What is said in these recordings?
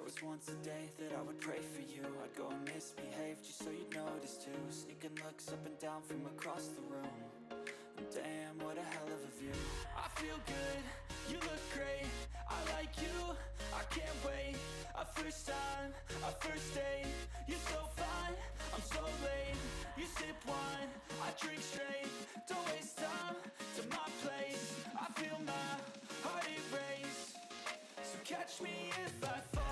was once a day that I would pray for you. I'd go and misbehave just so you'd notice too. Sneaking looks up and down from across the room. And damn, what a hell of a view. I feel good, you look great, I like you, I can't wait. A first time, a first date, you're so fine, I'm so late. You sip wine, I drink straight. Don't waste time to my place. I feel my heart erase. So catch me if I fall.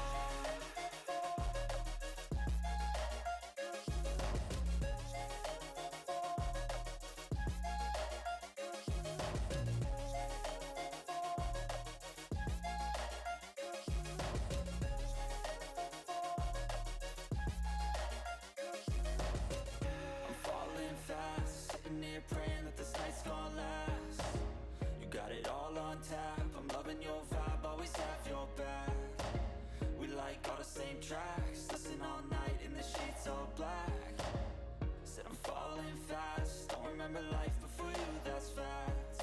I'm falling fast, sitting here praying that this night's gonna last. You got it all on tap, I'm loving your vibe, always have your back. We like all the same tracks, listen all night in the sheets all black. Said I'm falling fast, don't remember life before you, that's fact.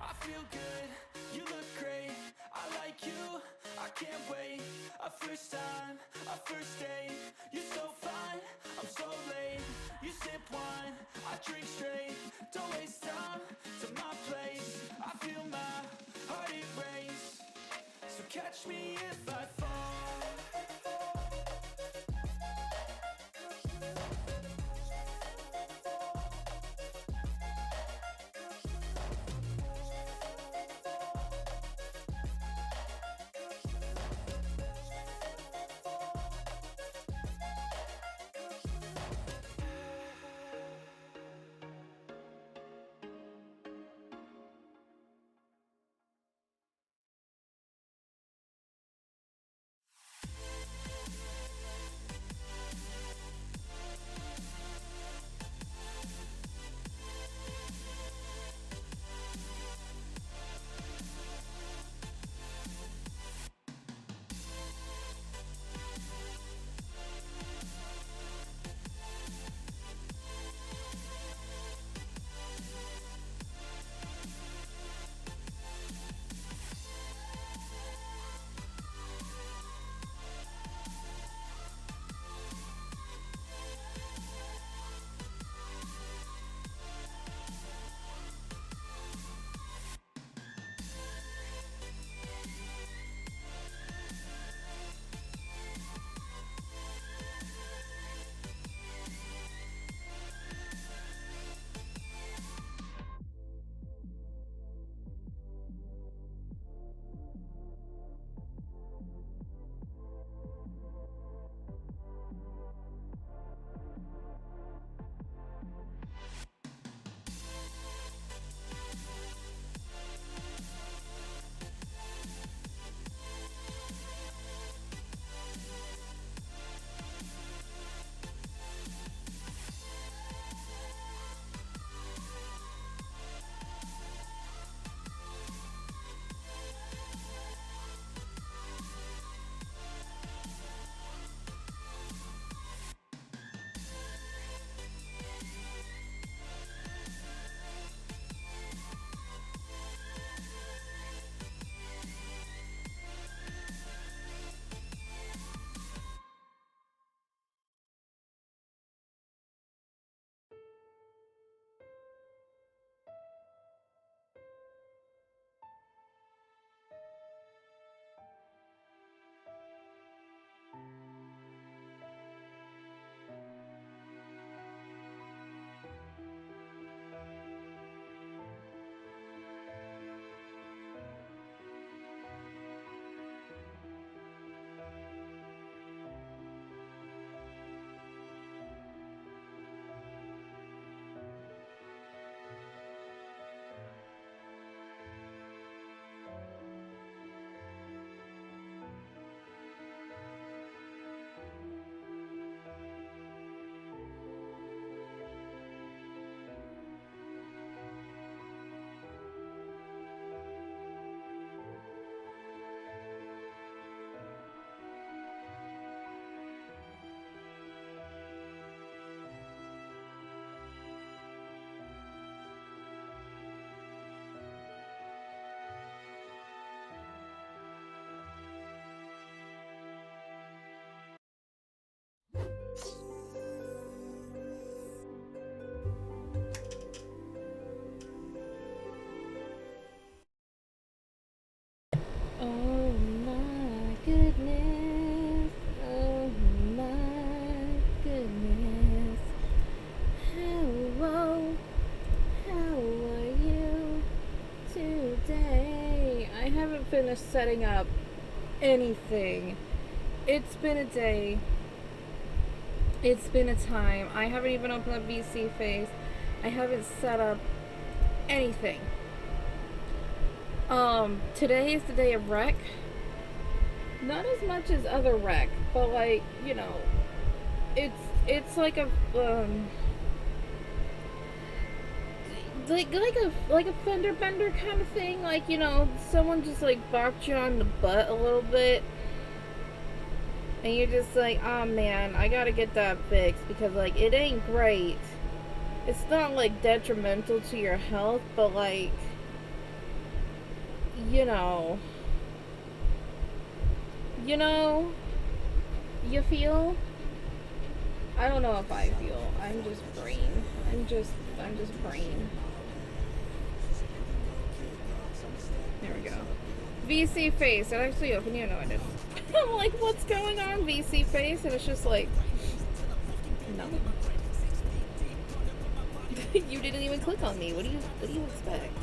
I feel good, you look great, I like you, I can't wait. A first time, a first date, you're so fine, I'm so late. You sip wine, I drink straight. Don't waste time to my place. I feel my heart erase. So catch me if I finished setting up anything. It's been a day. It's been a time. I haven't even opened up VC Face. I haven't set up anything. Today is the day of rec. Not as much as other rec, but like, you know, it's like a like a fender bender kind of thing. Like, you know, someone just like bopped you on the butt a little bit, and you're just like, oh man, I gotta get that fixed because like it ain't great. It's not like detrimental to your health, but like, you know, you feel. I don't know if I feel. I'm just brain. I'm just brain. There we go. VC Face. It actually opened. You know I didn't. I'm like, what's going on, VC Face? And it's just like, no. You didn't even click on me. What do you expect?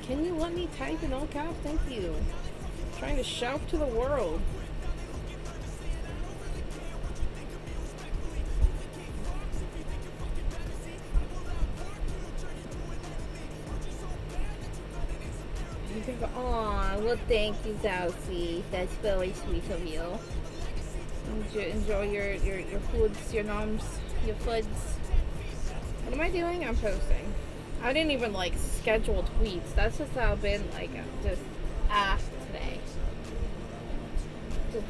Can you let me type in all caps? Thank you. I'm trying to shout to the world. Aw, well thank you, Zousie. That's very sweet of you. Enjoy your foods, your noms, your foods. What am I doing? I'm posting. I didn't even like schedule tweets. That's just how I've been like just today. Just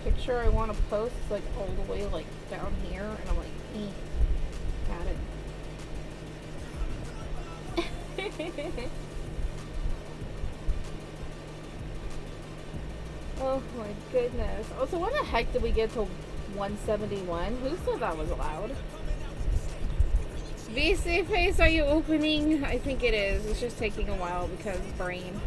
Picture I want to post like all the way like down here, and I'm like, got it. Oh my goodness. Oh, so when the heck did we get to 171? Who said that was allowed? VC Face, are you opening? I think it is. It's just taking a while because brain.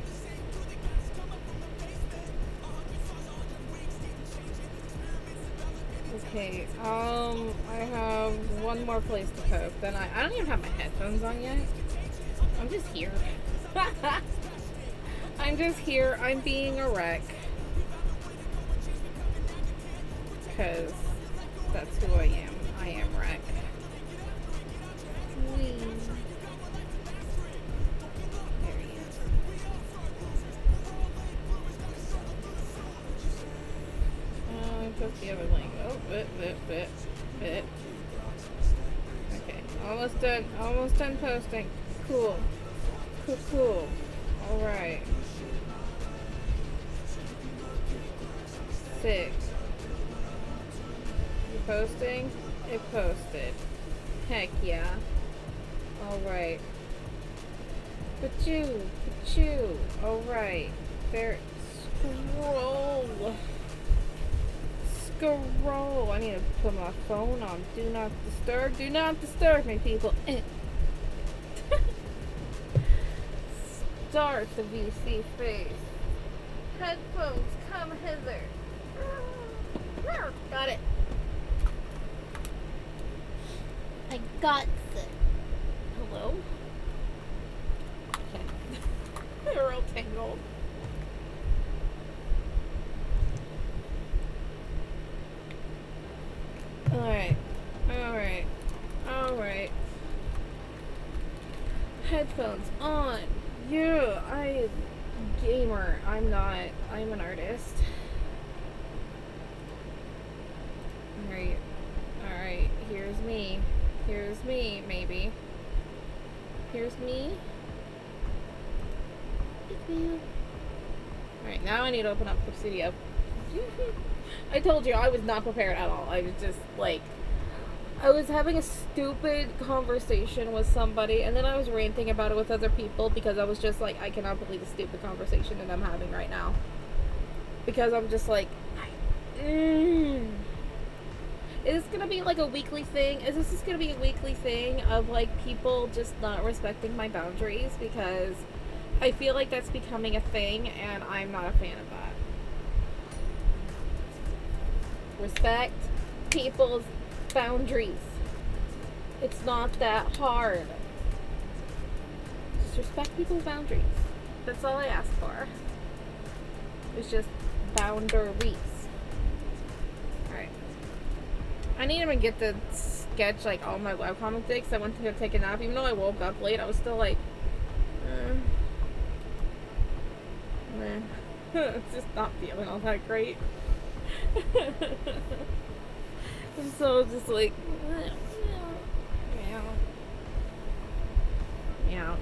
Okay, I have one more place to post. Then I don't even have my headphones on yet. I'm just here. I'm just here. I'm being a wreck. Because that's who I am. I am wreck. Whee. There he is. I put the other link. Oh, bit. Okay, almost done. Almost done posting. Cool. Alright. 6. You posting? It posted. Heck yeah. Alright. Pachoo. Alright. There. Scroll. I need to put my phone on do not disturb. Do not disturb me, people. Start the VC Face. Headphones, come hither. Got it. I got it. Hello? Okay. They're all tangled. Alright. Headphones on. Yeah, I gamer. I'm not. I'm an artist. Alright. Here's me, maybe. Here's me. Alright, now I need to open up the studio. I told you, I was not prepared at all. I was just like, I was having a stupid conversation with somebody, and then I was ranting about it with other people because I was just like, I cannot believe the stupid conversation that I'm having right now. Because I'm just like, is this gonna be like a weekly thing? Is this just gonna be a weekly thing of like people just not respecting my boundaries? Because I feel like that's becoming a thing, and I'm not a fan of that. Respect people's boundaries. It's not that hard. Just respect people's boundaries. That's all I ask for. It's just boundaries. Alright. I need to get to sketch like all my webcomic days. I went to go take a nap. Even though I woke up late, I was still like, it's just not feeling all that great. And so just like, yeah.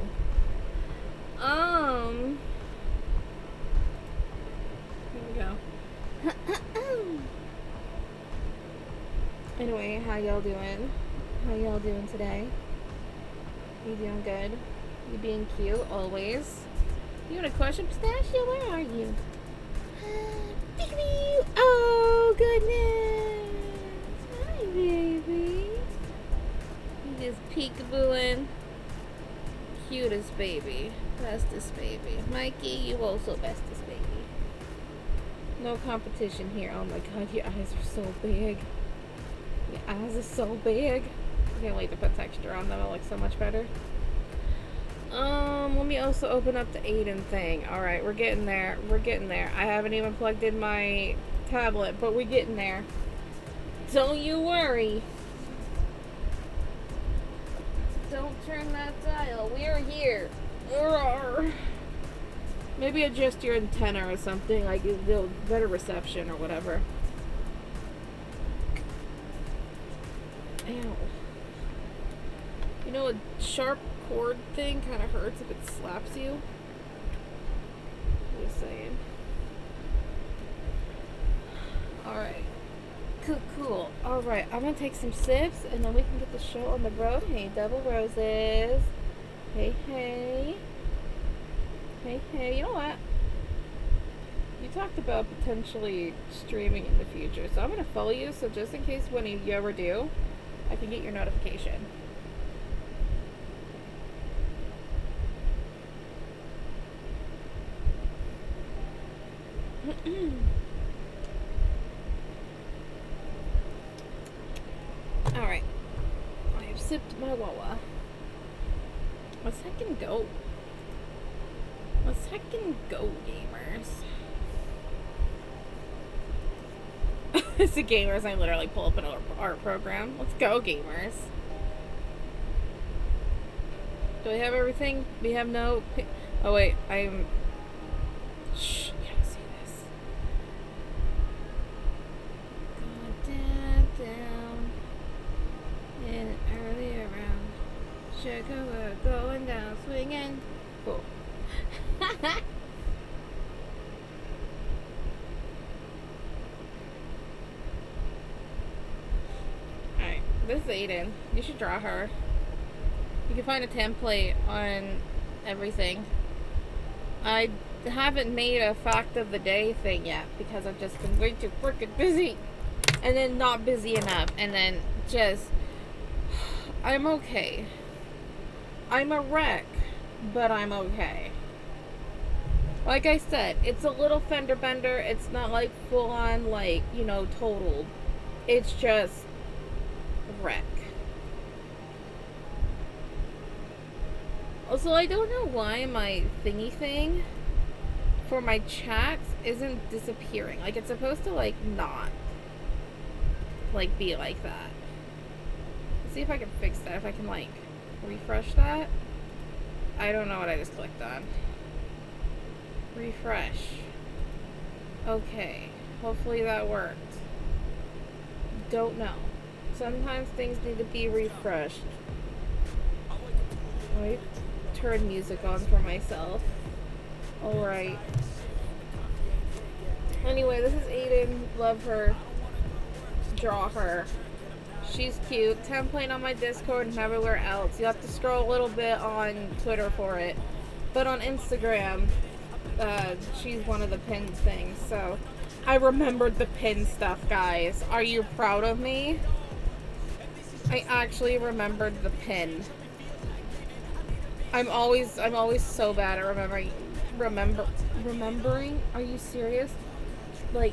Here we go. Anyway, how y'all doing? How y'all doing today? You doing good? You being cute always? You want a question, Pistachio? Where are you? Peekaboo! Oh goodness! Hi, baby. You just peekabooing. Cutest baby. Bestest baby. Mikey, you also bestest baby. No competition here. Oh my god, your eyes are so big. Your eyes are so big. I can't wait to put texture on them. It'll look so much better. Let me also open up the Aiden thing. Alright, we're getting there. We're getting there. I haven't even plugged in my tablet, but we're getting there. Don't you worry. Don't turn that dial. We're here. Maybe adjust your antenna or something, like it'll better reception or whatever. Ow. You know, a sharp cord thing kind of hurts if it slaps you. Just saying. Alright. Cool. Alright, I'm gonna take some sips and then we can get the show on the road. Hey, double roses. Hey. You know what? You talked about potentially streaming in the future, so I'm gonna follow you, so just in case when you ever do, I can get your notification. Alright. I have sipped my Wawa. Let's heckin' go. Let's heckin' go, gamers. It's a gamers. I literally pull up an art program. Let's go, gamers. Do we have everything? We have no... Oh, wait. I'm... Shh. You don't see this. Going down. In an early round. Sugar, we're going down. Swinging. Cool. Alright, this is Aiden. You should draw her. You can find a template on everything. I haven't made a fact of the day thing yet because I've just been way too freaking busy. And then not busy enough. And then just... I'm okay. I'm a wreck, but I'm okay. Like I said, it's a little fender bender. It's not like full on, like, you know, totaled. It's just wreck. Also, I don't know why my thingy thing for my chats isn't disappearing. Like, it's supposed to, like, not, like, be like that. Let's see if I can fix that. If I can, like, refresh that. I don't know what I just clicked on. Refresh. Okay. Hopefully that worked. Don't know. Sometimes things need to be refreshed. Wait. Turn music on for myself. Alright. Anyway, this is Aiden. Love her. Draw her. She's cute. Template on my Discord and everywhere else. You have to scroll a little bit on Twitter for it. But on Instagram, she's one of the pinned things. So, I remembered the pin stuff, guys. Are you proud of me? I actually remembered the pin. I'm always so bad at remembering. Are you serious? Like,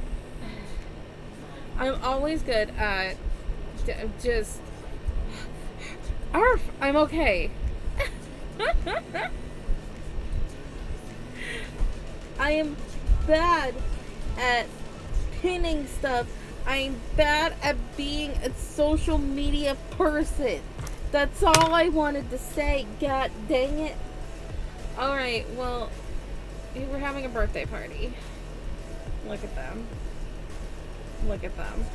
I'm always good at just. Arf! I'm okay. I am bad at pinning stuff. I'm bad at being a social media person. That's all I wanted to say. God dang it. Alright, well, we're having a birthday party. Look at them. Look at them.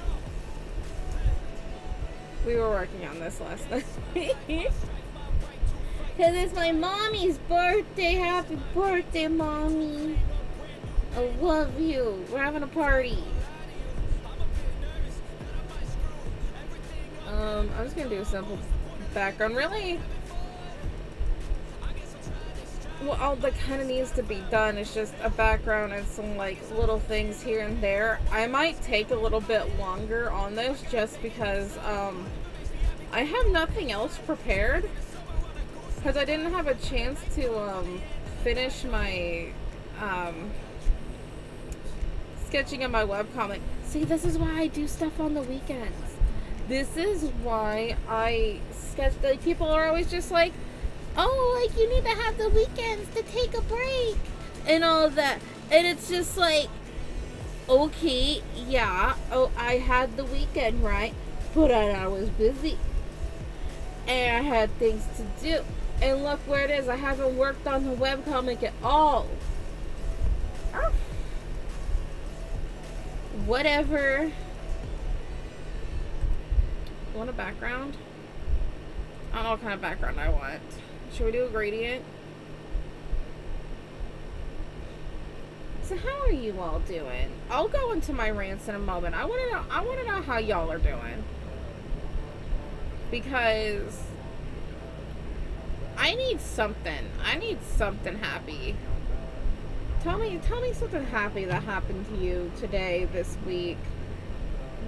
We were working on this last night. Because it's my mommy's birthday. Happy birthday, mommy. I love you. We're having a party. I'm just gonna do a simple background. Really, well, all that kind of needs to be done is just a background and some like little things here and there. I might take a little bit longer on this just because I have nothing else prepared because I didn't have a chance to finish my sketching of my webcomic. See, this is why I do stuff on the weekends. This is why I sketch. Like, people are always just like, oh, like, you need to have the weekends to take a break and all of that. And it's just like, okay, yeah, oh, I had the weekend, right? But I was busy. And I had things to do. And look where it is. I haven't worked on the webcomic at all. Whatever. Want a background? I don't know what kind of background I want. Should we do a gradient? So how are you all doing? I'll go into my rants in a moment. I want to know how y'all are doing. Because I need something. I need something happy. Tell me something happy that happened to you today, this week.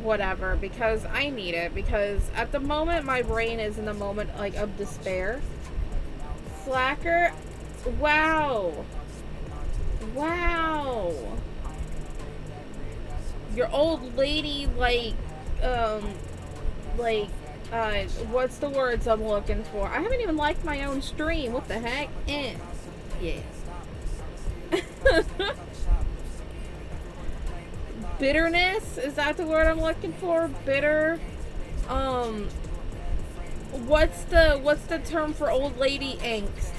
Whatever, because I need it, because at the moment my brain is in the moment like of despair. Slacker, wow, your old lady what's the words I'm looking for? I haven't even liked my own stream. What the heck? Yeah. Bitterness, is that the word I'm looking for? Bitter. What's the term for old lady angst?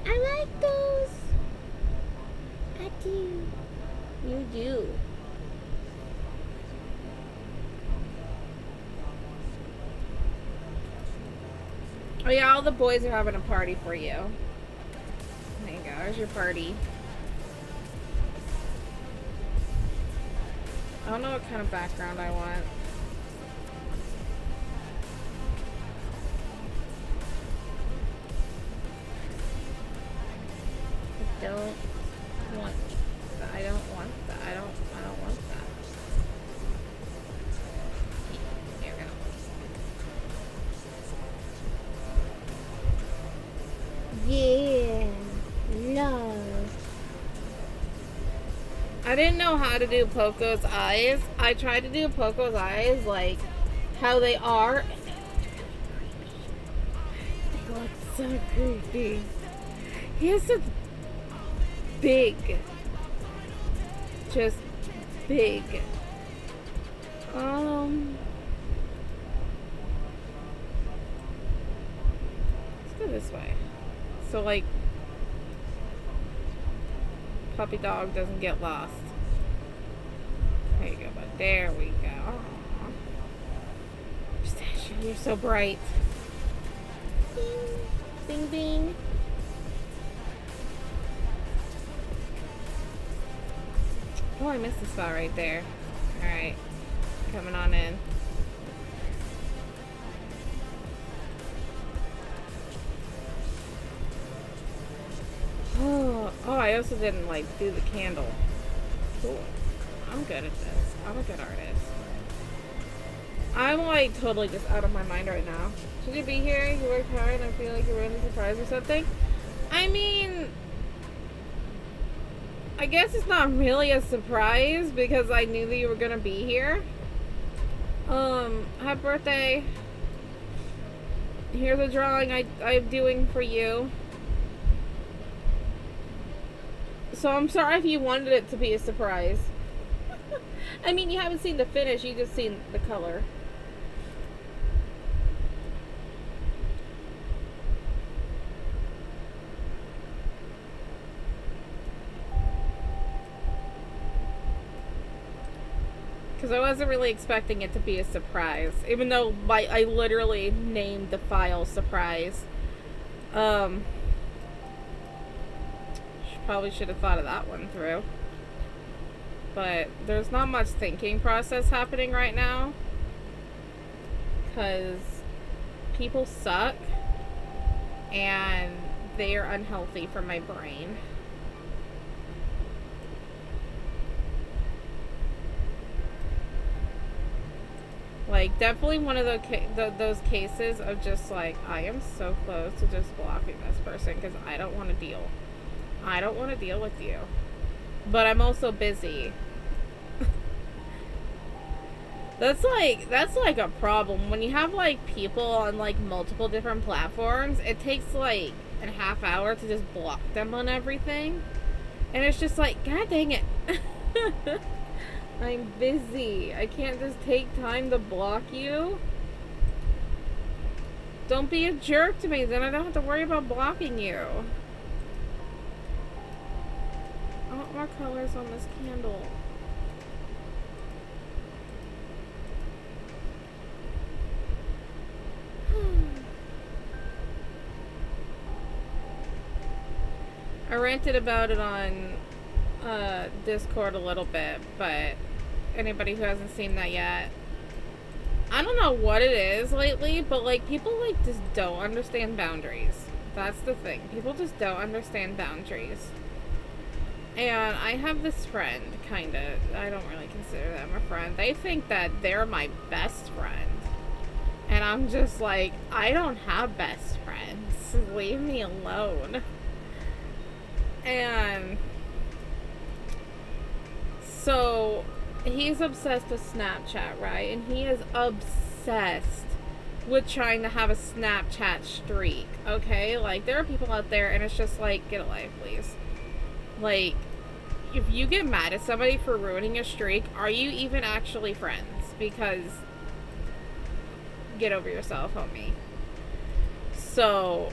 I like those. I do. You do. Oh yeah, all the boys are having a party for you. There you go. There's your party. I don't know what kind of background I want. I don't want that. I don't want that. I don't want that. Here we go. Yeah. Love. I didn't know how to do Poco's eyes. I tried to do Poco's eyes like how they are. They look so creepy. He has such big, just big. Let's go this way. So like, puppy dog doesn't get lost. There you go, bud. There we go. Aww. Pistachio, you're so bright. Bing, bing, bing. Oh, I missed the spot right there. Alright. Coming on in. Oh, I also didn't like do the candle. Cool. I'm good at this. I'm a good artist. I'm like totally just out of my mind right now. Should you be here? You worked hard and I feel like you're really surprised or something. I mean, I guess it's not really a surprise because I knew that you were gonna be here. Happy birthday. Here's a drawing I'm doing for you. So I'm sorry if you wanted it to be a surprise. I mean, you haven't seen the finish, you just seen the color. Because I wasn't really expecting it to be a surprise. Even though I literally named the file surprise. Probably should have thought of that one through. But there's not much thinking process happening right now. Because people suck. And they are unhealthy for my brain. Like, definitely one of those cases of just like, I am so close to just blocking this person because I don't want to deal. I don't want to deal with you. But I'm also busy. That's like a problem. When you have like people on like multiple different platforms, it takes like a half hour to just block them on everything. And it's just like, God dang it. I'm busy. I can't just take time to block you. Don't be a jerk to me, then I don't have to worry about blocking you. I want more colors on this candle. I ranted about it on Discord a little bit, but anybody who hasn't seen that yet, I don't know what it is lately, but like people like just don't understand boundaries. That's the thing. People just don't understand boundaries. And I have this friend, kinda. I don't really consider them a friend. They think that they're my best friend. And I'm just like, I don't have best friends. Leave me alone. And so he's obsessed with Snapchat, right? And he is obsessed with trying to have a Snapchat streak, okay? Like, there are people out there and it's just like, get a life, please. Like, if you get mad at somebody for ruining a streak, are you even actually friends? Because get over yourself, homie. So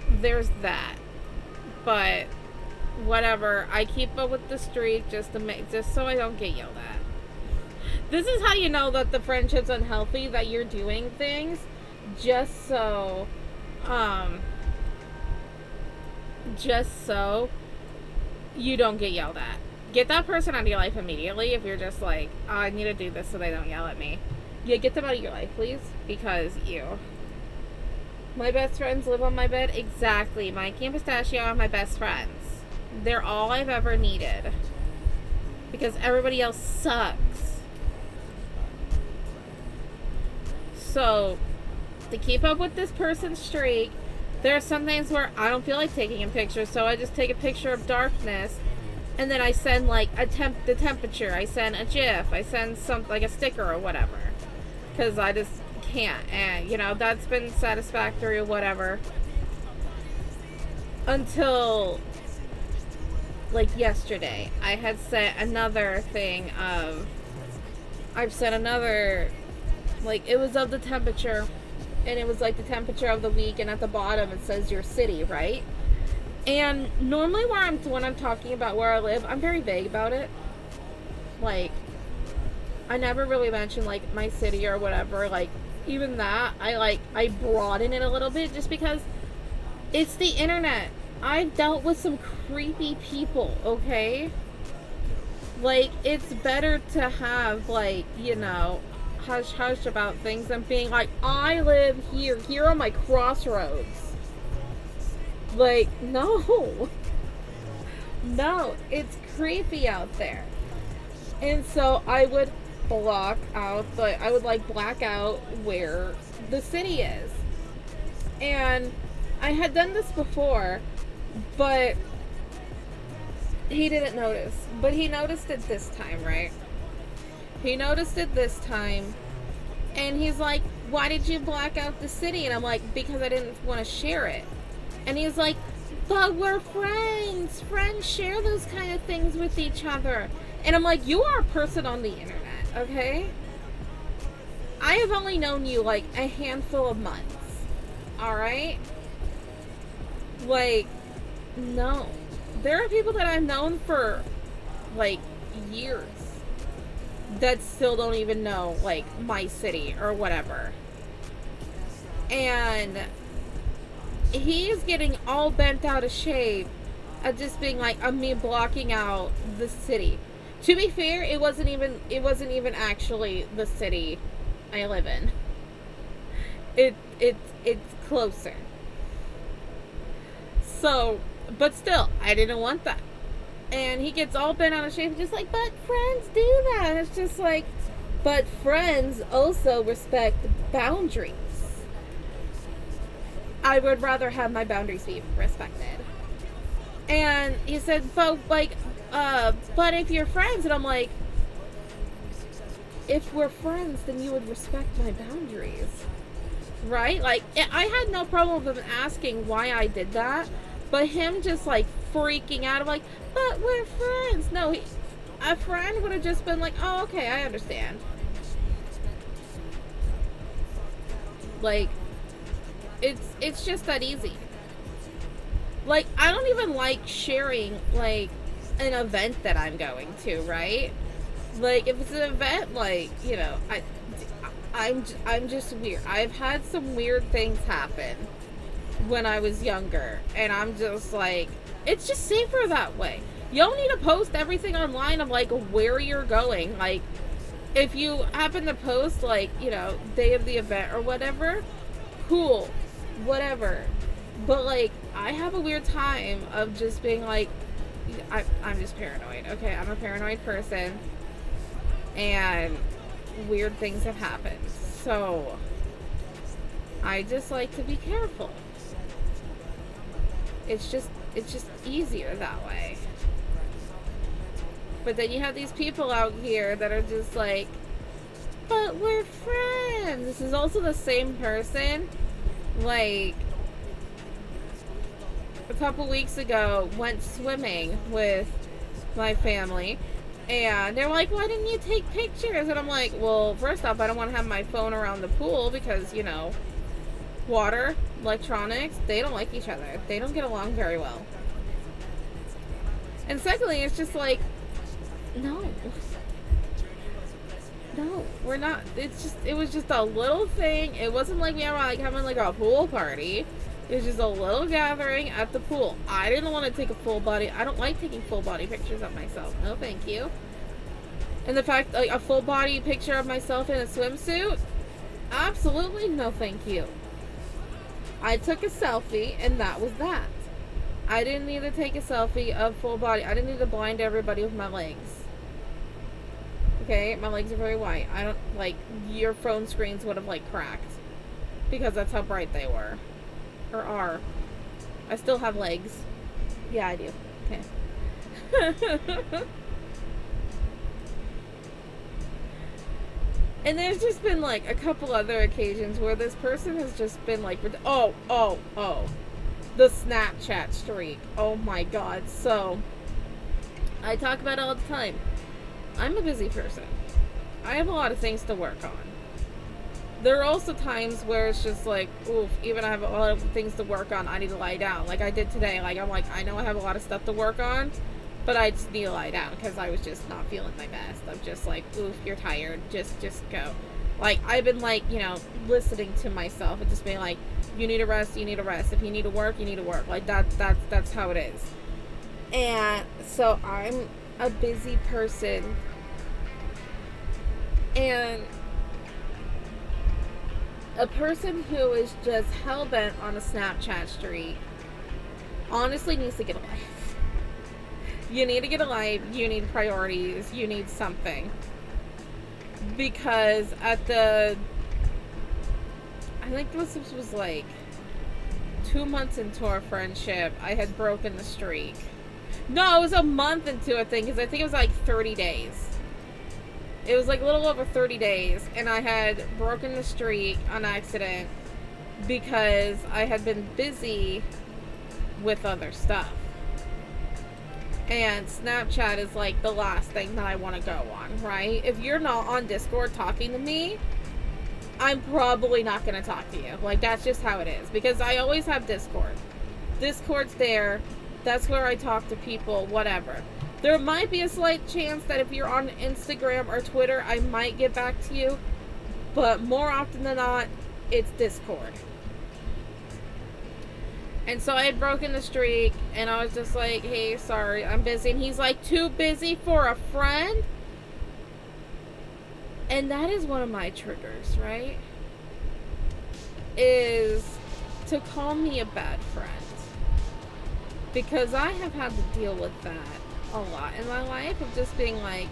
there's that. But whatever, I keep up with the streak just so I don't get yelled at. This is how you know that the friendship's unhealthy, that you're doing things just so you don't get yelled at. Get that person out of your life immediately if you're just like, oh, I need to do this so they don't yell at me. Yeah, get them out of your life, please, because my best friends live on my bed. Exactly. Mikey and Pistachio are my best friends. They're all I've ever needed. Because everybody else sucks. So, to keep up with this person's streak, there are some things where I don't feel like taking a picture, so I just take a picture of darkness, and then I send like the temperature. I send a GIF. I send like a sticker or whatever. Because I just can't. And, that's been satisfactory or whatever. Until like yesterday, I had sent another thing of, I've sent another, like, it was of the temperature, and it was like the temperature of the week, and at the bottom it says your city, right? And normally when I'm talking about where I live, I'm very vague about it. Like, I never really mention like my city or whatever. Like, even that, I broaden it a little bit just because it's the internet. I've dealt with some creepy people, okay? Like, it's better to have, like, hush-hush about things than being like, I live here are my crossroads. Like, no. No, it's creepy out there. And so I would block out, but I would like black out where the city is. And I had done this before, but he didn't notice. But he noticed it this time, right? He noticed it this time, and he's like, why did you black out the city? And I'm like, because I didn't want to share it. And he's like, but we're friends. Friends share those kind of things with each other. And I'm like, you are a person on the internet, okay? I have only known you like a handful of months. Alright? Like, no. There are people that I've known for like years that still don't even know like my city or whatever. And he's getting all bent out of shape at just being like, I'm me blocking out the city. To be fair, it wasn't even actually the city I live in. It's closer. So, but still, I didn't want that. And he gets all bent out of shape, just like, but friends do that. And it's just like, but friends also respect boundaries. I would rather have my boundaries be respected. And he said, but like, but if you're friends, and I'm like, if we're friends, then you would respect my boundaries, right? Like, I had no problem with him asking why I did that, but him just like freaking out of like, but we're friends. No, a friend would have just been like, oh, okay, I understand. Like, it's just that easy. Like, I don't even like sharing like an event that I'm going to, right? Like, if it's an event, like, you know, I'm just weird. I've had some weird things happen when I was younger, and I'm just like, it's just safer that way. You don't need to post everything online of like where you're going. Like, if you happen to post like, you know, day of the event or whatever, cool, whatever. But like, I have a weird time of just being like, I'm just paranoid. Okay, I'm a paranoid person, and weird things have happened. So I just like to be careful. It's just easier that way. But then you have these people out here that are just like, but we're friends. This is also the same person. Like, a couple weeks ago, went swimming with my family, and they're like, why didn't you take pictures? And I'm like, well, first off, I don't want to have my phone around the pool because, you know, water, electronics, they don't like each other. They don't get along very well. And secondly, it's just like, no, we're not. It was just a little thing. It wasn't like we were like having like a pool party. It was just a little gathering at the pool. I didn't want to take a full body. I don't like taking full body pictures of myself. No, thank you. And the fact, like, a full body picture of myself in a swimsuit, absolutely no, thank you. I took a selfie, and that was that. I didn't need to take a selfie of full body. I didn't need to blind everybody with my legs. Okay, my legs are very white. I don't, like, your phone screens would have, like, cracked. Because that's how bright they were. Or are. I still have legs. Yeah, I do. Okay. And there's just been, like, a couple other occasions where this person has just been, like, oh. The Snapchat streak. Oh, my God. So, I talk about it all the time. I'm a busy person. I have a lot of things to work on. There are also times where it's just like, oof, even I have a lot of things to work on, I need to lie down. Like I did today. Like, I'm like, I know I have a lot of stuff to work on, but I just need to lie down because I was just not feeling my best. I'm just like, oof, you're tired. Just go. Like, I've been like, you know, listening to myself and just being like, you need to rest, you need to rest. If you need to work, you need to work. Like, that's how it is. And so I'm a busy person. And a person who is just hell-bent on a Snapchat streak honestly needs to get a life. You need to get a life. You need priorities. You need something. because I think this was like 2 months into our friendship, I had broken the streak. No, it was a month into a thing, because I think it was like 30 days. It was like a little over 30 days, and I had broken the streak on accident because I had been busy with other stuff. And Snapchat is like the last thing that I want to go on, right? If you're not on Discord talking to me, I'm probably not going to talk to you. Like, that's just how it is. Because I always have Discord. Discord's there. That's where I talk to people, whatever. There might be a slight chance that if you're on Instagram or Twitter, I might get back to you. But more often than not, it's Discord. And so I had broken the streak, and I was just like, hey, sorry, I'm busy. And he's like, too busy for a friend? And that is one of my triggers, right? Is to call me a bad friend. Because I have had to deal with that a lot in my life, of just being like,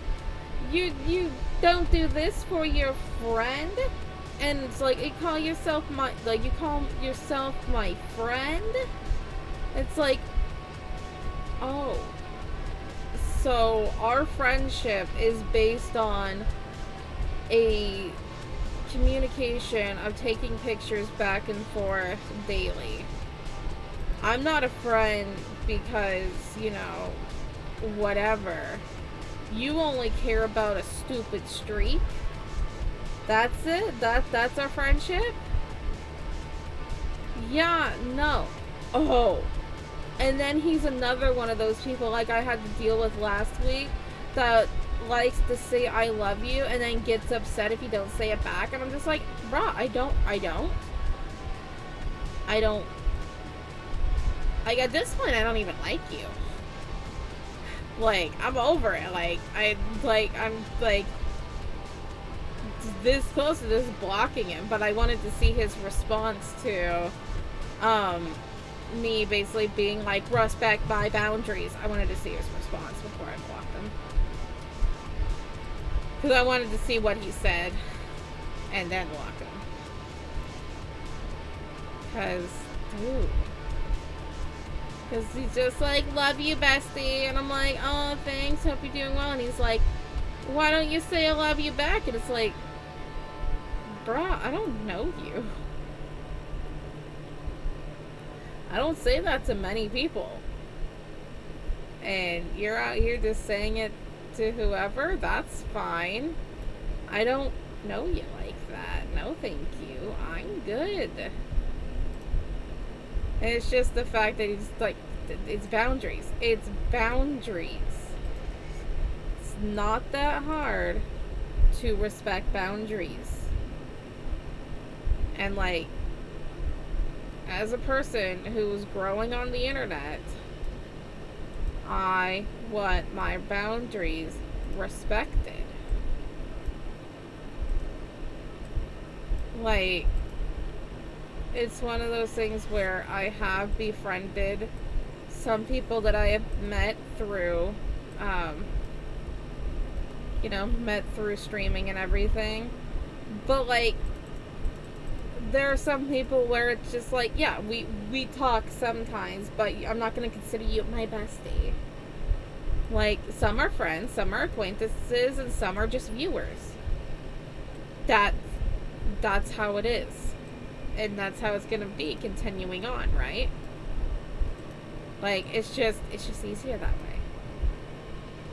you don't do this for your friend? And it's like, you call yourself my friend? It's like, oh. So our friendship is based on a communication of taking pictures back and forth daily. I'm not a friend because, whatever. You only care about a stupid streak. That's it? That's our friendship? Yeah, no. Oh. And then he's another one of those people like I had to deal with last week that likes to say I love you and then gets upset if you don't say it back. And I'm just like, bruh, I don't. Like, at this point, I don't even like you. Like, I'm over it. I'm this close to just blocking him, but I wanted to see his response to me basically being like, respect my boundaries. I wanted to see his response before I blocked him, because I wanted to see what he said and then block him. Because he's just like, love you, bestie. And I'm like, oh, thanks, hope you're doing well. And he's like, why don't you say I love you back? And it's like, bruh, I don't know you. I don't say that to many people. And you're out here just saying it to whoever, that's fine. I don't know you like that. No, thank you. I'm good. And it's just the fact that he's like, it's boundaries. It's boundaries. It's not that hard to respect boundaries. And like, as a person who was growing on the internet, I want my boundaries respected. Like, it's one of those things where I have befriended some people that I have met through, met through streaming and everything. But, like, there are some people where it's just like, yeah, we talk sometimes, but I'm not going to consider you my bestie. Like, some are friends, some are acquaintances, and some are just viewers. That's how it is. And that's how it's gonna be continuing on, right? Like, it's just easier that way.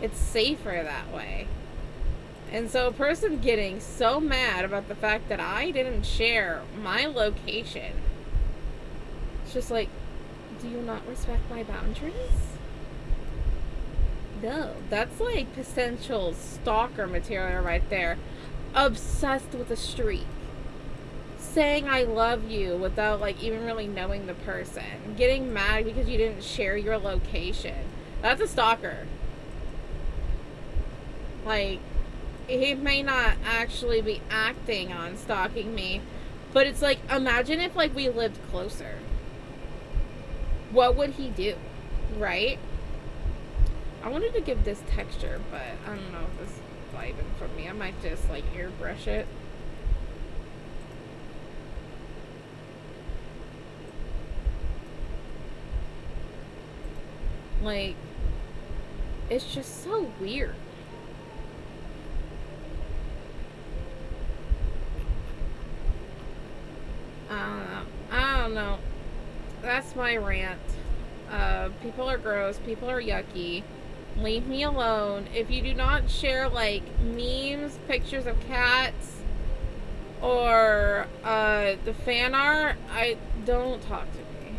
It's safer that way. And so a person getting so mad about the fact that I didn't share my location, it's just like, do you not respect my boundaries? No, that's like potential stalker material right there. Obsessed with a streak. Saying I love you without like even really knowing the person. Getting mad because you didn't share your location. That's a stalker. Like, he may not actually be acting on stalking me, but it's like, imagine if like we lived closer. What would he do? Right? I wanted to give this texture, but I don't know if this vibing from me. I might just, like, airbrush it. Like, it's just so weird. I don't know. That's my rant. People are gross. People are yucky. Leave me alone. If you do not share, like, memes, pictures of cats, or the fan art, don't talk to me.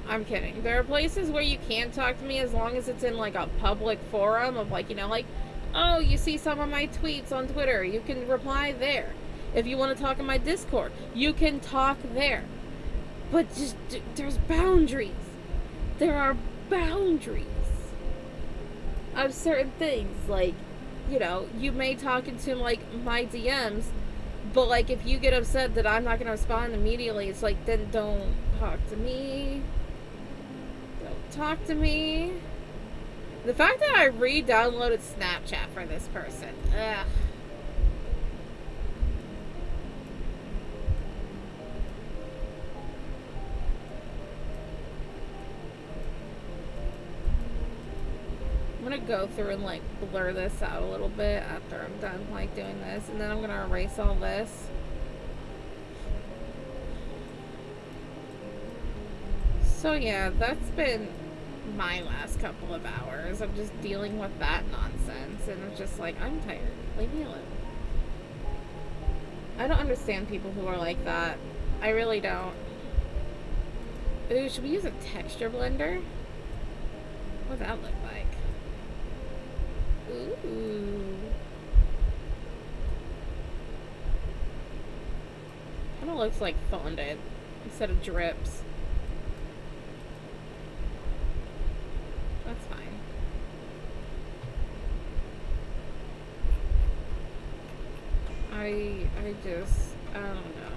I'm kidding. There are places where you can talk to me as long as it's in, like, a public forum of, like, you know, like, oh, you see some of my tweets on Twitter, you can reply there. If you want to talk in my Discord, you can talk there. But just, there's boundaries. There are boundaries of certain things. Like, you know, you may talk into, like, my DMs, but, like, if you get upset that I'm not going to respond immediately, it's like, then don't talk to me. Don't talk to me. The fact that I re-downloaded Snapchat for this person, ugh. I'm gonna go through and, like, blur this out a little bit after I'm done, like, doing this, and then I'm gonna erase all this. So yeah, that's been my last couple of hours of just dealing with that nonsense, and I'm just like, I'm tired. Leave me alone. I don't understand people who are like that. I really don't. Ooh, should we use a texture blender? What does that look like? Ooh. Kind of looks like fondant instead of drips. That's fine. I don't know.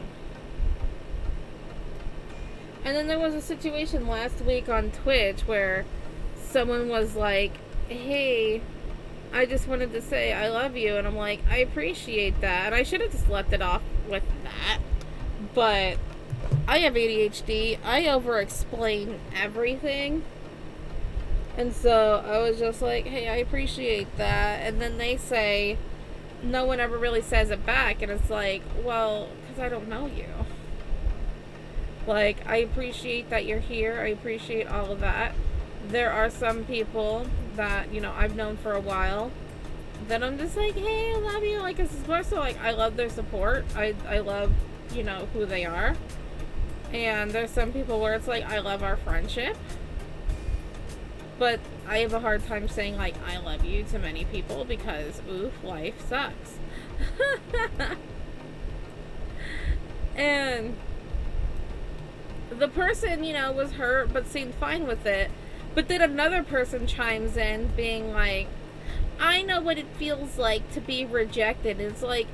And then there was a situation last week on Twitch where someone was like, hey, I just wanted to say I love you, and I'm like, I appreciate that, and I should have just left it off with that, but I have ADHD, I over-explain everything, and so I was just like, hey, I appreciate that, and then they say, no one ever really says it back, and it's like, well, because I don't know you. Like, I appreciate that you're here, I appreciate all of that. There are some people that, you know, I've known for a while that I'm just like, hey, I love you, like, this is more so, like, I love their support, I love, you know, who they are, and there's some people where it's like, I love our friendship, but I have a hard time saying, like, I love you to many people because, oof, life sucks. And the person, you know, was hurt but seemed fine with it. But then another person chimes in being like, I know what it feels like to be rejected. It's like,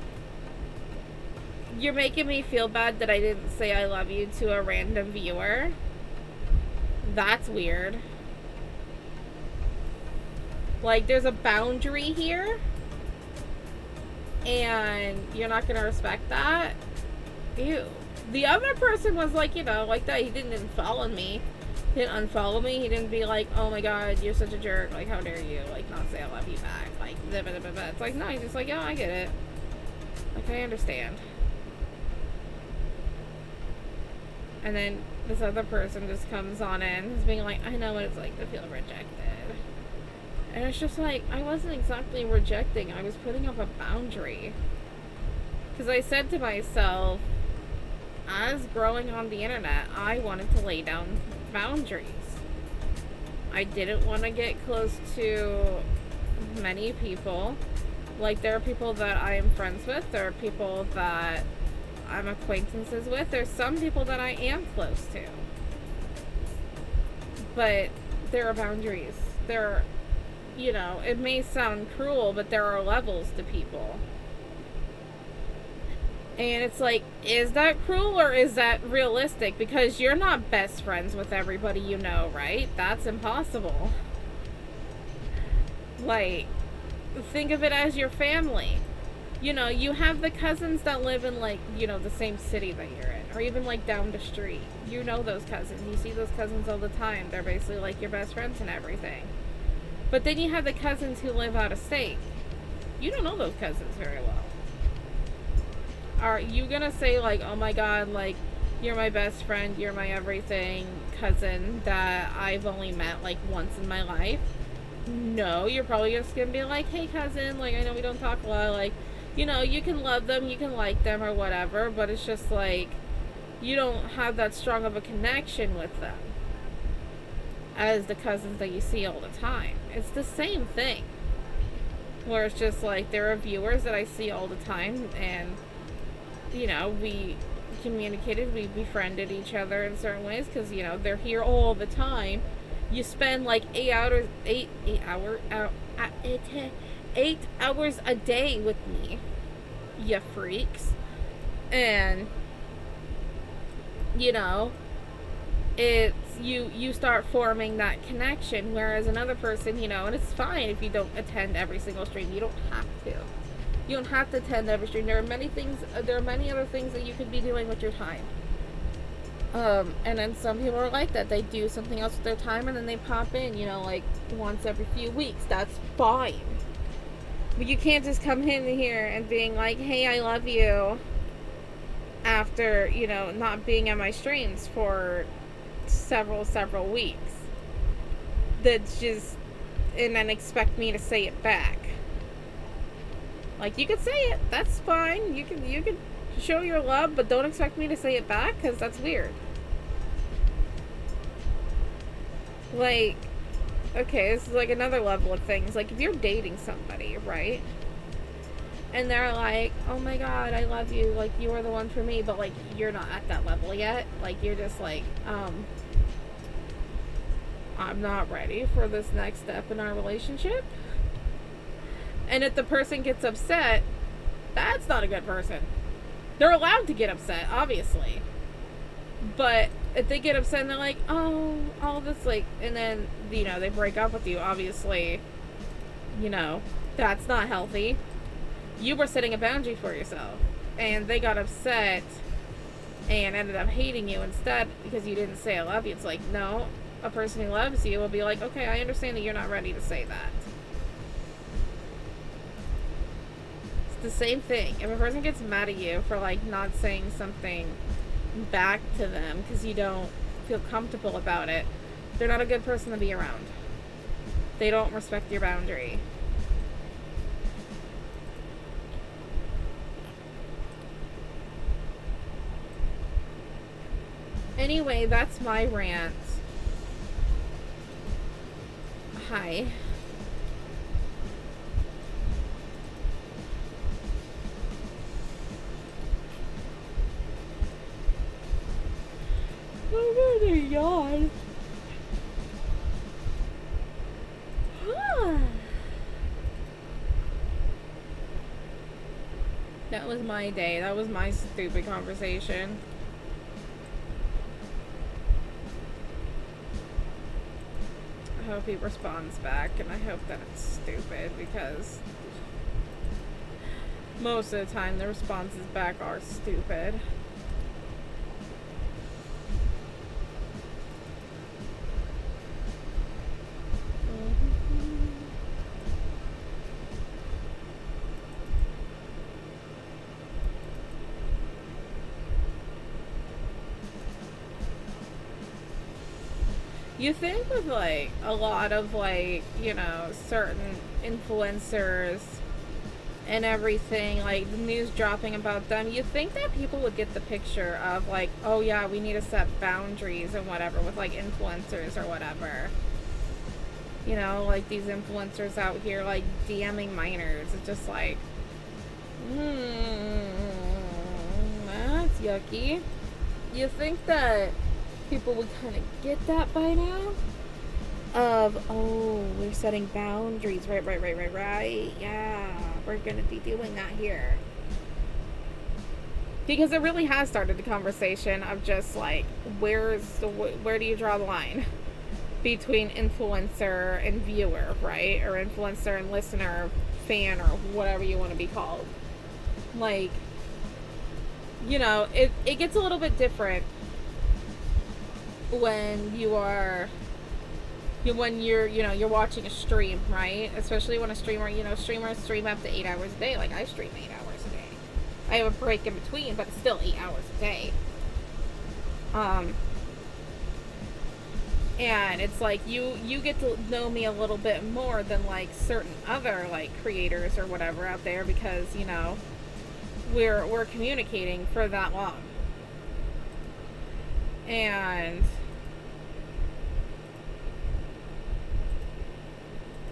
you're making me feel bad that I didn't say I love you to a random viewer. That's weird. Like, there's a boundary here, and you're not gonna respect that? Ew. The other person was like, you know, like that. He didn't follow me. He didn't unfollow me. He didn't be like, oh my god, you're such a jerk. Like, how dare you? Like, not say I love you back. Like, blah, blah, blah, blah. It's like, no, he's just like, yeah, I get it. Like, I understand. And then this other person just comes on in, just being like, I know what it's like to feel rejected. And it's just like, I wasn't exactly rejecting. I was putting up a boundary. Because I said to myself, as growing on the internet, I wanted to lay down boundaries. I didn't want to get close to many people. Like, there are people that I am friends with. There are people that I'm acquaintances with. There's some people that I am close to. But there are boundaries. There are, you know, it may sound cruel, but there are levels to people. And it's like, is that cruel or is that realistic? Because you're not best friends with everybody you know, right? That's impossible. Like, think of it as your family. You know, you have the cousins that live in, like, you know, the same city that you're in, or even, like, down the street. You know those cousins. You see those cousins all the time. They're basically, like, your best friends and everything. But then you have the cousins who live out of state. You don't know those cousins very well. Are you gonna say, like, oh my god, like, you're my best friend, you're my everything cousin that I've only met, like, once in my life? No, you're probably just gonna be like, hey cousin, like, I know we don't talk a lot, like, you know, you can love them, you can like them or whatever, but it's just like, you don't have that strong of a connection with them as the cousins that you see all the time. It's the same thing. Where it's just like, there are viewers that I see all the time, and, you know, we communicated, we befriended each other in certain ways, because, you know, they're here all the time. You spend like 8 hours a day with me, you freaks. And, you know, it's you start forming that connection, whereas another person, you know, and it's fine if you don't attend every single stream. You don't have to. You don't have to attend every stream. There are many other things that you could be doing with your time. And then some people are like that. They do something else with their time and then they pop in, you know, like once every few weeks. That's fine. But you can't just come in here and being like, hey, I love you, after, you know, not being at my streams for several weeks. That's just, and then expect me to say it back. Like, you could say it, that's fine. You can show your love, but don't expect me to say it back, because that's weird. Like, okay, this is like another level of things. Like, if you're dating somebody, right? And they're like, oh my god, I love you, like, you are the one for me, but, like, you're not at that level yet. Like, you're just like, I'm not ready for this next step in our relationship. And if the person gets upset, that's not a good person. They're allowed to get upset, obviously. But if they get upset and they're like, oh, all this, like, and then, you know, they break up with you, obviously, you know, that's not healthy. You were setting a boundary for yourself, and they got upset and ended up hating you instead because you didn't say I love you. It's like, no, a person who loves you will be like, okay, I understand that you're not ready to say that. It's the same thing. If a person gets mad at you for, like, not saying something back to them because you don't feel comfortable about it, they're not a good person to be around. They don't respect your boundary. Anyway, that's my rant. Hi. I'm gonna yawn. That was my day. That was my stupid conversation. I hope he responds back, and I hope that it's stupid, because most of the time the responses back are stupid. You think with, like, a lot of, like, you know, certain influencers and everything, like, the news dropping about them, you think that people would get the picture of, like, oh yeah, we need to set boundaries and whatever with, like, influencers or whatever. You know, like, these influencers out here, like, DMing minors. It's just like, that's yucky. You think that people would kind of get that by now? Of, oh, we're setting boundaries. Right. Yeah, we're gonna be doing that here. Because it really has started the conversation of just like, where do you draw the line? between influencer and viewer, right? Or influencer and listener, fan, or whatever you want to be called. Like, you know, it gets a little bit different when you're watching a stream, right? Especially when a streamer, streamers stream up to 8 hours a day. Like, I stream 8 hours a day. I have a break in between, but it's still 8 hours a day. And it's like you get to know me a little bit more than like certain other like creators or whatever out there, because we're communicating for that long. And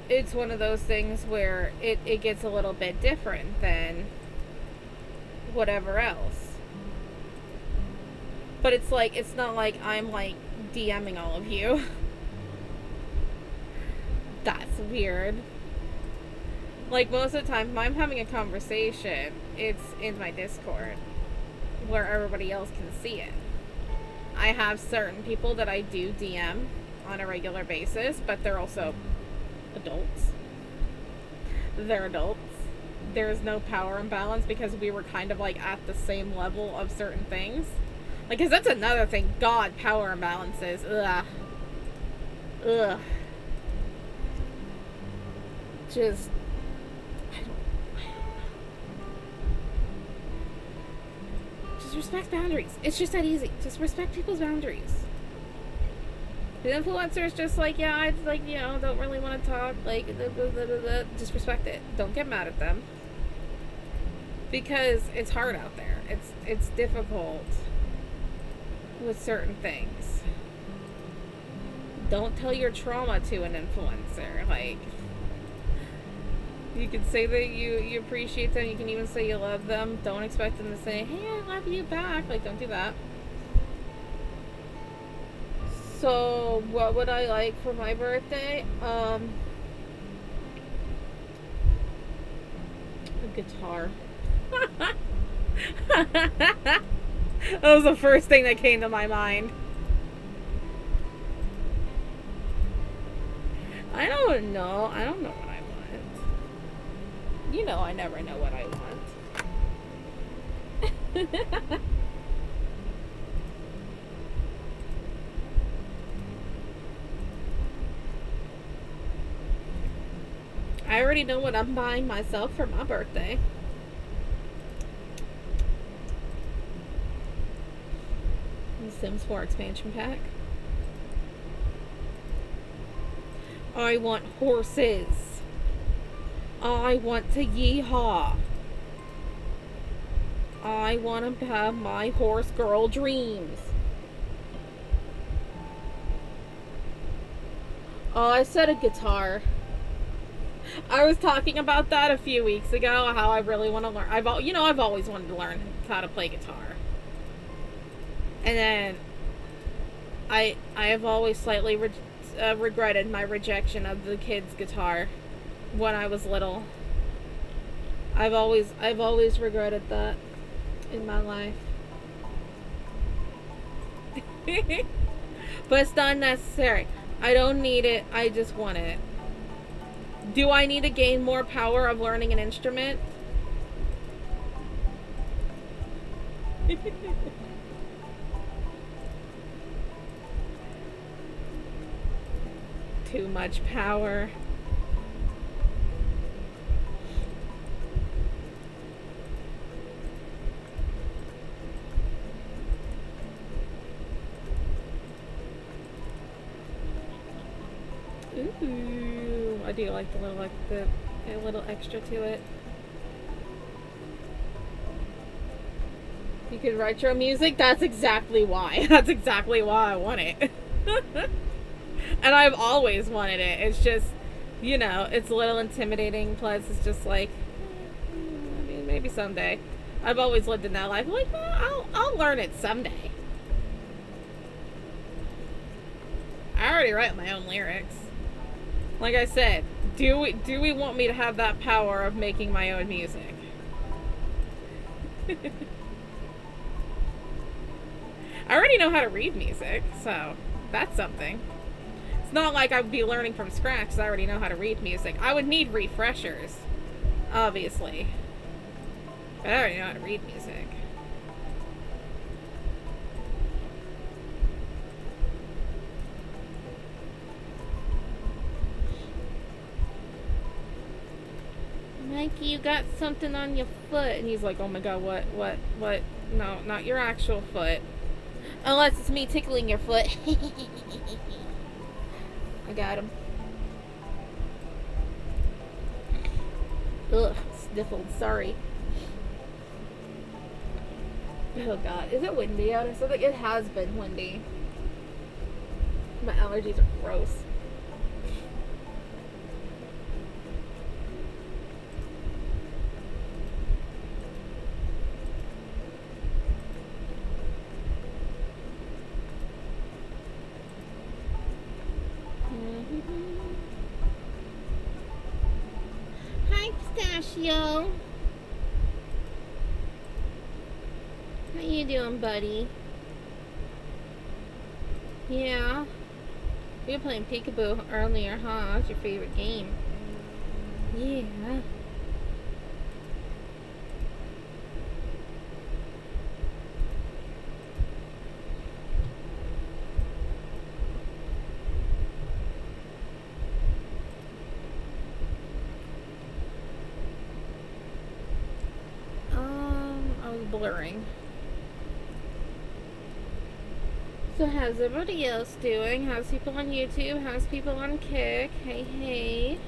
it's one of those things where it gets a little bit different than whatever else. But it's like, it's not like I'm like DMing all of you. That's weird. Like, most of the time, if I'm having a conversation, it's in my Discord, where everybody else can see it. I have certain people that I do DM on a regular basis, but they're also adults. They're adults. There's no power imbalance because we were kind of like at the same level of certain things. Like, because that's another thing. God, power imbalances. Ugh. Just, I don't just respect boundaries. It's just that easy. Just respect people's boundaries. The influencer is just like, yeah, I like, don't really want to talk. Like, just respect it. Don't get mad at them, because it's hard out there. It's difficult with certain things. Don't tell your trauma to an influencer. Like, you can say that you appreciate them. You can even say you love them. Don't expect them to say, hey, I love you back. Like, don't do that. So, what would I like for my birthday? A guitar. That was the first thing that came to my mind. I don't know. I don't know what I want. I never know what I want. I already know what I'm buying myself for my birthday. Sims 4 expansion pack. I want horses. I want to yeehaw. I want to have my horse girl dreams. Oh, I said a guitar. I was talking about that a few weeks ago, how I really want to learn. I've always wanted to learn how to play guitar. And then I have always slightly regretted my rejection of the kid's guitar when I was little. I've always regretted that in my life. But it's not necessary. I don't need it. I just want it. Do I need to gain more power of learning an instrument? Too much power. Ooh, I do like the little extra to it. You could write your own music. That's exactly why. That's exactly why I want it. And I've always wanted it. It's just, it's a little intimidating. Plus, it's just like, I mean, maybe someday. I've always lived in that life. Like, well, I'll learn it someday. I already write my own lyrics. Like I said, do we want me to have that power of making my own music? I already know how to read music, so that's something. It's not like I would be learning from scratch because I already know how to read music. I would need refreshers, obviously. But I already know how to read music. Mikey, you got something on your foot. And he's like, oh my god, what? No, not your actual foot. Unless it's me tickling your foot. I got him. Ugh, sniffled, sorry. Oh god, is it windy out? I feel like it has been windy. My allergies are gross. Hi, Pistachio. How you doing, buddy? Yeah. We were playing peekaboo earlier, huh? What's your favorite game? Yeah. I was blurring. So how's everybody else doing? How's people on YouTube? How's people on Kick? Hey, hey.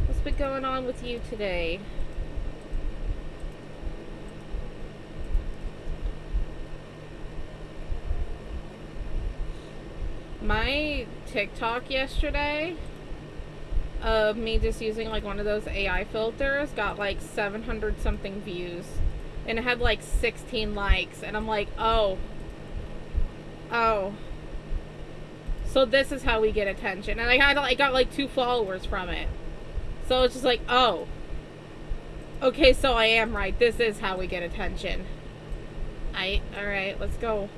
What's been going on with you today? My TikTok yesterday of me just using like one of those AI filters got like 700 something views. And it had like 16 likes. And I'm like, oh. So this is how we get attention. And I got like 2 followers from it. So it's just like, oh. Okay, so I am right. This is how we get attention. Alright, let's go.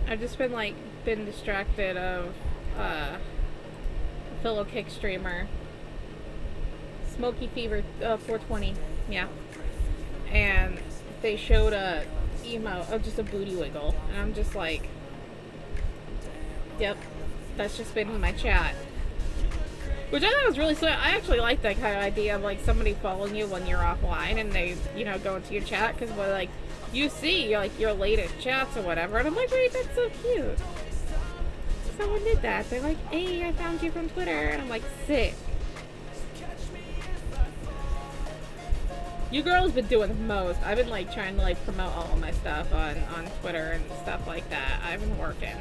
I've just been distracted of a fellow Kick streamer, Smoky Fever 420, yeah, and they showed a emote of just a booty wiggle, and I'm just like, yep, that's just been in my chat, which I thought was really sweet. I actually like that kind of idea of like somebody following you when you're offline and they, you know, go into your chat because like you see like your latest chats or whatever, and I'm like, wait, that's so cute. Someone did that. They're like, hey, I found you from Twitter, and I'm like, sick. You girls been doing the most. I've been like trying to like promote all of my stuff on Twitter and stuff like that. I've been working.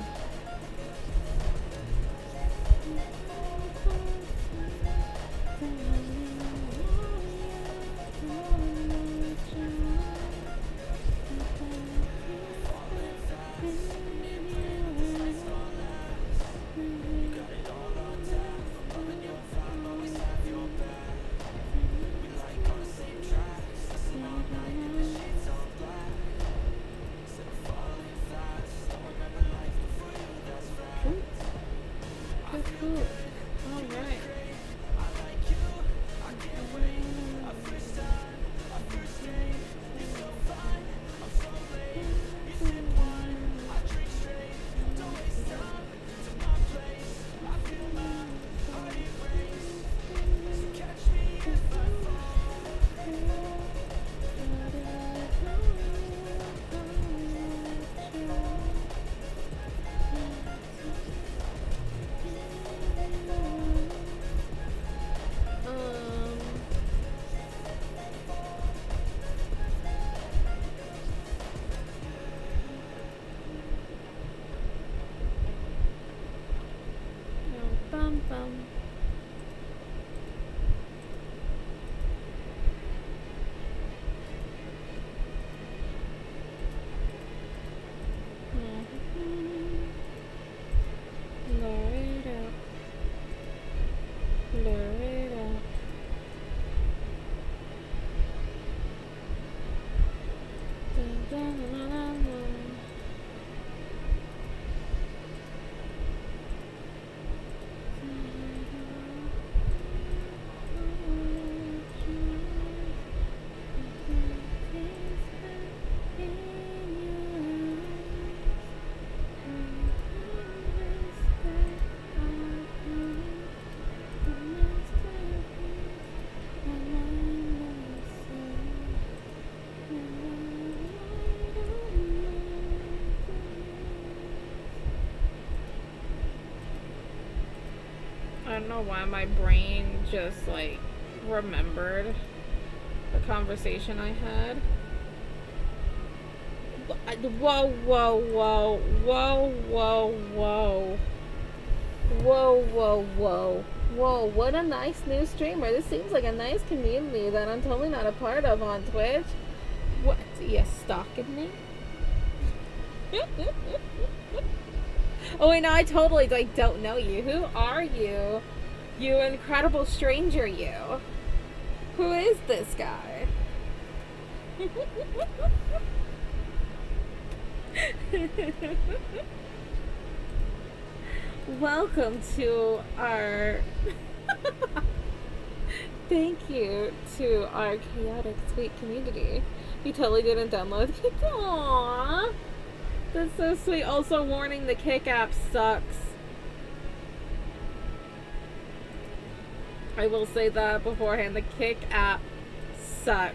Cool. bum. Lure it up. Lure it up. Dun, dun, dun, dun, dun, dun. I don't know why my brain just like remembered the conversation I had. Whoa, whoa, whoa, whoa, whoa, whoa. Whoa, whoa, whoa. Whoa, what a nice new streamer. This seems like a nice community that I'm totally not a part of on Twitch. What? You stalking me? Oh wait, no, I totally like don't know you. Who are you? You incredible stranger, you. Who is this guy? Welcome to our thank you to our chaotic sweet community. You totally didn't download Kick. Aww. That's so sweet. Also, warning, the Kick app sucks. I will say that beforehand. The Kick app sucks.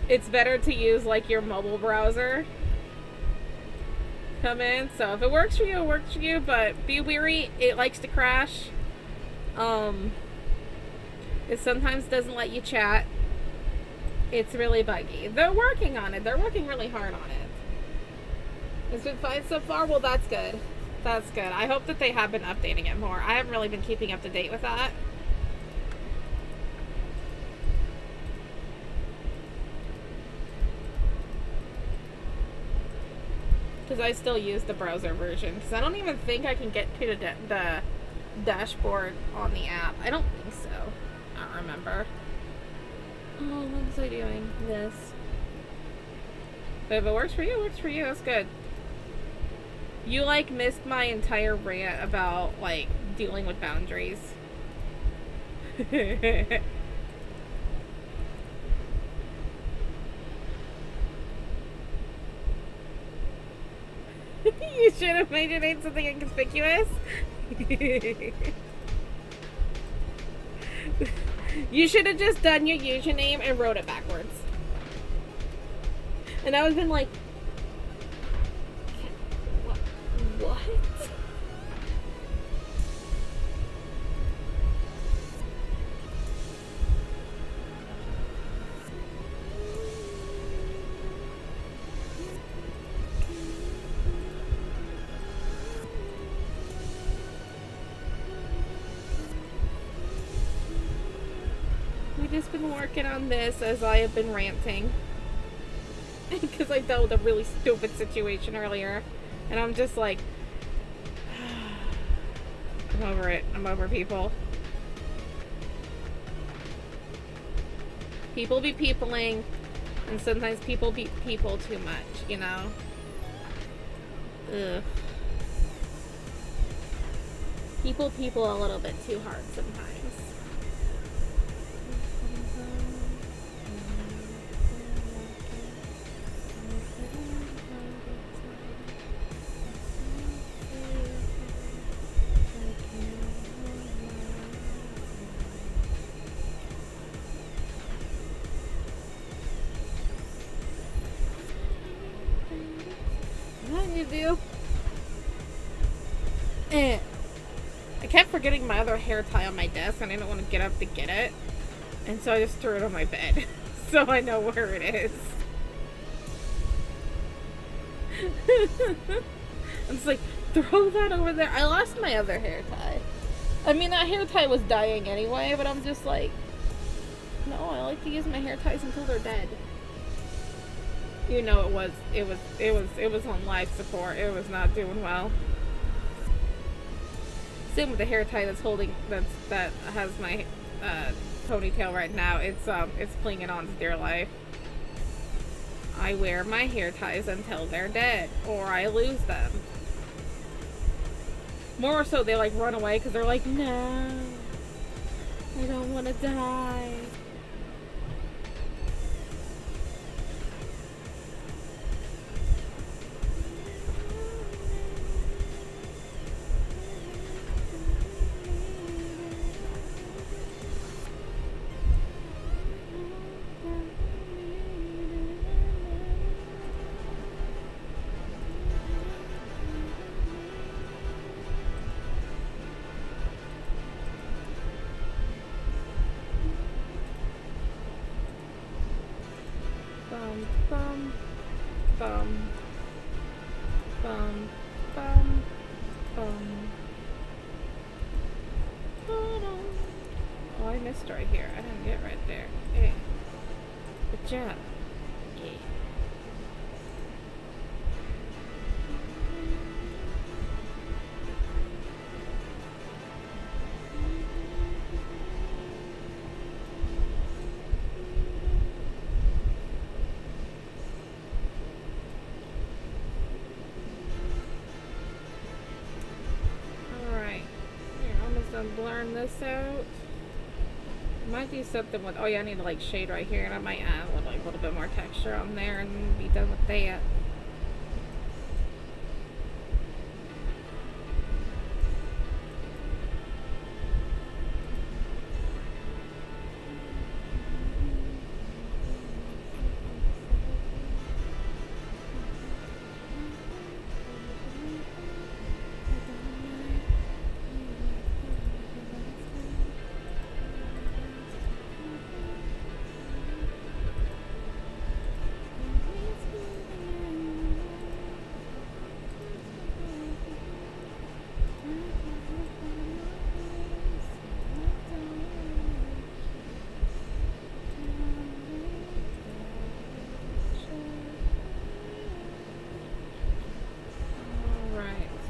It's better to use like your mobile browser. Come in. So if it works for you, it works for you. But be wary. It likes to crash. It sometimes doesn't let you chat. It's really buggy. They're working on it. They're working really hard on it. It's been fine so far. Well, that's good. That's good. I hope that they have been updating it more. I haven't really been keeping up to date with that. Because I still use the browser version. Because I don't even think I can get to the dashboard on the app. I don't think so. I don't remember. Oh, what was I doing? This. But if it works for you, it works for you. That's good. You, like, missed my entire rant about, like, dealing with boundaries. You should have made your name something inconspicuous. You should have just done your username and wrote it backwards. And I would have been like, what? We've just been working on this as I have been ranting. Because I dealt with a really stupid situation earlier. And I'm just like, I'm over it. I'm over people. People be peopling, and sometimes people be people too much, you know? Ugh. People a little bit too hard sometimes. Do. I kept forgetting my other hair tie on my desk and I didn't want to get up to get it. And so I just threw it on my bed. So I know where it is. I'm just like, Throw that over there. I lost my other hair tie. I mean, that hair tie was dying anyway, but I'm just like, no, I like to use my hair ties until they're dead. You know, it was on life support. It was not doing well. Same with the hair tie that has my ponytail right now. It's clinging on to dear life. I wear my hair ties until they're dead, or I lose them. More so, they like run away because they're like, no, I don't want to die. Bum, bum, bum, bum, bum. Oh, I missed right here. I didn't get right there. Hey, good job. Yeah. Blurring this out. Might do something with, oh yeah, I need to like shade right here, and I might add a little bit more texture on there and be done with that.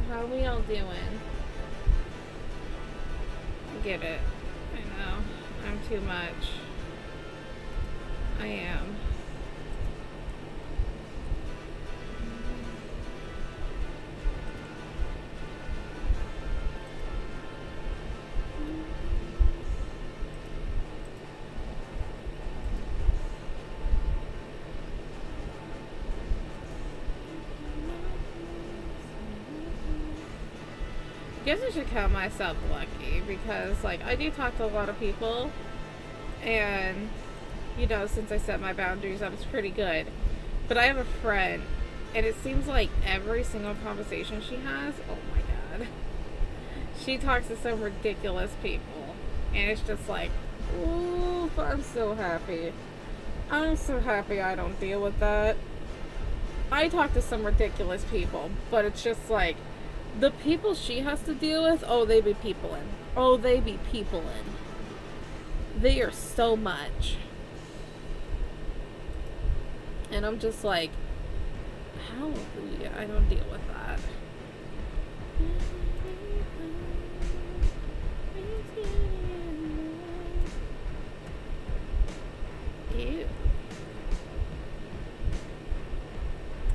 How we all doing? I get it. I know. I'm too much. I am. I guess I should count myself lucky because, like, I do talk to a lot of people, and, you know, since I set my boundaries, I was pretty good. But I have a friend, and it seems like every single conversation she has, oh my god, she talks to some ridiculous people, and it's just like, ooh, I'm so happy. I'm so happy I don't deal with that. I talk to some ridiculous people, but it's just like, the people she has to deal with, oh, they be peopling. Oh, they be peopling. They are so much. And I'm just like, hallelujah, I don't deal with that. Ew.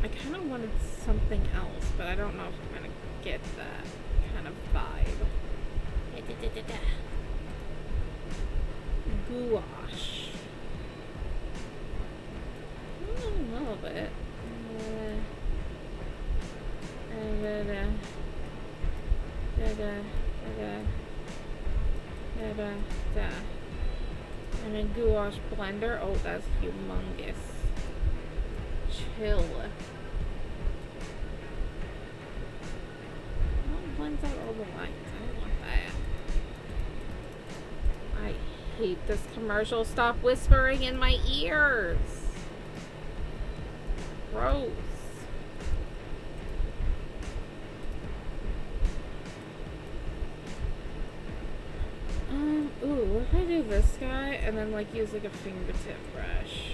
I kind of wanted something else, but I don't know if I'm going to get that kind of vibe. Gouache. A little bit. And a gouache blender. Oh, that's humongous. Chill. Blends out all the lines. I don't want that. I hate this commercial. Stop whispering in my ears. Gross. and then like use like a fingertip brush.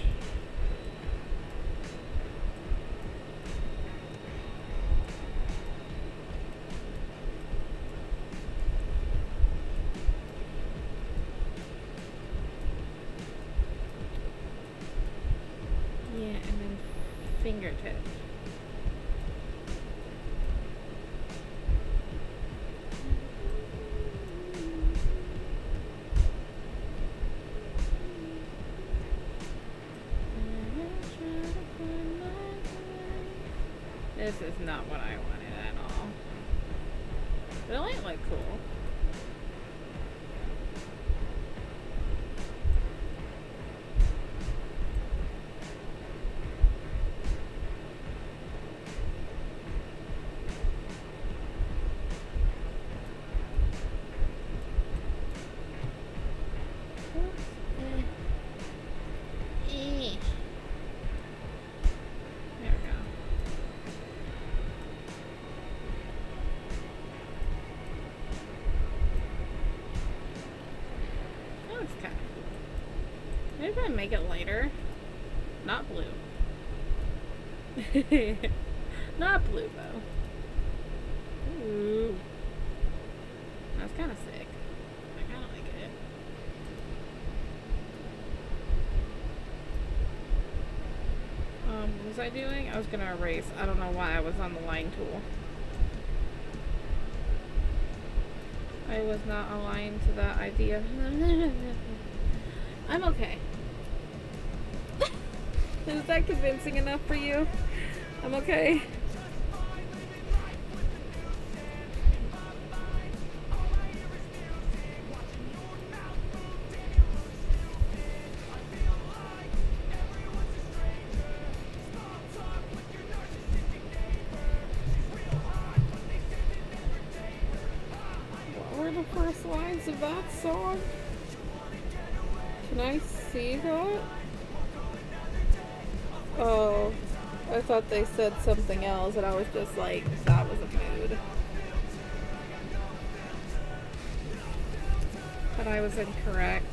Yeah, and then fingertip. This is not what I wanted at all. But it might look cool. Maybe if I make it lighter. Not blue. Not blue, though. Ooh. That's kind of sick. I kind of like it. What was I doing? I was going to erase. I don't know why I was on the line tool. I was not aligned to that idea. I'm okay. Is that convincing enough for you? I'm okay. What were the first lines of that song? Can I see that? Oh, I thought they said something else and I was just like, that was a mood. But I was incorrect.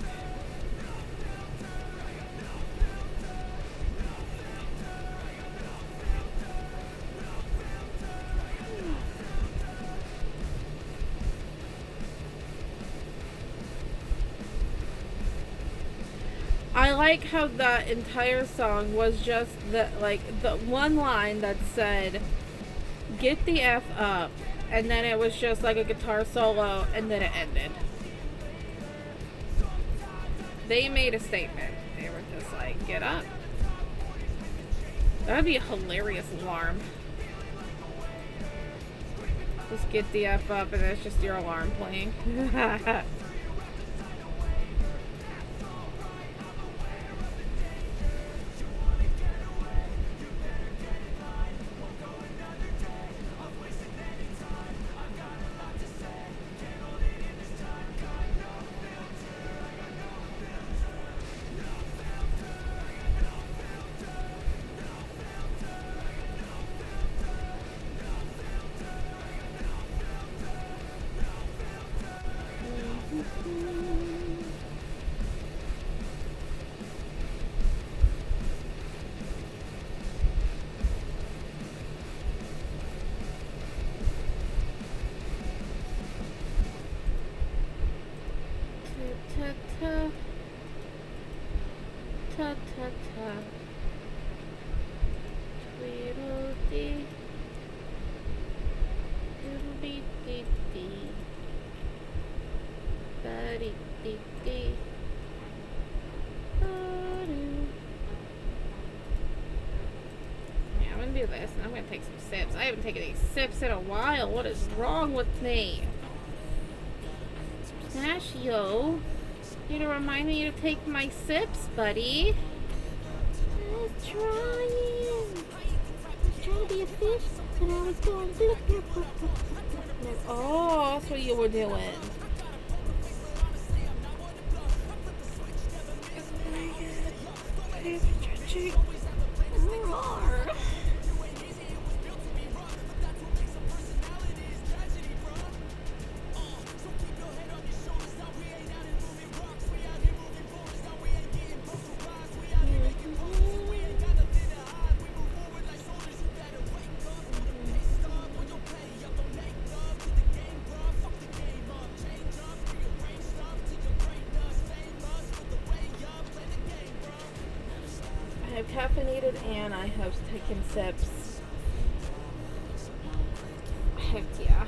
I like how that entire song was just the one line that said, "Get the F up," and then it was just like a guitar solo, and then it ended. They made a statement. They were just like, "Get up." That'd be a hilarious alarm. Just get the F up, and it's just your alarm playing. Ta-ta-ta. Tweedledee. Doodle-dee-dee-dee. Ba-dee-dee-dee. Ba-doo. Yeah, I'm gonna do this, and I'm gonna take some sips. I haven't taken any sips in a while. What is wrong with me? Pistachio, you gonna remind me to take my sips, buddy? I was trying. I was trying to be a fish, and I was going to. Oh, that's what you were doing. Roar. caffeinated and I have taken sips. Heck yeah.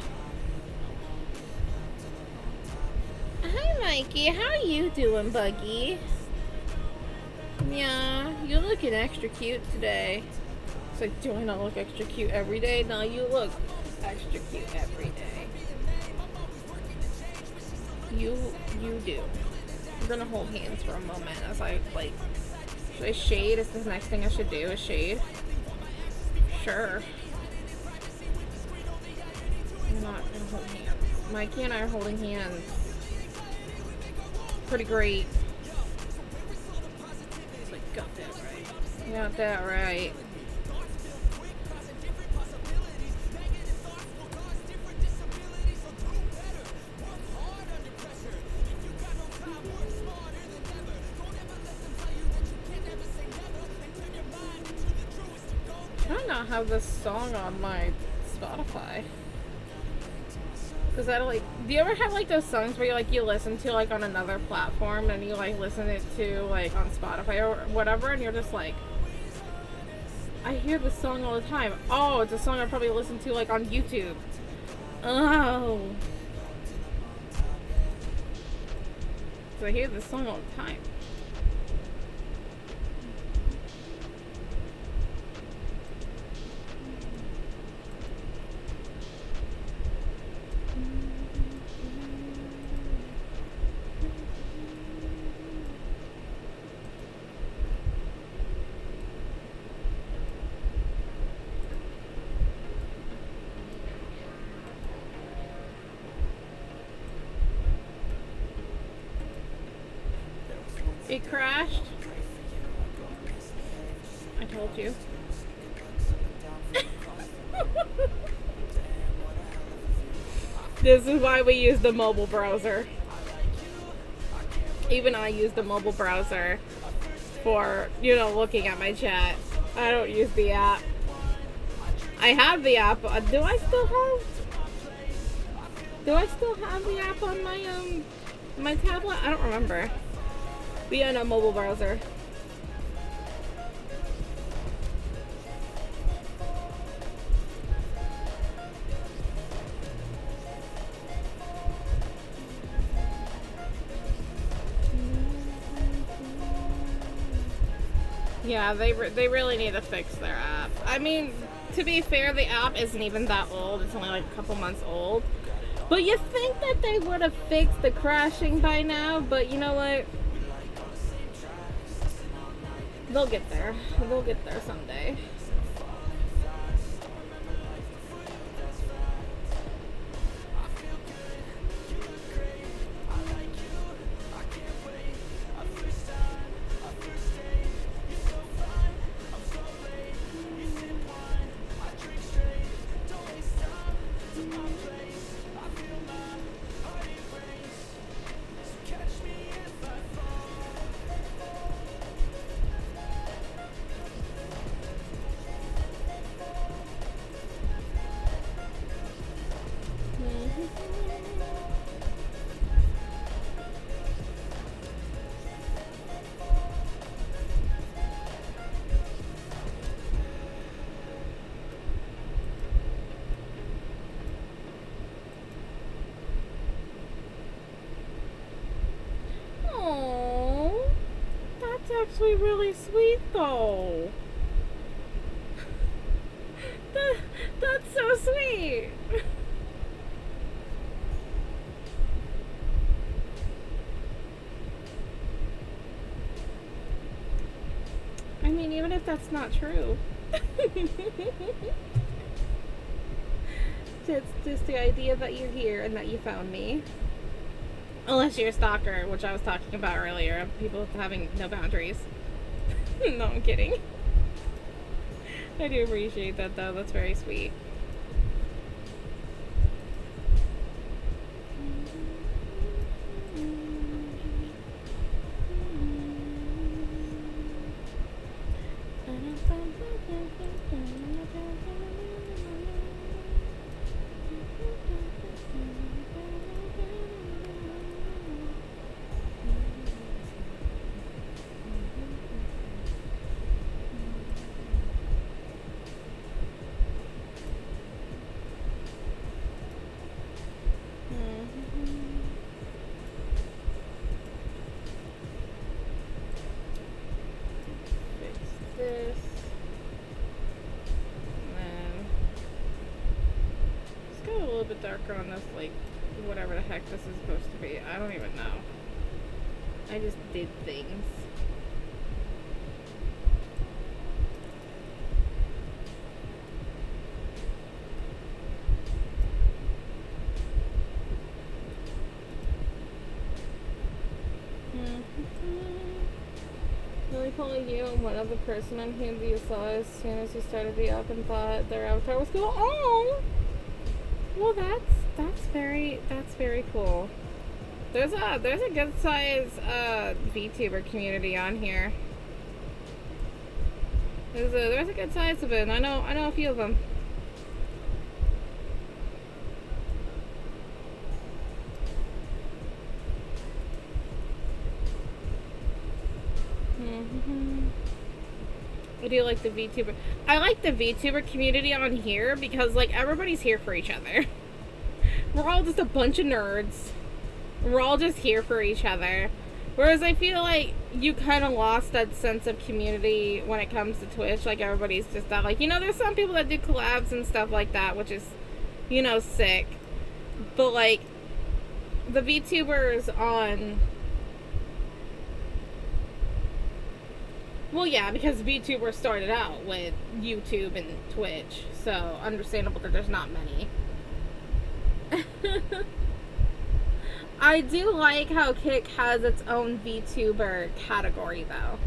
Hi Mikey, how are you doing, Buggy? Yeah, you're looking extra cute today. It's like, do I not look extra cute every day? No, you look extra cute every day. You do. I'm gonna hold hands for a moment as I, like, should I shade? Is the next thing I should do is shade? Sure. I'm not gonna hold hands. Mikey and I are holding hands. Pretty great. Like, got that right. Got that right. I do not have this song on my Spotify. Cause I like. Do you ever have like those songs where you listen to like on another platform and you like listen it to like on Spotify or whatever, and you're just like, I hear this song all the time. Oh, it's a song I probably listen to like on YouTube. Oh, so I hear this song all the time. It crashed. I told you. This is why we use the mobile browser. Even I use the mobile browser for, looking at my chat. I don't use the app. I have the app. Do I still have the app on my tablet? I don't remember. But yeah, no, mobile browser. Yeah, they really need to fix their app. I mean, to be fair, the app isn't even that old. It's only like a couple months old. But you think that they would have fixed the crashing by now, but you know what? They'll get there. They'll get there someday. Actually really sweet though. That's so sweet. I mean, even if that's not true. It's just the idea that you're here and that you found me. Unless you're a stalker, which I was talking about earlier, people having no boundaries. No, I'm kidding. I do appreciate that though, that's very sweet. bit darker on this, like, whatever the heck this is supposed to be. I don't even know. I just did things. Really calling you and one other person on here that you saw as soon as you started the up and thought their avatar was cool. Oh, well, that's very cool. There's a good size VTuber community on here. There's a good size of it. And I know a few of them. I do like the VTuber. I like the VTuber community on here because, like, everybody's here for each other. We're all just a bunch of nerds. We're all just here for each other. Whereas I feel like you kind of lost that sense of community when it comes to Twitch. Like, everybody's just that, like, you know, there's some people that do collabs and stuff like that, which is, you know, sick. But, like, the VTubers on... Well, yeah, because VTubers started out with YouTube and Twitch, so understandable that there's not many. I do like how Kick has its own VTuber category, though.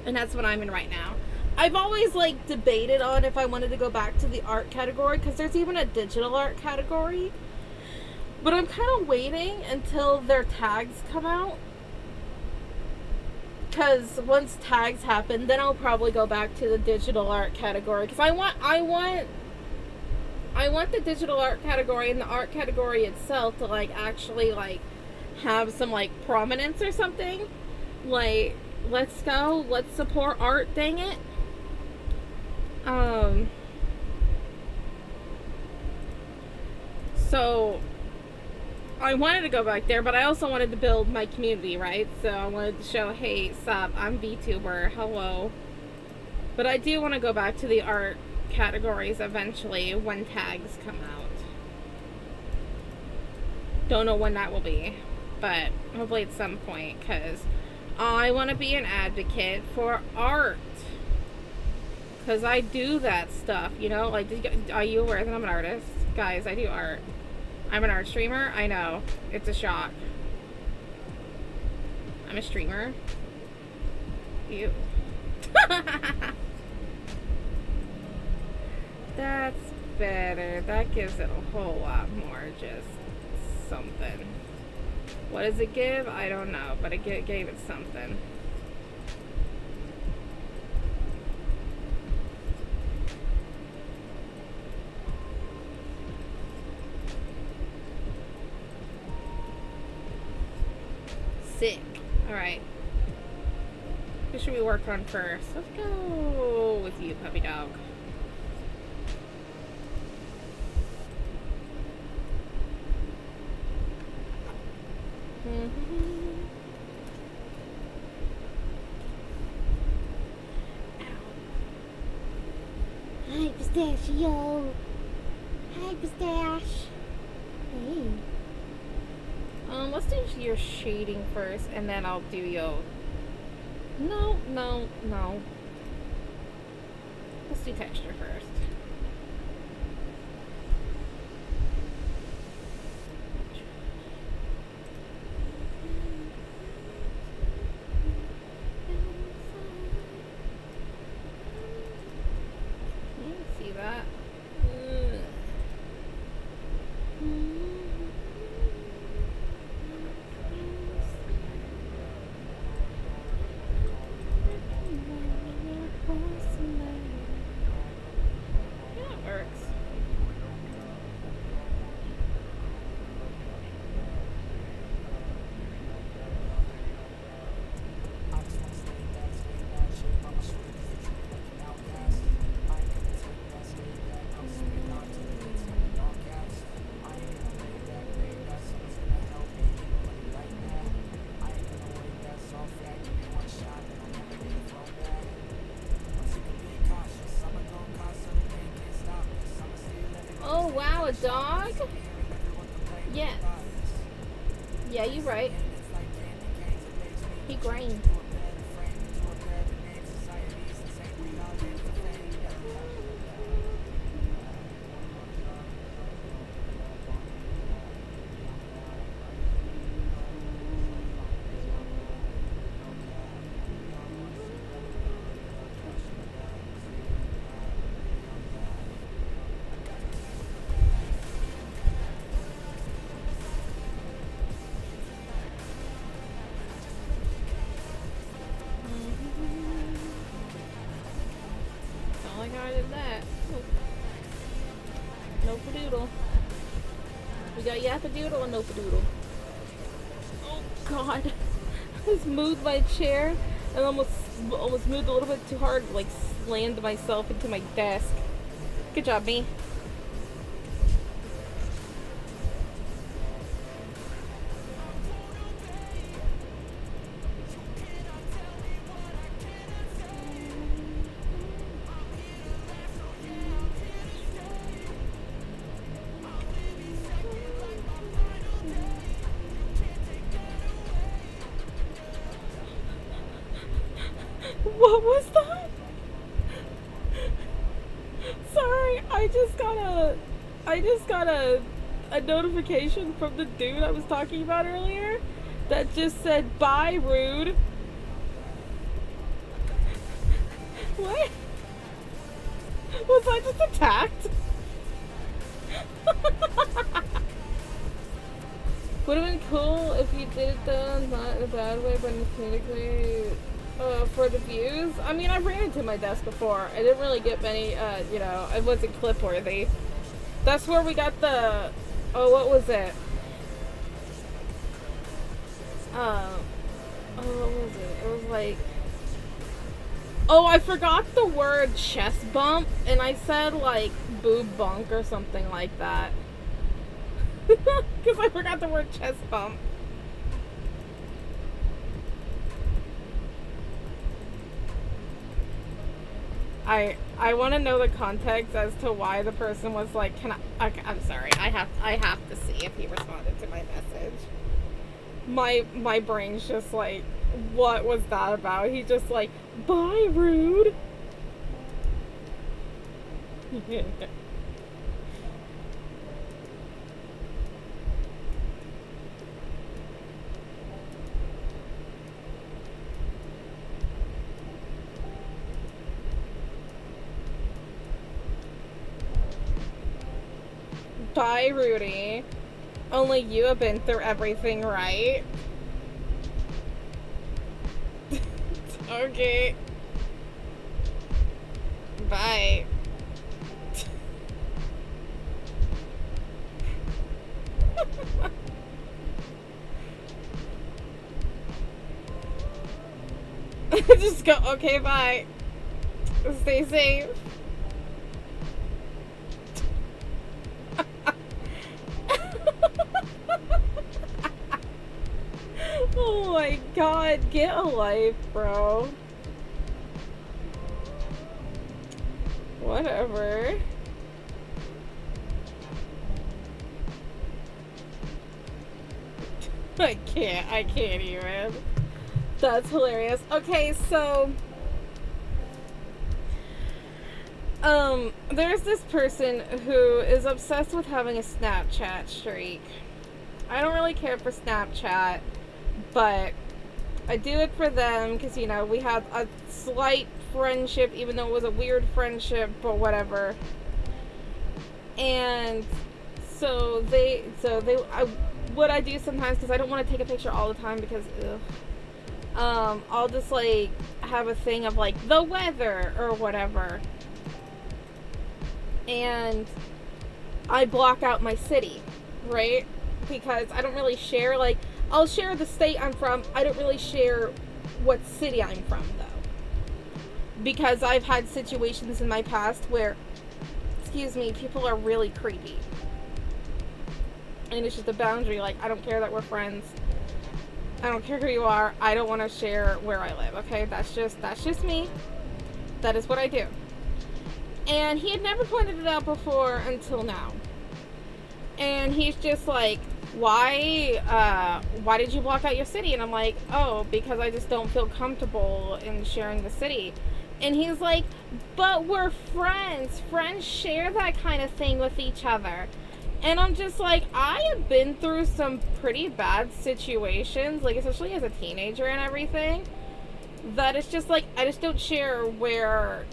And that's what I'm in right now. I've always, like, debated on if I wanted to go back to the art category, because there's even a digital art category. But I'm kind of waiting until their tags come out. Because once tags happen, then I'll probably go back to the digital art category. Because I want the digital art category and the art category itself to, like, actually, like, have some, like, prominence or something. Like, let's go, let's support art, dang it. So I wanted to go back there, but I also wanted to build my community, right? So I wanted to show, hey, sup, I'm VTuber, hello. But I do want to go back to the art categories eventually when tags come out. Don't know when that will be, but hopefully at some point, because I want to be an advocate for art. Because I do that stuff, you know? Like, are you aware that I'm an artist? Guys, I do art. I'm an art streamer. I know. It's a shock. I'm a streamer. Ew. That's better. That gives it a whole lot more just something. What does it give? I don't know, but it gave it something. Sick. Alright. Who should we work on first? Let's go with you, puppy dog. Hi, Pistachio. Hi, Pistache. Hey. Let's do your shading first, and then I'll do your... No. Let's do texture first. See that? a dog? Yes. Yeah, you right. He grind. Not like I did that. Nope. Nope-a-doodle. We got Yap-a-doodle and Nope-a-doodle. Oh god. I just moved my chair and almost moved a little bit too hard, like slammed myself into my desk. Good job, me. What was that? Sorry, I just got a notification from the dude I was talking about earlier that just said, "Bye, rude." What? Was I just attacked? Would have been cool if you did it though, not in a bad way, but in a comedic way. For the views, I mean, I've ran into my desk before. I didn't really get many, you know, it wasn't clip worthy. That's where we got the, oh, what was it? Oh, what was it? It was like, oh, I forgot the word chest bump, and I said, like, boob bunk or something like that. Because I forgot the word chest bump. I want to know the context as to why the person was like, I'm sorry, I have to see if he responded to my message. My brain's just like, what was that about? He just like, bye, rude. Bye, Rudy. Only you have been through everything, right? Okay. Bye. Just go, okay, bye. Stay safe. Oh my god, get a life, bro. Whatever. I can't even. That's hilarious. Okay, so there's this person who is obsessed with having a Snapchat streak. I don't really care for Snapchat, but I do it for them because, you know, we had a slight friendship, even though it was a weird friendship, but whatever. And so what I do sometimes, because I don't want to take a picture all the time because, I'll just, like, have a thing of, like, the weather or whatever. And I block out my city, right? Because I don't really share, like, I'll share the state I'm from. I don't really share what city I'm from, though. Because I've had situations in my past where, excuse me, people are really creepy. And it's just a boundary, like, I don't care that we're friends. I don't care who you are. I don't want to share where I live, okay? That's just me. That is what I do. And he had never pointed it out before until now. And he's just like, why did you block out your city? And I'm like, oh, because I just don't feel comfortable in sharing the city. And he's like, but we're friends. Friends share that kind of thing with each other. And I'm just like, I have been through some pretty bad situations, like especially as a teenager and everything, that it's just like, I just don't share where,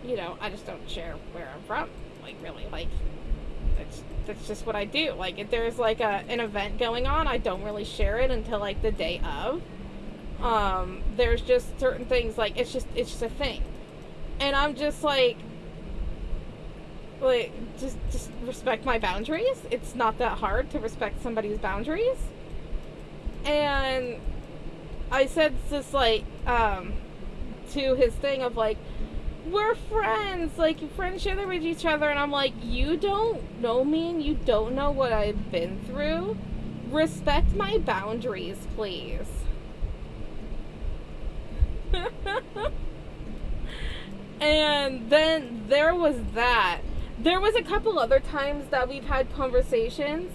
I just don't share where I'm from. Like, really, like, that's just what I do. Like, if there's like an event going on, I don't really share it until like the day of. There's just certain things, like, it's just a thing. And I'm just like just respect my boundaries. It's not that hard to respect somebody's boundaries. And I said this, like, to his thing of like, we're friends, like, friends share with each other. And I'm like, you don't know me and you don't know what I've been through. Respect my boundaries, please. And then there was that. There was a couple other times that we've had conversations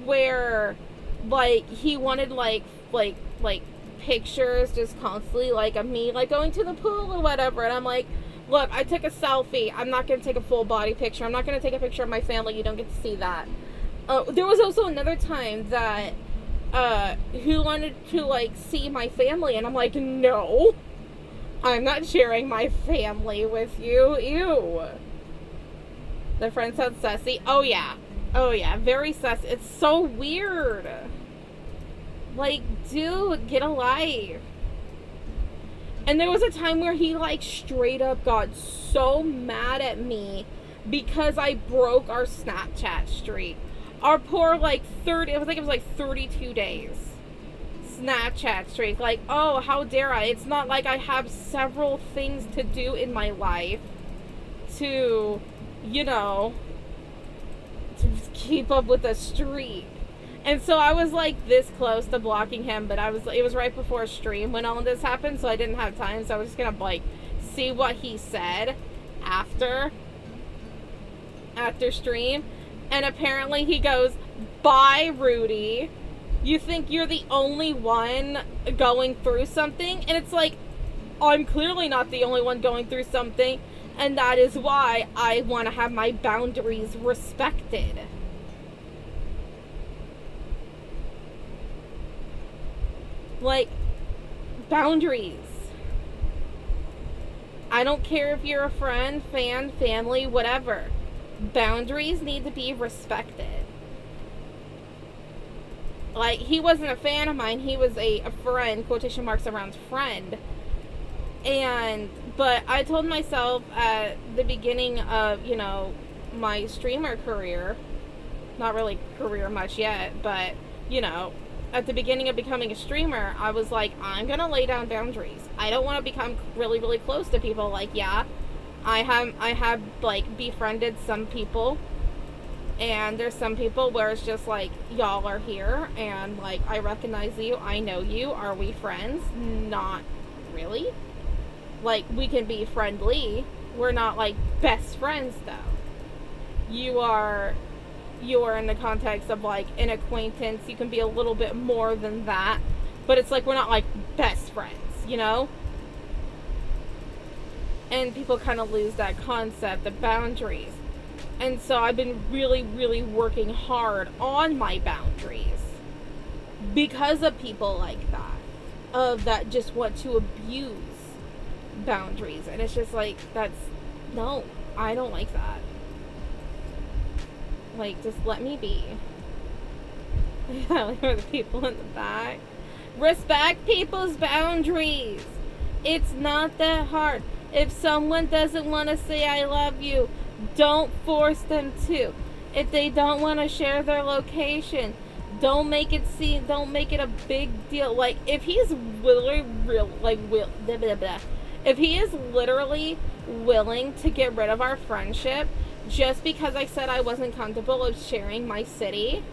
where, like, he wanted like pictures just constantly, like, of me, like, going to the pool or whatever. And I'm like, look, I took a selfie. I'm not going to take a full body picture. I'm not going to take a picture of my family. You don't get to see that. There was also another time that he wanted to, like, see my family. And I'm like, no, I'm not sharing my family with you. Ew. The friend said sussy. Oh yeah, very sus. It's so weird. Like, dude, get a life. And there was a time where he, like, straight up got so mad at me because I broke our Snapchat streak. Our poor, like, I think it was like 32 days Snapchat streak. Like, oh, how dare I? It's not like I have several things to do in my life to, to keep up with a streak. And so I was, like, this close to blocking him, but it was right before stream when all of this happened, so I didn't have time. So I was just gonna, like, see what he said after stream. And apparently he goes, bye, Rudy. You think you're the only one going through something? And it's like, I'm clearly not the only one going through something. And that is why I want to have my boundaries respected. Like, boundaries. I don't care if you're a friend, fan, family, whatever. Boundaries need to be respected. Like, he wasn't a fan of mine. He was a friend, quotation marks around friend. But I told myself at the beginning of, my streamer career, not really career much yet, but, at the beginning of becoming a streamer, I was like, I'm going to lay down boundaries. I don't want to become really, really close to people. Like, yeah, I have, like, befriended some people, and there's some people where it's just like, y'all are here, and, like, I recognize you, I know you, are we friends? Not really. Like, we can be friendly. We're not, like, best friends, though. You are in the context of, like, an acquaintance. You can be a little bit more than that, but it's like, we're not, like, best friends, And people kind of lose that concept of boundaries. And so I've been really, really working hard on my boundaries because of people like that just want to abuse boundaries. And it's just like, no, I don't like that. Like, just let me be. Yeah, the people in the back. Respect people's boundaries. It's not that hard. If someone doesn't want to say I love you, don't force them to. If they don't want to share their location, don't make it a big deal. Like, if he's if he is literally willing to get rid of our friendship just because I said I wasn't comfortable of sharing my city,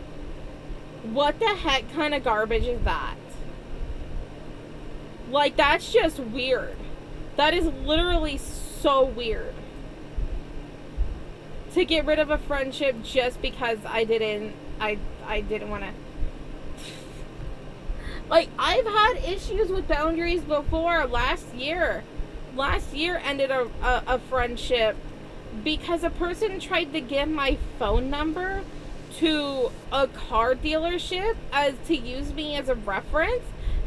what the heck kind of garbage is that? Like, that's just weird. That is literally so weird to get rid of a friendship just because I didn't want to. Like, I've had issues with boundaries before. Last year ended a friendship because a person tried to give my phone number to a car dealership as to use me as a reference.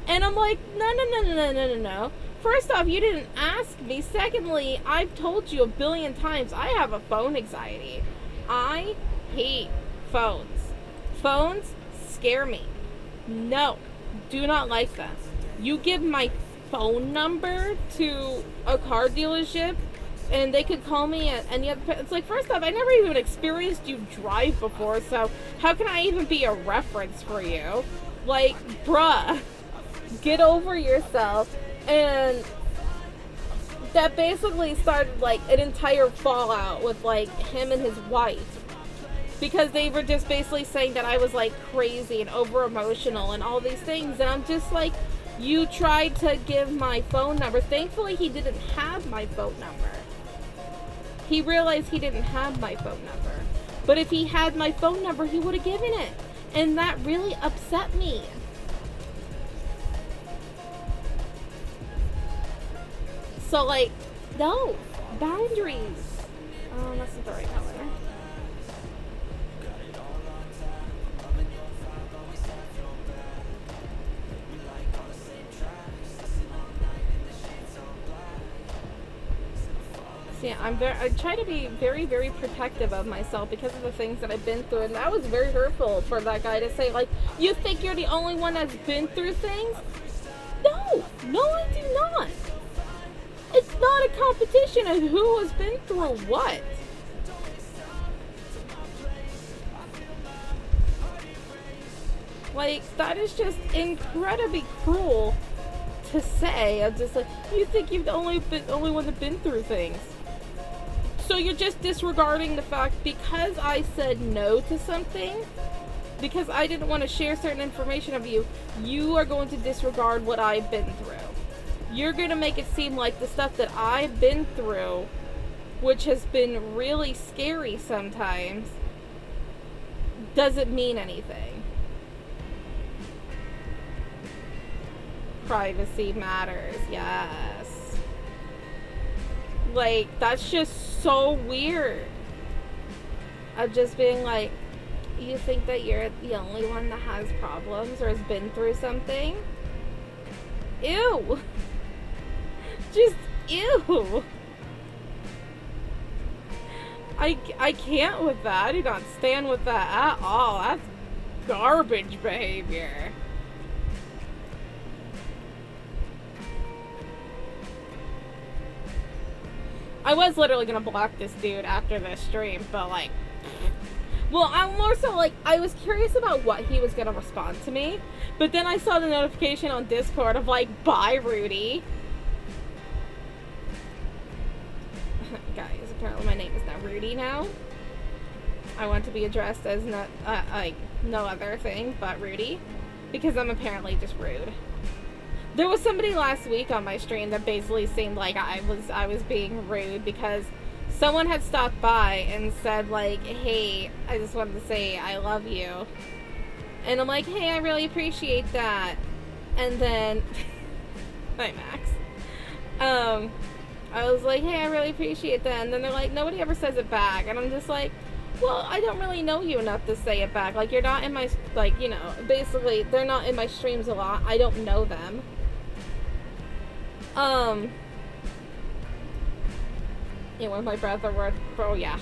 And I'm like, no. First off, you didn't ask me. Secondly, I've told you a billion times, I have a phone anxiety. I hate phones. Phones scare me. No, do not like them. You give my phone number to a car dealership and they could call me and yet it's like, first off, I never even experienced you drive before, so how can I even be a reference for you? Like, bruh, get over yourself. And that basically started like an entire fallout with like him and his wife, because they were just basically saying that I was like crazy and over emotional and all these things. And I'm just like, you tried to give my phone number. Thankfully, he didn't have my phone number. He realized he didn't have my phone number. But if he had my phone number, he would have given it. And that really upset me. So, like, no. Boundaries. Oh, that's not the right color. So yeah, I try to be very, very protective of myself because of the things that I've been through. And that was very hurtful for that guy to say, like, you think you're the only one that's been through things? No, I do not. It's not a competition of who has been through what. Like, that is just incredibly cruel to say. I'm just like, you think you're the only one that's been through things. So you're just disregarding the fact because I said no to something, because I didn't want to share certain information of you, you are going to disregard what I've been through. You're going to make it seem like the stuff that I've been through, which has been really scary sometimes, doesn't mean anything. Privacy matters, yes. Like, that's just so weird. Of just being like, you think that you're the only one that has problems or has been through something? Ew. Just ew. I can't with that. I do not stand with that at all. That's garbage behavior. I was literally gonna block this dude after this stream, but like, well, I'm more so like, I was curious about what he was gonna respond to me, but then I saw the notification on Discord of like, bye Rudy. Guys, apparently my name is now Rudy now. I want to be addressed as not, like, no other thing but Rudy, because I'm apparently just rude. There was somebody last week on my stream that basically seemed like I was being rude because someone had stopped by and said like, hey, I just wanted to say I love you. And I'm like, hey, I really appreciate that. And then, hi Max. I was like, hey, I really appreciate that. And then they're like, nobody ever says it back. And I'm just like, well, I don't really know you enough to say it back. Like, you're not in my, like, you know, basically, they're not in my streams a lot. I don't know them. You know, my brother were, oh yeah.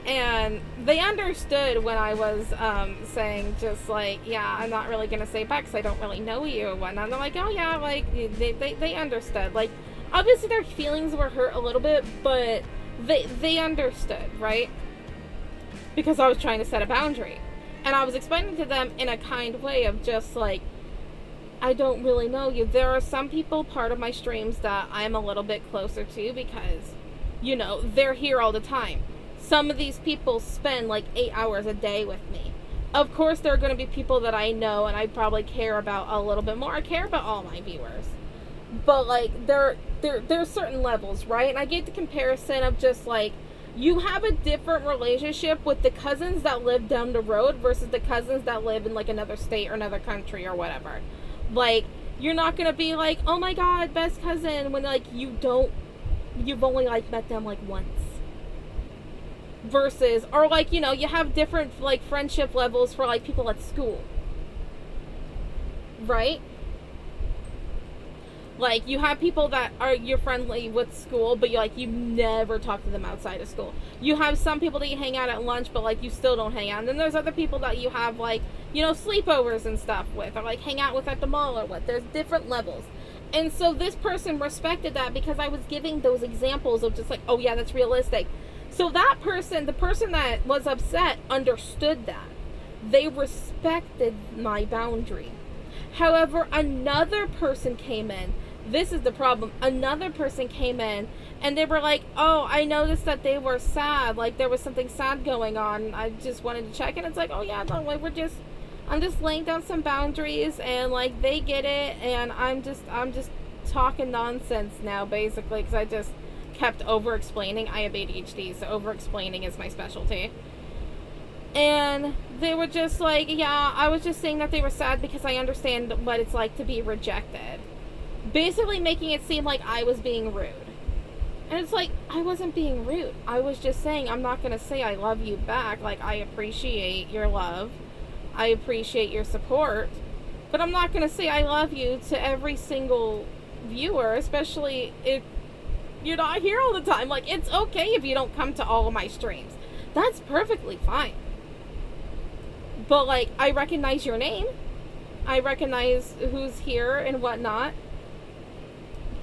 And they understood when I was, saying just like, yeah, I'm not really gonna say back because I don't really know you and whatnot. And they're like, oh yeah, like, they understood. Like, obviously their feelings were hurt a little bit, but they understood, right? Because I was trying to set a boundary. And I was explaining to them in a kind way of just like, I don't really know you. There are some people part of my streams that I'm a little bit closer to because, you know, they're here all the time. Some of these people spend like 8 hours a day with me. Of course, there are going to be people that I know and I probably care about a little bit more. I care about all my viewers. But like, there's certain levels, right? And I get the comparison of just like, You have a different relationship with the cousins that live down the road versus the cousins that live in like another state or another country or whatever. Like, you're not gonna be like, oh my god, best cousin, when like you've only like met them like once. Versus, or like, you know, you have different like friendship levels for like people at school, right? Like, you have people that are you're friendly with school, but you never talk to them outside of school. You have some people that you hang out at lunch, but like you still don't hang out. And then there's other people that you have like, you know, sleepovers and stuff with, or like hang out with at the mall or what. There's different levels. And so this person respected that because I was giving those examples of just like, oh yeah, that's realistic. So that person, the person that was upset, understood that. They respected my boundary. However, another person came in. This is the problem. Another person came in and they were like, oh, I noticed that they were sad. Like, there was something sad going on. I just wanted to check. And it's like, oh, yeah, no, like, I'm just laying down some boundaries and, like, they get it. And I'm just talking nonsense now, basically, because I just kept over-explaining. I have ADHD, so over-explaining is my specialty. And they were just like, yeah, I was just saying that they were sad because I understand what it's like to be rejected. Basically making it seem like I was being rude. And it's like, I wasn't being rude. I was just saying, I'm not going to say I love you back. Like, I appreciate your love. I appreciate your support. But I'm not going to say I love you to every single viewer, especially if you're not here all the time. Like, it's okay if you don't come to all of my streams. That's perfectly fine. But, like, I recognize your name. I recognize who's here and whatnot.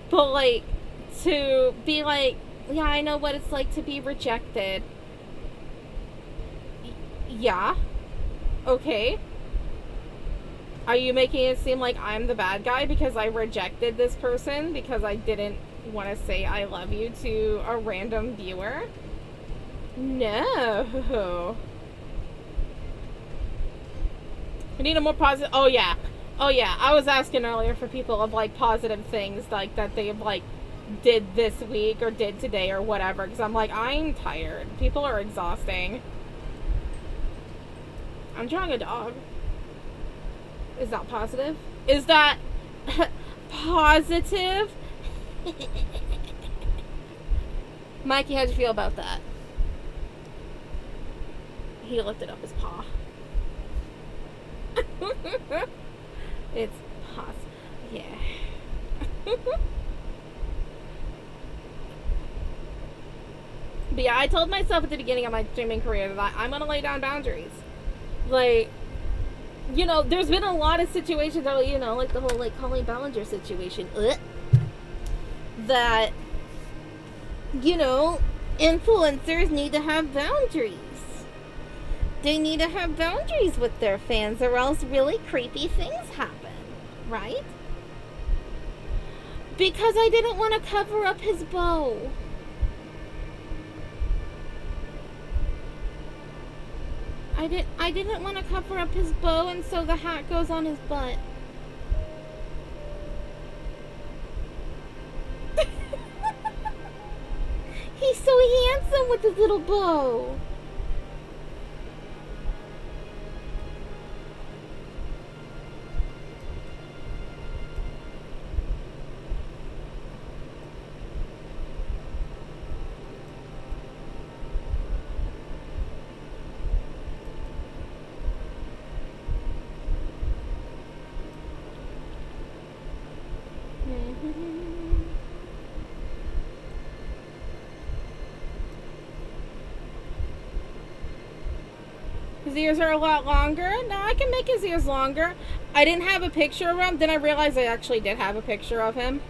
But, like, to be like, yeah, I know what it's like to be rejected. Yeah. Okay. Are you making it seem like I'm the bad guy because I rejected this person because I didn't want to say I love you to a random viewer? No. We need a more positive. Oh yeah. I was asking earlier for people of like positive things like that they like did this week or did today or whatever, because I'm like, I'm tired. People are exhausting. I'm drawing a dog. Is that positive? Is that positive? Mikey, how'd you feel about that? He lifted up his paw. It's possible. Yeah. But yeah, I told myself at the beginning of my streaming career that I'm gonna lay down boundaries. Like, you know, there's been a lot of situations, you know, like the whole like Colleen Ballinger situation, that, you know, influencers need to have boundaries. They need to have boundaries with their fans, or else really creepy things happen, right? Because I didn't want to cover up his bow. I didn't want to cover up his bow, and so the hat goes on his butt. He's so handsome with his little bow. His ears are a lot longer. No, I can make his ears longer. I didn't have a picture of him. Then I realized I actually did have a picture of him.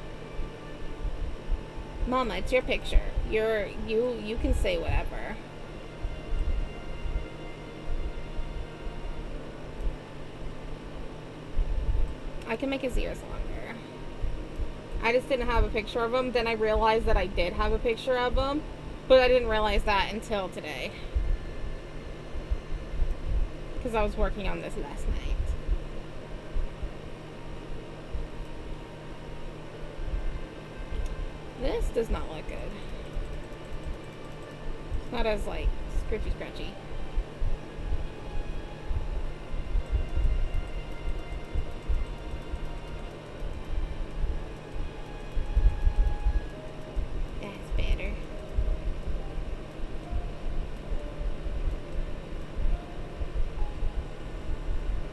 Mama, it's your picture. You can say whatever. I can make his ears longer. I just didn't have a picture of him. Then I realized that I did have a picture of him. But I didn't realize that until today. Because I was working on this last night. This does not look good. Not as, like, scratchy scratchy. That's better.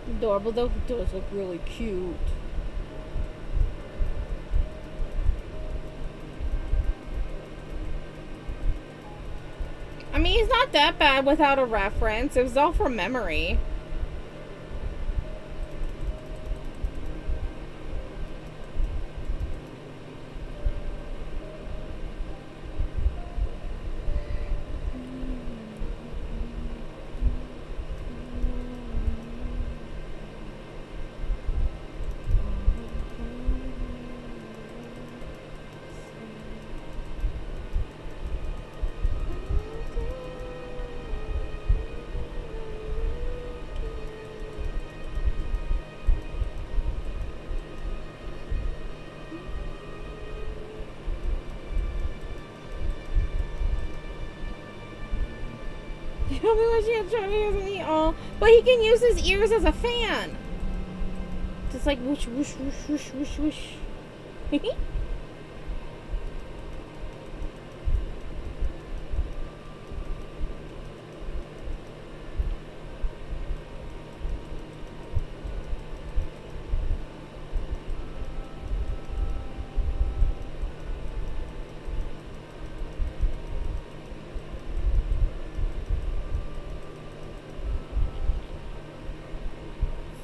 Adorable though, he does look really cute. I mean, he's not that bad without a reference. It was all from memory. Tell me what she had trying to use me. Oh, but he can use his ears as a fan. Just like whoosh, whoosh, whoosh, whoosh, whoosh, whoosh.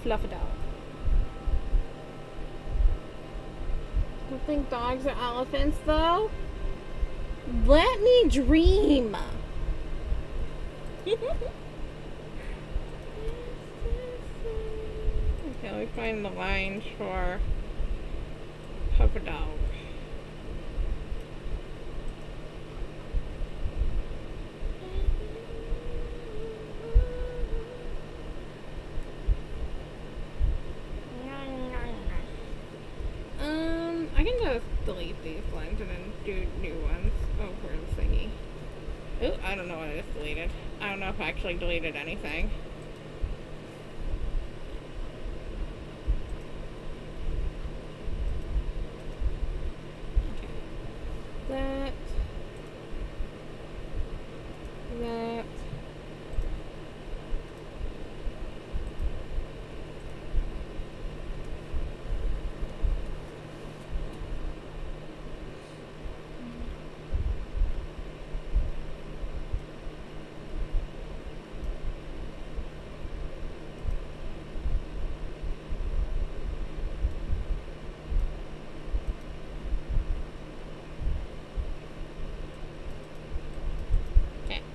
Fluff it out. I don't think dogs are elephants, though. Let me dream. Okay, let me find the lines for Puffer Dog. I can just delete these lines and then do new ones over the thingy. Ooh, I don't know what I just deleted. I don't know if I actually deleted anything. Okay. That.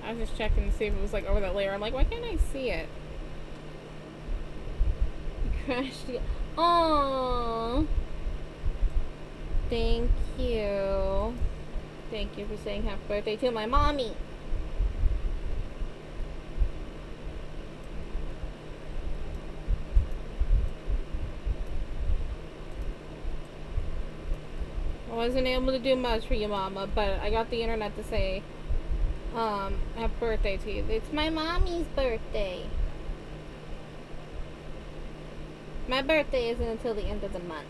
I was just checking to see if it was like over that layer. I'm like, why can't I see it? You crashed again. Aww. Thank you. Thank you for saying happy birthday to my mommy. I wasn't able to do much for you, Mama, but I got the internet to say happy birthday to you. It's my mommy's birthday. My birthday isn't until the end of the month.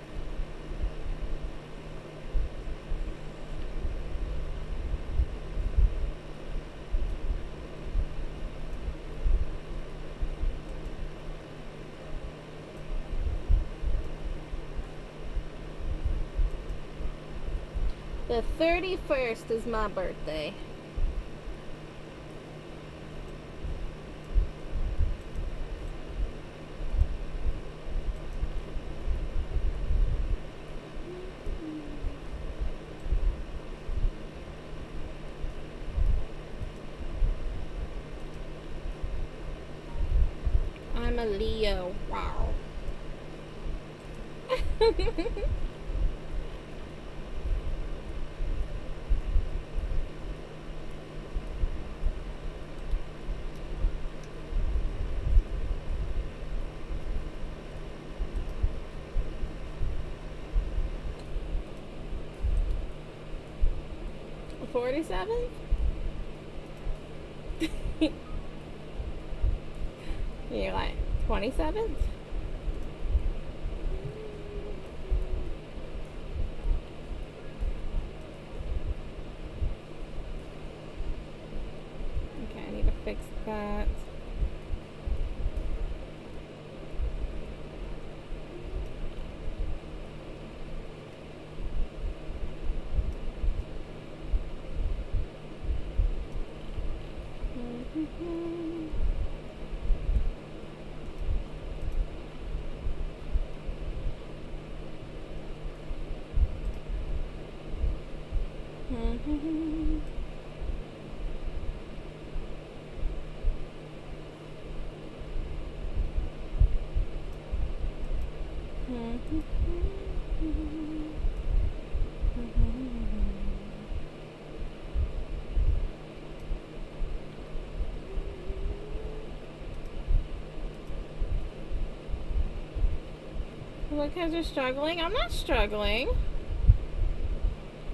The 31st is my birthday. I'm a Leo. Wow. $47? You're like 27th? Okay, I need to fix that. Look, guys are struggling. I'm not struggling.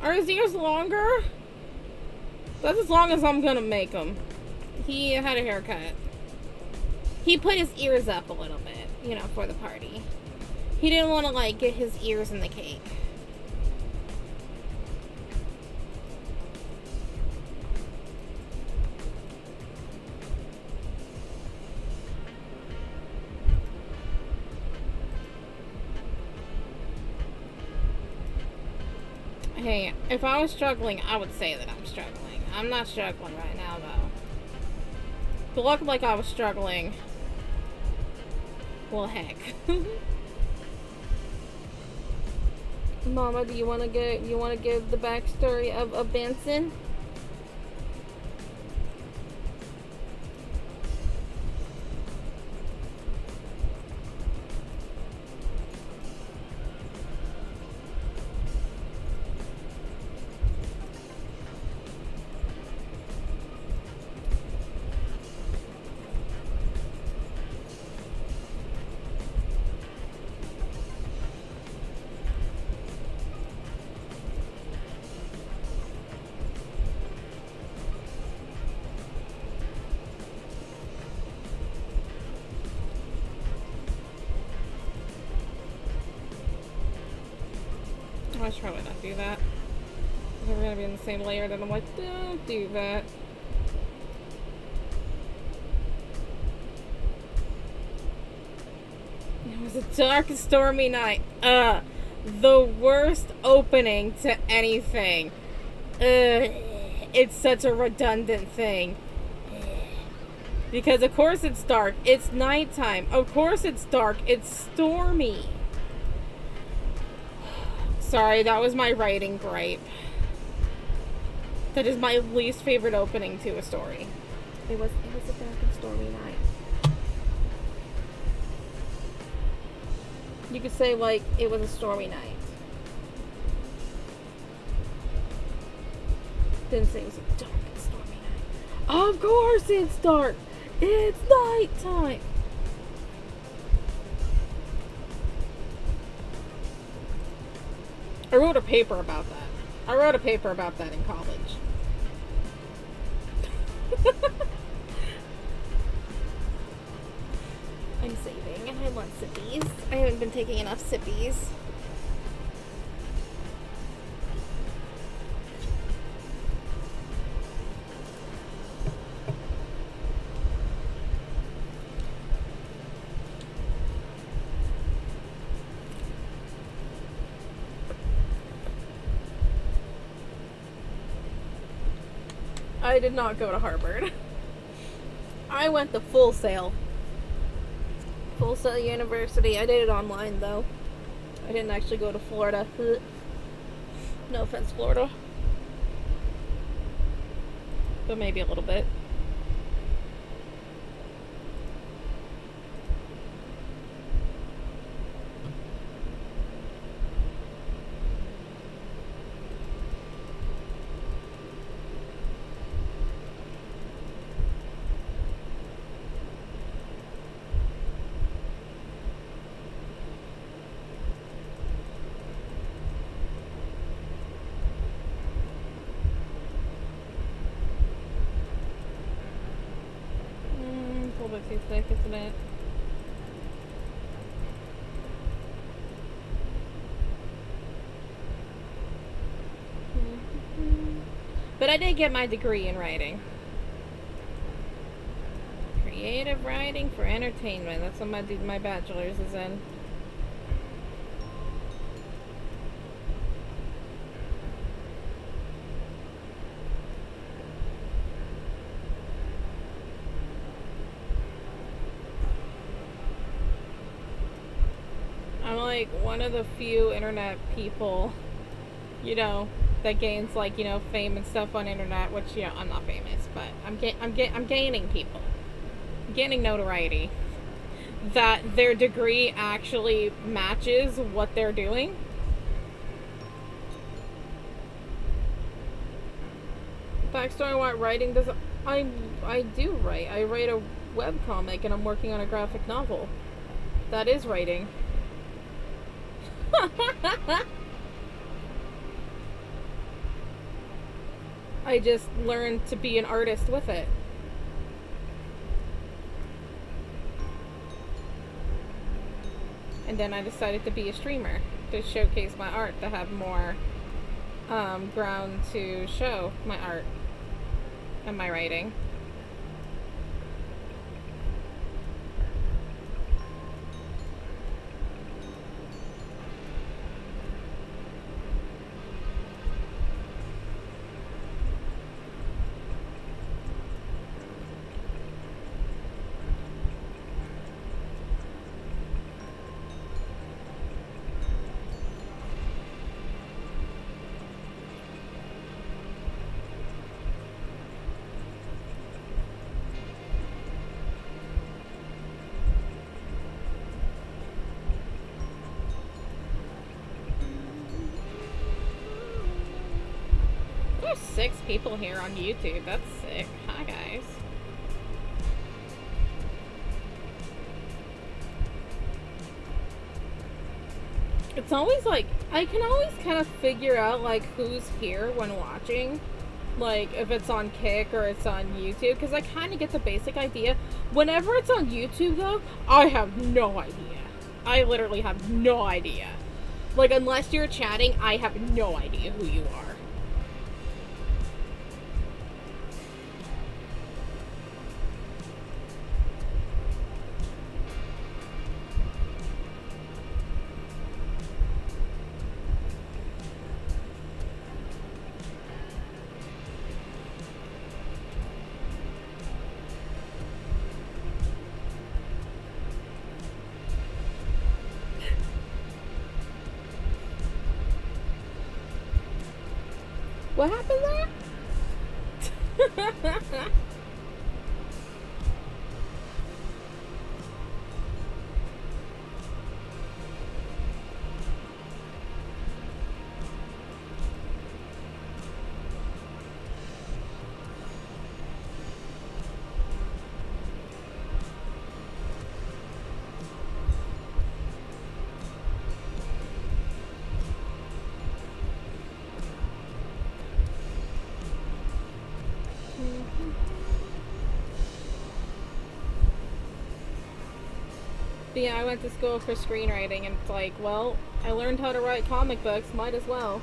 Are his ears longer? That's as long as I'm gonna make them. He had a haircut. He put his ears up a little bit, you know, for the party. He didn't want to, like, get his ears in the cake. Hey, if I was struggling, I would say that I'm struggling. I'm not struggling right now, though. If it looked like I was struggling, well, heck. Mama, do you want to give the backstory of Benson? I should probably not do that. If we're gonna be in the same layer, then I'm like, don't do that. It was a dark and stormy night. The worst opening to anything. It's such a redundant thing. Because of course it's dark. It's nighttime. Of course it's dark. It's stormy. Sorry, that was my writing gripe. That is my least favorite opening to a story. It was a dark and stormy night. You could say, like, it was a stormy night. Didn't say it was a dark and stormy night. Of course it's dark! It's nighttime! I wrote a paper about that. I wrote a paper about that in college. I'm saving, and I want sippies. I haven't been taking enough sippies. I did not go to Harvard. I went to Full Sail. Full Sail University. I did it online, though. I didn't actually go to Florida. No offense, Florida. But maybe a little bit. too thick, isn't it? But I did get my degree in writing. Creative writing for entertainment. That's what my bachelor's is in. I'm like one of the few internet people, you know, that gains like, you know, fame and stuff on internet, which, you know, I'm not famous, but I'm gaining people. I'm gaining notoriety. That their degree actually matches what they're doing. Backstory on what writing does. I do write. I write a webcomic and I'm working on a graphic novel. That is writing. I just learned to be an artist with it. And then I decided to be a streamer to showcase my art, to have more ground to show my art and my writing. There's 6 people here on YouTube. That's sick. Hi, guys. It's always like, I can always kind of figure out like who's here when watching. Like if it's on Kick or it's on YouTube, because I kind of get the basic idea. Whenever it's on YouTube though, I have no idea. I literally have no idea. Like unless you're chatting, I have no idea who you are. What happened there? But yeah, I went to school for screenwriting, and it's like, well, I learned how to write comic books, might as well.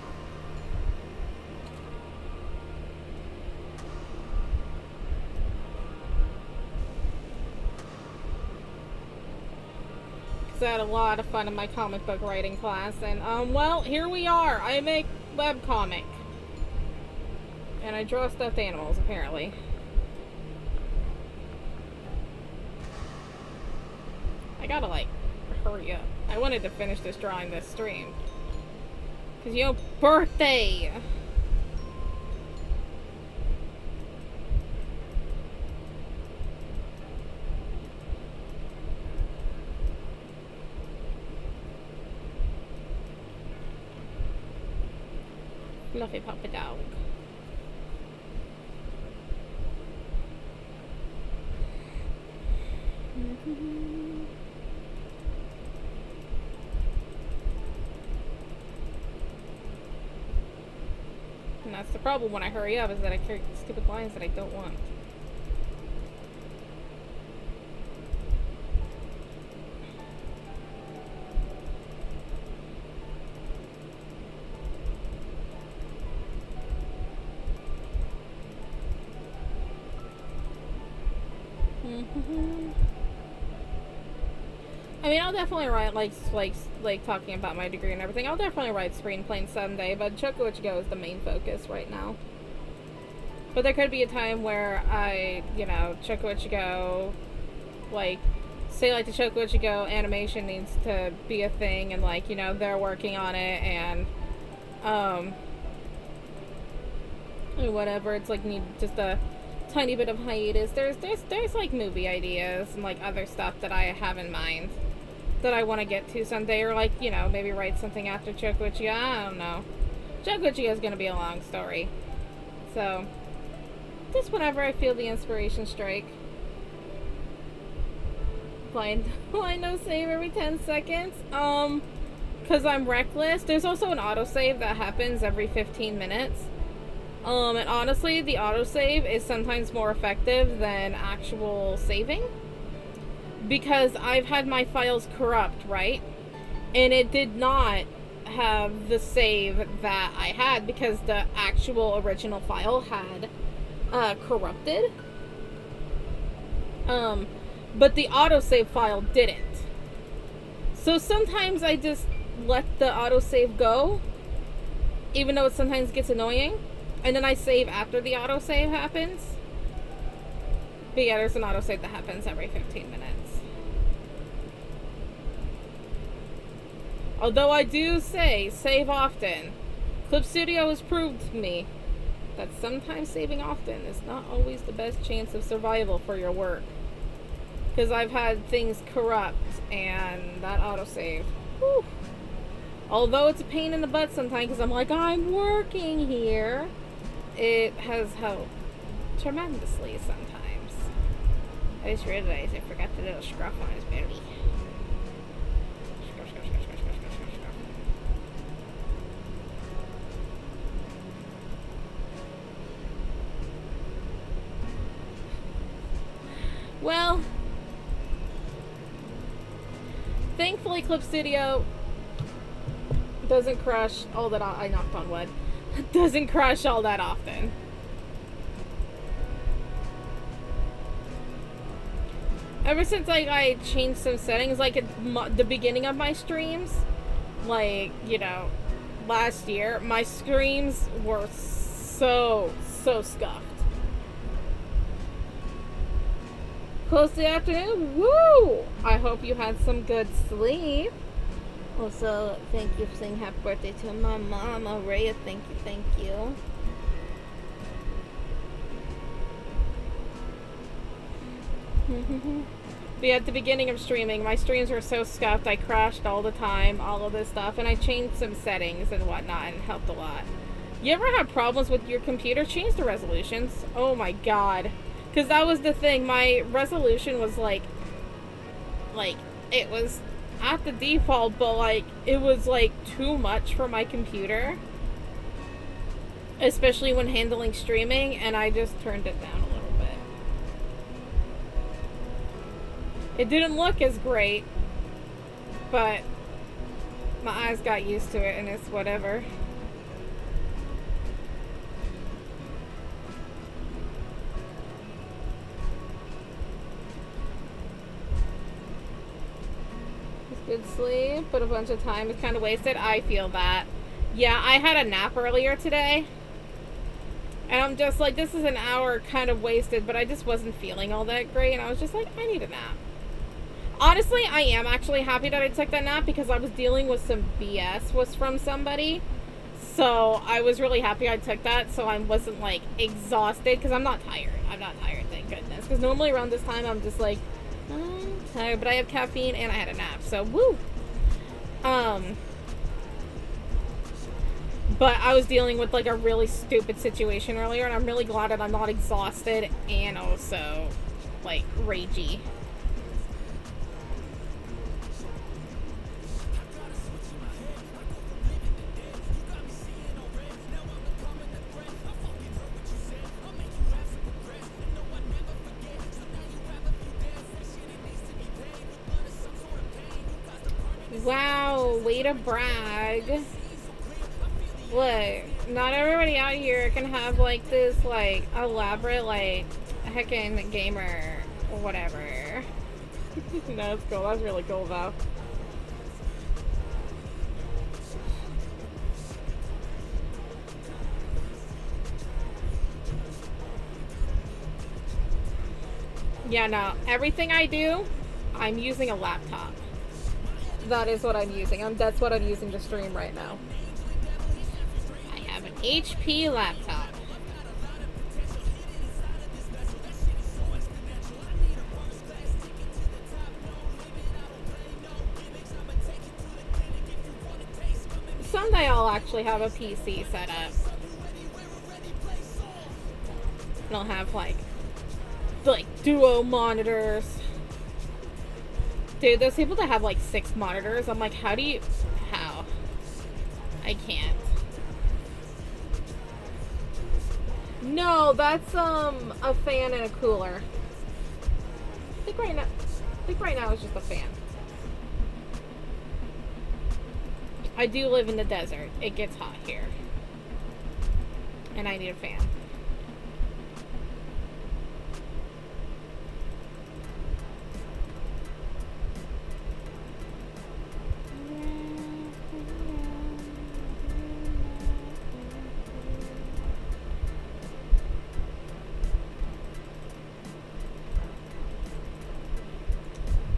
Because I had a lot of fun in my comic book writing class, and, well, here we are. I make webcomic. And I draw stuffed animals, apparently. I gotta, like, hurry up. I wanted to finish this drawing this stream. Because, you know, birthday! Fluffy puppy dog. And that's the problem when I hurry up, is that I carry stupid lines that I don't want. I mean, I'll definitely write, like talking about my degree and everything, I'll definitely write screenplays someday, but Choco Ichigo is the main focus right now. But there could be a time where I, Choco Ichigo, like, say, like, the Choco Ichigo animation needs to be a thing, and, like, they're working on it, and, whatever, it's, like, need just a tiny bit of hiatus. There's, like, movie ideas and, like, other stuff that I have in mind that I want to get to someday, or, like, maybe write something after Choco Ichigo, I don't know. Choco Ichigo is going to be a long story. So, just whenever I feel the inspiration strike. Blind no save every 10 seconds. Because I'm reckless. There's also an autosave that happens every 15 minutes. And honestly, the autosave is sometimes more effective than actual saving. Because I've had my files corrupt, right? And it did not have the save that I had because the actual original file had corrupted. But the autosave file didn't. So sometimes I just let the autosave go, even though it sometimes gets annoying, and then I save after the autosave happens. But yeah, there's an autosave that happens every 15 minutes. Although I do say, save often. Clip Studio has proved to me that sometimes saving often is not always the best chance of survival for your work. Because I've had things corrupt and that autosave. Whew. Although it's a pain in the butt sometimes because I'm like, I'm working here. It has helped tremendously sometimes. I just realized I forgot the little scruff on his belly. Well, thankfully Clip Studio doesn't crash all that I knocked on wood. Doesn't crash all that often. Ever since I changed some settings, like at the beginning of my streams, like, last year, my streams were so scuffed. Close to the afternoon. Woo! I hope you had some good sleep. Also, thank you for saying happy birthday to my mama, Rhea. Thank you. But yeah, at the beginning of streaming, my streams were so scuffed, I crashed all the time, all of this stuff, and I changed some settings and whatnot, and it helped a lot. You ever have problems with your computer? Change the resolutions. Oh my god. Because that was the thing, my resolution was like, it was at the default, but like, it was like too much for my computer. Especially when handling streaming, and I just turned it down a little bit. It didn't look as great, but my eyes got used to it, and it's whatever. Good sleep, but a bunch of time is kind of wasted. I feel that. Yeah, I had a nap earlier today. And I'm just like, this is an hour kind of wasted, but I just wasn't feeling all that great. And I was just like, I need a nap. Honestly, I am actually happy that I took that nap because I was dealing with some BS was from somebody. So I was really happy I took that so I wasn't like exhausted because I'm not tired. I'm not tired, thank goodness. Because normally around this time I'm just like, I'm tired, but I have caffeine and I had a nap, so woo. But I was dealing with like a really stupid situation earlier, and I'm really glad that I'm not exhausted and also like ragey. Wow, way to brag. Look, not everybody out here can have like this like elaborate like heckin' gamer Whatever. No, that's cool. That's really cool, though. Yeah, no. Everything I do, I'm using a laptop. That is what I'm using. That's what I'm using to stream right now. I have an HP laptop. Someday I'll actually have a PC set up. And I'll have like duo monitors. Dude, those people that have like 6 monitors, I'm like, how? I can't. No, that's a fan and a cooler. I think right now it's just a fan. I do live in the desert. It gets hot here. And I need a fan.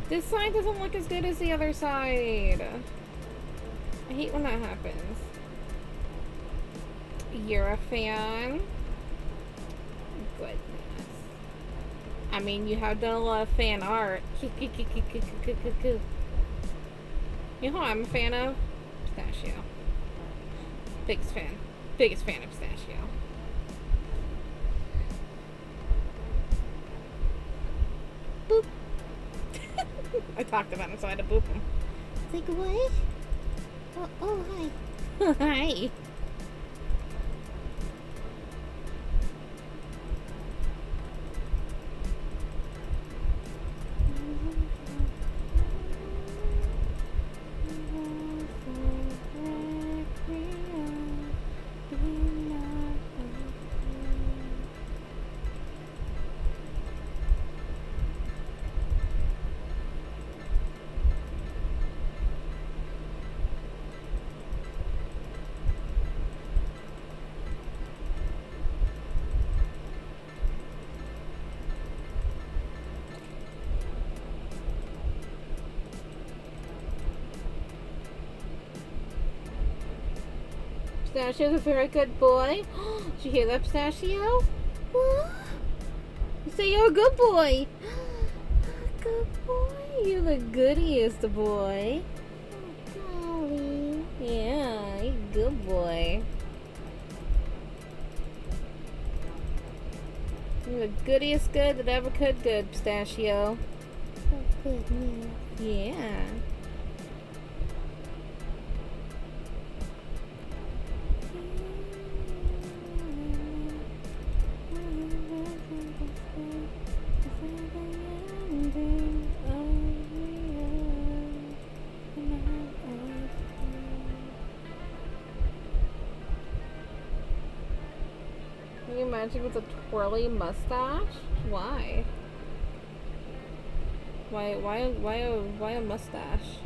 This side doesn't look as good as the other side. I hate when that happens. You're a fan. Goodness. I mean, you have done a lot of fan art. You know who I'm a fan of? Pistachio. Biggest fan. Biggest fan of Pistachio. Boop. I talked about him, so I had to boop him. It's like, what? Oh, hi. Hi. Pistachio's a very good boy. Did you hear that, Pistachio? What? You say you're a good boy. Good boy. You're the goodiest boy. Oh, golly. Yeah, you're a good boy. You're the goodiest good that ever could good, Pistachio. Oh, good, yeah. Can you imagine with a twirly mustache? Why? Why a mustache?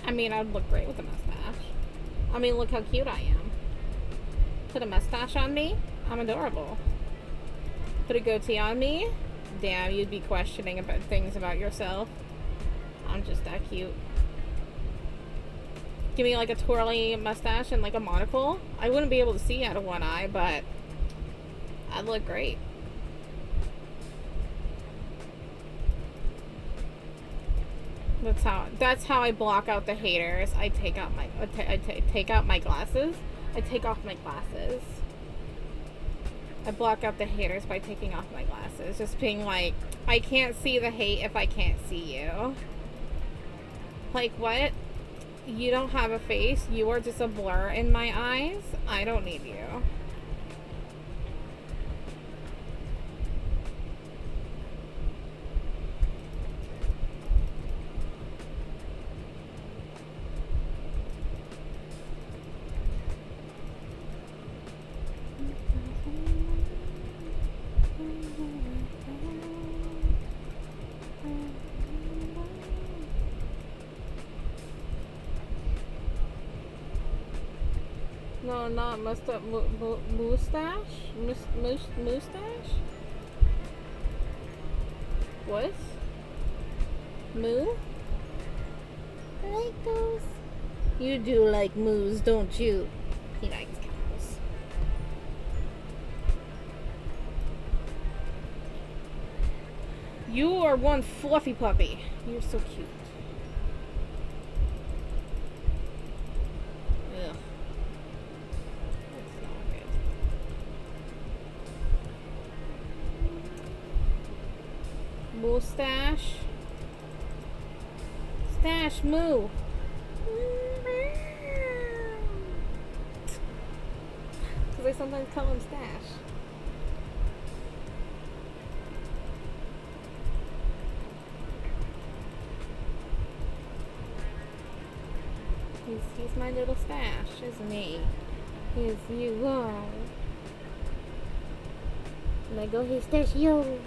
I mean, I'd look great with a mustache. I mean, look how cute I am. Put a mustache on me, I'm adorable. Put a goatee on me, damn, you'd be questioning about things about yourself. I'm just that cute. Give me like a twirly mustache and like a monocle. I wouldn't be able to see out of one eye, but I'd look great. That's how I block out the haters. I take out my take out my glasses. I take off my glasses. I block out the haters by taking off my glasses. Just being like, I can't see the hate if I can't see you. Like, what? You don't have a face. You are just a blur in my eyes. I don't need you. No, not mustache. Moustache? Moustache? What? Moo? I like those. You do like moos, don't you? He likes cows. You are one fluffy puppy. You're so cute. Ugh. That's not good. Mustache. Stash moo. Because I sometimes call him Stash. He's my little Stash, isn't he? Yes, you are. And I go, hey, Stash, yo.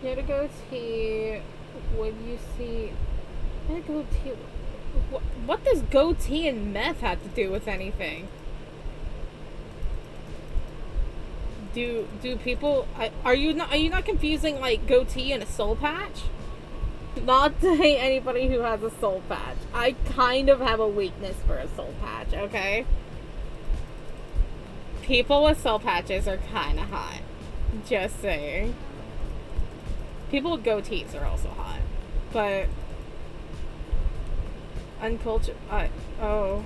Get a goatee. Would you see? Get a goatee. What does goatee and meth have to do with anything? Do people? Are you not confusing like goatee and a soul patch? Not to hate anybody who has a soul patch. I kind of have a weakness for a soul patch. Okay. People with soul patches are kind of hot. Just saying. People with goatees are also hot, but uncultured. Oh,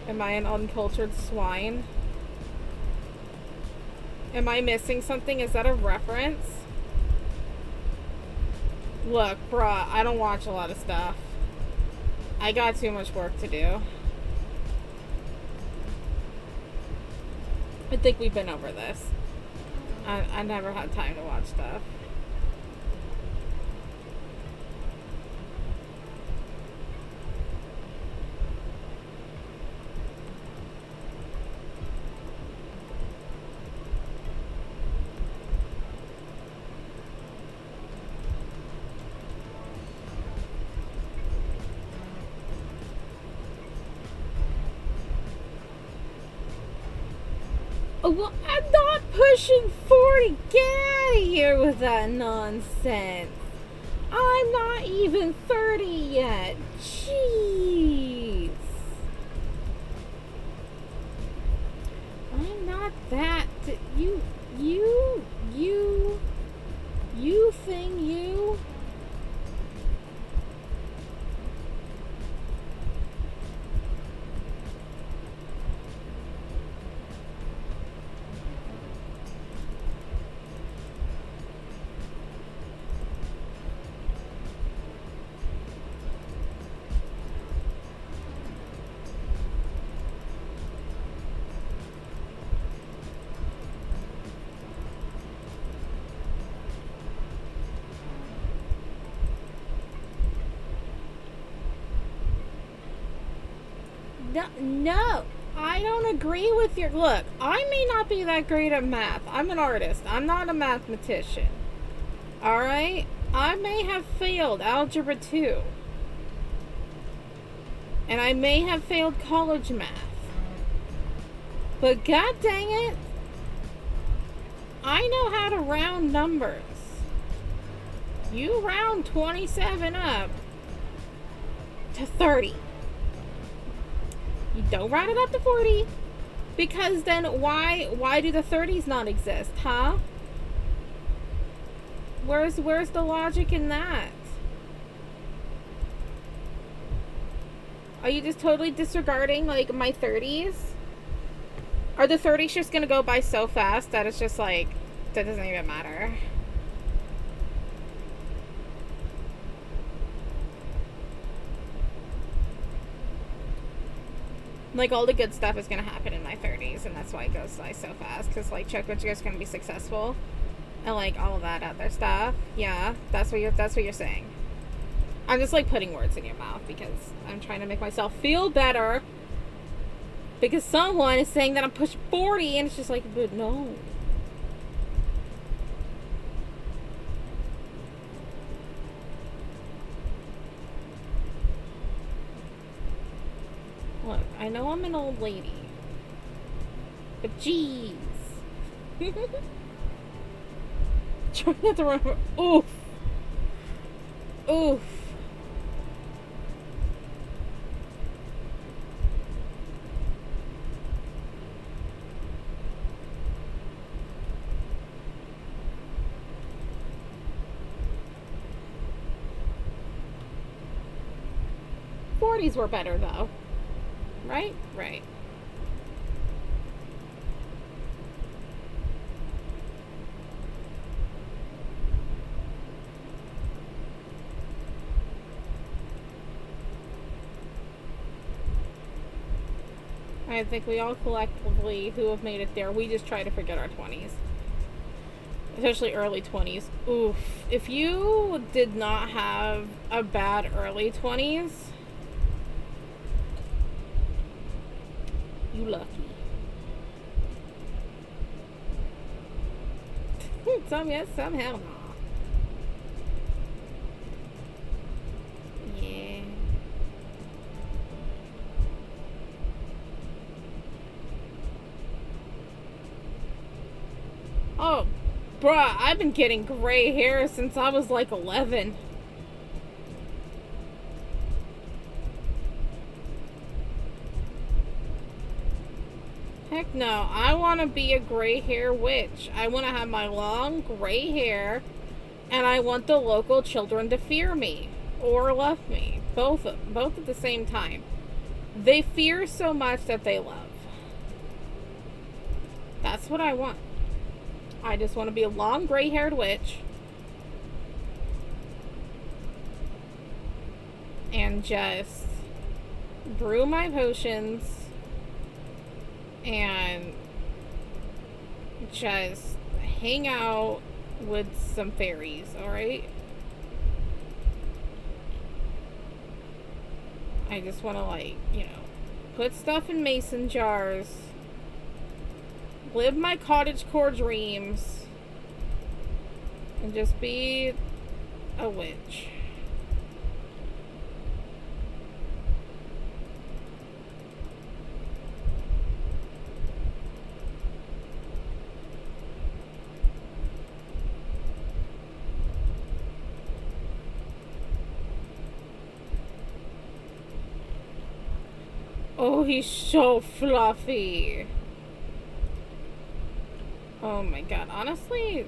am I an uncultured swine? Am I missing something? Is that a reference? Look, bruh, I don't watch a lot of stuff. I got too much work to do. I think we've been over this. I never had time to watch stuff. Well, I'm not pushing 40. Get out of here with that nonsense. I'm not even 30 yet. Jeez. I'm not that. You thing, you. No, I don't agree with your... Look, I may not be that great at math. I'm an artist. I'm not a mathematician. Alright? I may have failed Algebra 2. And I may have failed college math. But god dang it, I know how to round numbers. You round 27 up to 30. You don't round it up to 40. Because then why do the 30s not exist, huh? Where's the logic in that? Are you just totally disregarding like my 30s? Are the 30s just gonna go by so fast that it's just like that doesn't even matter? Like, all the good stuff is gonna happen in my 30s, and that's why it goes by so fast. Because, like, check which guy's gonna be successful, and like all of that other stuff. Yeah, that's what you're saying. I'm just like putting words in your mouth because I'm trying to make myself feel better. Because someone is saying that I'm pushing 40, and it's just like, but no. Look, I know I'm an old lady, but jeez. Try not to run over. Oof. Oof. '40s were better though. Right? Right. I think we all collectively who have made it there, we just try to forget our 20s. Especially early 20s. Oof. If you did not have a bad early 20s, you lucky. Some yes, some hell no. Yeah. Oh, bruh, I've been getting gray hair since I was like 11. Heck no, I want to be a gray hair witch. I want to have my long gray hair, and I want the local children to fear me or love me. Both at the same time. They fear so much that they love. That's what I want. I just want to be a long gray-haired witch and just brew my potions and just hang out with some fairies, alright? I just want to, like, you know, put stuff in mason jars, live my cottagecore dreams, and just be a witch. Oh, he's so fluffy. Oh my god, honestly,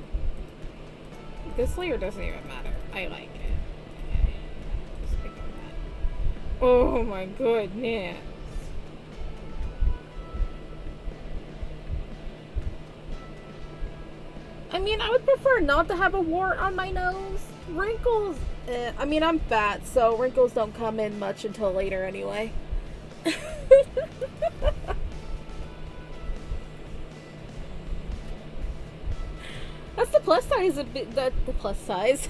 this layer doesn't even matter. I like it. Okay. Just pick on that. Oh my goodness. I mean, I would prefer not to have a wart on my nose. Wrinkles, I mean, I'm fat, so wrinkles don't come in much until later anyway. That's the plus size of the plus size.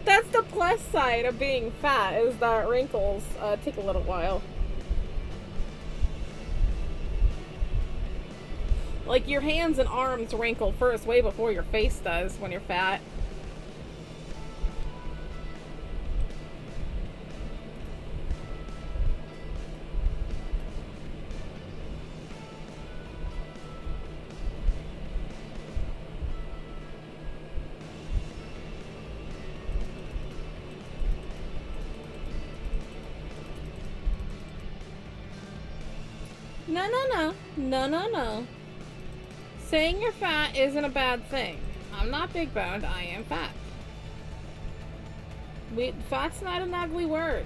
That's the plus side of being fat, is that wrinkles take a little while. Like, your hands and arms wrinkle first, way before your face does when you're fat. No. Saying you're fat isn't a bad thing. I'm not big boned, I am fat. Fat's not an ugly word.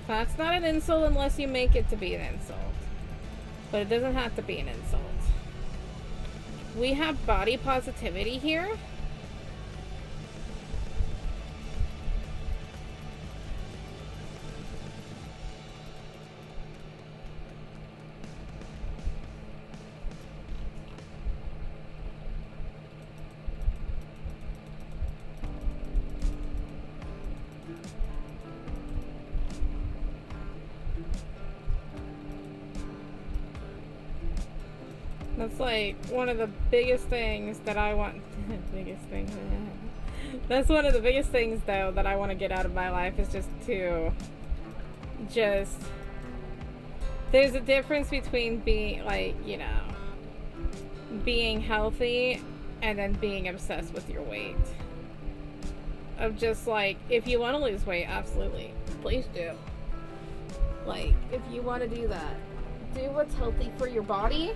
Fat's not an insult unless you make it to be an insult. But it doesn't have to be an insult. We have body positivity here. That's like one of the biggest things that I want. Biggest thing. That's one of the biggest things, though, that I want to get out of my life is just. There's a difference between being, like, you know, being healthy and then being obsessed with your weight. Of just, like, if you want to lose weight, absolutely. Please do. Like, if you want to do that, do what's healthy for your body.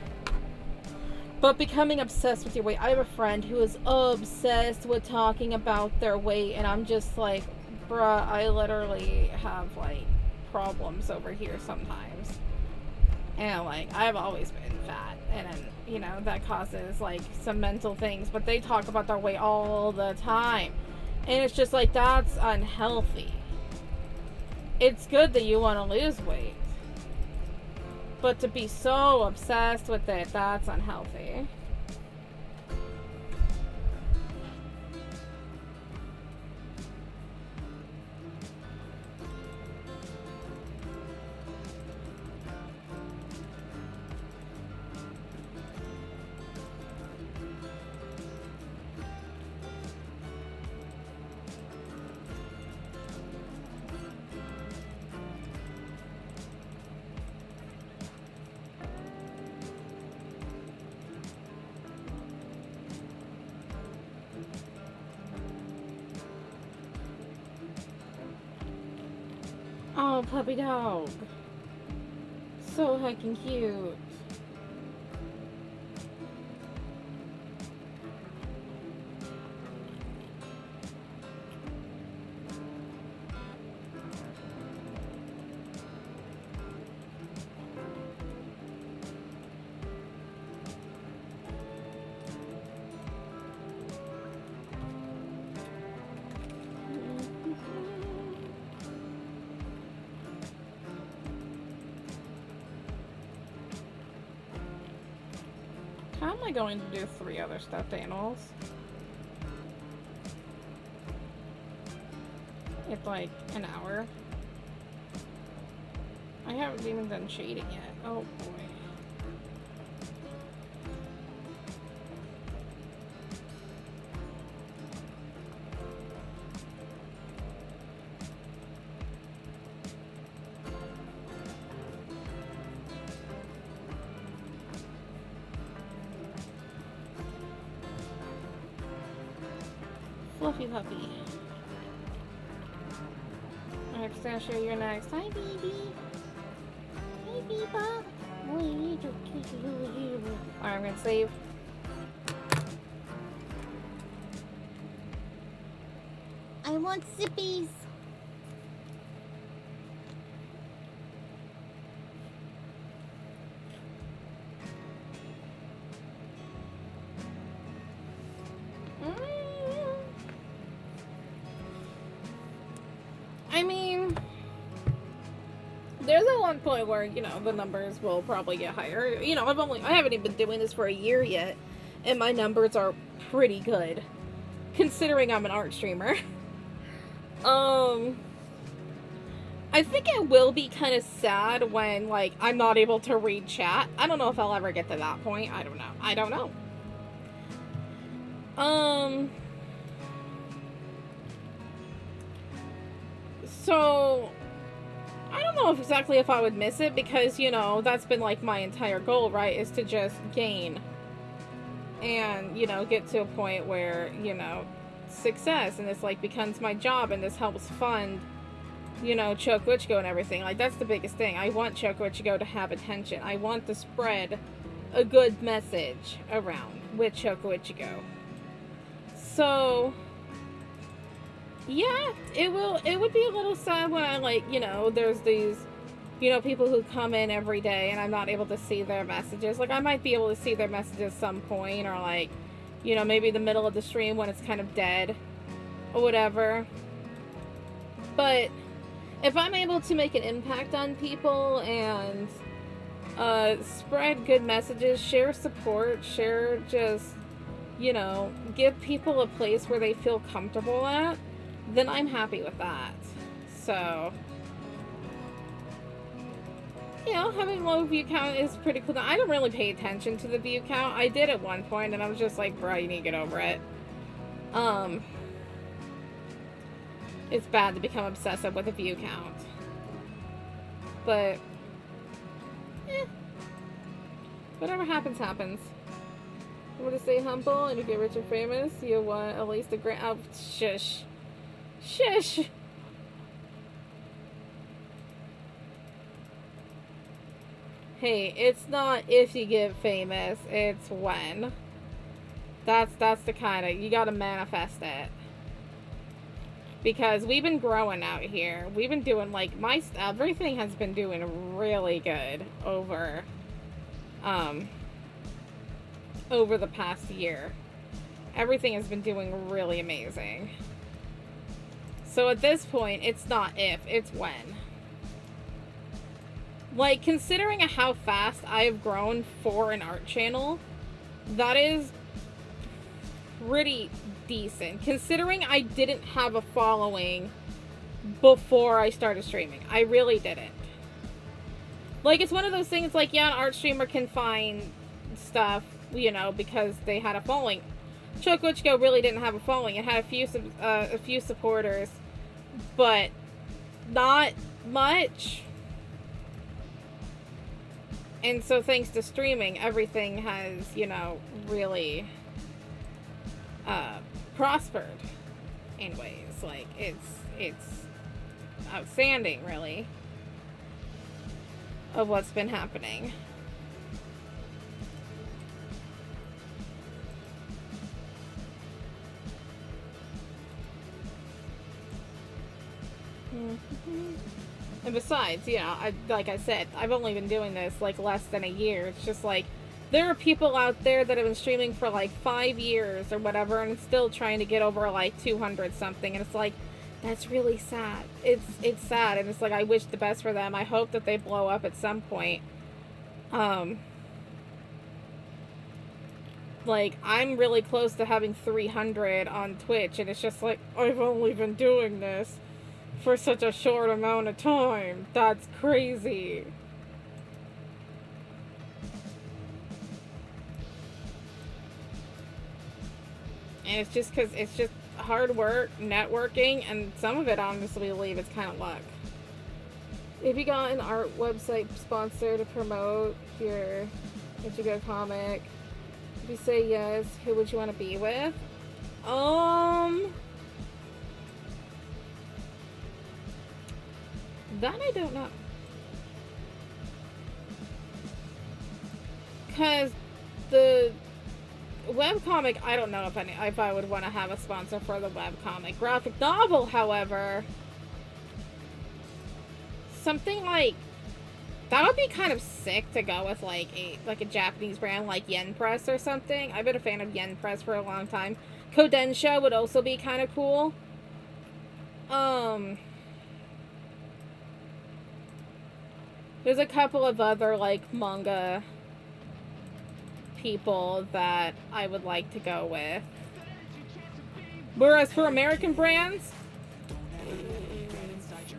But becoming obsessed with your weight. I have a friend who is obsessed with talking about their weight, and I'm just like, bruh, I literally have, like, problems over here sometimes. And, like, I've always been fat, and, you know, that causes, like, some mental things. But they talk about their weight all the time. And it's just like, that's unhealthy. It's good that you want to lose weight. But to be so obsessed with it, that's unhealthy. Oh, puppy dog. So heckin' cute. How am I going to do 3 other stuffed animals? It's like an hour. I haven't even done shading yet. Oh boy. Fluffy puppy. Alright, Pistachio, you're next. Hi, baby. Hey, Bebop. Alright, I'm gonna save. I want sippies. I mean, there's a one point where, you know, the numbers will probably get higher. You know, I haven't even been doing this for a year yet, and my numbers are pretty good, considering I'm an art streamer. I think it will be kind of sad when, like, I'm not able to read chat. I don't know if I'll ever get to that point. I don't know. So, I don't know exactly if I would miss it, because, you know, that's been, like, my entire goal, right, is to just gain and, you know, get to a point where, you know, success, and this, like, becomes my job, and this helps fund, you know, Chocoichigo and everything. Like, that's the biggest thing. I want Chocoichigo to have attention. I want to spread a good message around with Chocoichigo. So, yeah, it would be a little sad when I, like, you know, there's these, you know, people who come in every day and I'm not able to see their messages. Like, I might be able to see their messages at some point, or, like, you know, maybe the middle of the stream when it's kind of dead or whatever. But if I'm able to make an impact on people and spread good messages, share support, share just, you know, give people a place where they feel comfortable at, then I'm happy with that. So, you know, having low view count is pretty cool. I don't really pay attention to the view count. I did at one point, and I was just like, bro, you need to get over it. It's bad to become obsessive with a view count. But, whatever happens, happens. You want to stay humble and you get rich and famous, you want at least a grand. Oh, shush. Shush! Hey, it's not if you get famous, it's when. That's the kind of, you gotta manifest it. Because we've been growing out here. We've been doing, like, everything has been doing really good over the past year. Everything has been doing really amazing. So at this point, it's not if, it's when. Like, considering how fast I have grown for an art channel, that is pretty decent. Considering I didn't have a following before I started streaming. I really didn't. Like, it's one of those things, like, yeah, an art streamer can find stuff, you know, because they had a following. Chocochico really didn't have a following. It had a few supporters, but not much. And so thanks to streaming, everything has, you know, really prospered in ways. Like, it's outstanding, really, of what's been happening. And besides, you know, like I said, I've only been doing this, like, less than a year. It's just, like, there are people out there that have been streaming for, like, 5 years or whatever, and still trying to get over, like, 200 something, and it's like, that's really sad. It's sad, and it's like, I wish the best for them. I hope that they blow up at some point. Like, I'm really close to having 300 on Twitch, and it's just like, I've only been doing this for such a short amount of time. That's crazy. And it's just because it's just hard work, networking, and some of it, honestly, believe it's kind of luck. If you got an art website sponsor to promote your Ichigo comic, if you say yes, who would you want to be with? That I don't know. Because the webcomic, I don't know if I would want to have a sponsor for the webcomic. Graphic novel, however, something like that would be kind of sick to go with, like a Japanese brand like Yen Press or something. I've been a fan of Yen Press for a long time. Kodensha would also be kind of cool. There's a couple of other, like, manga people that I would like to go with. Whereas for American brands,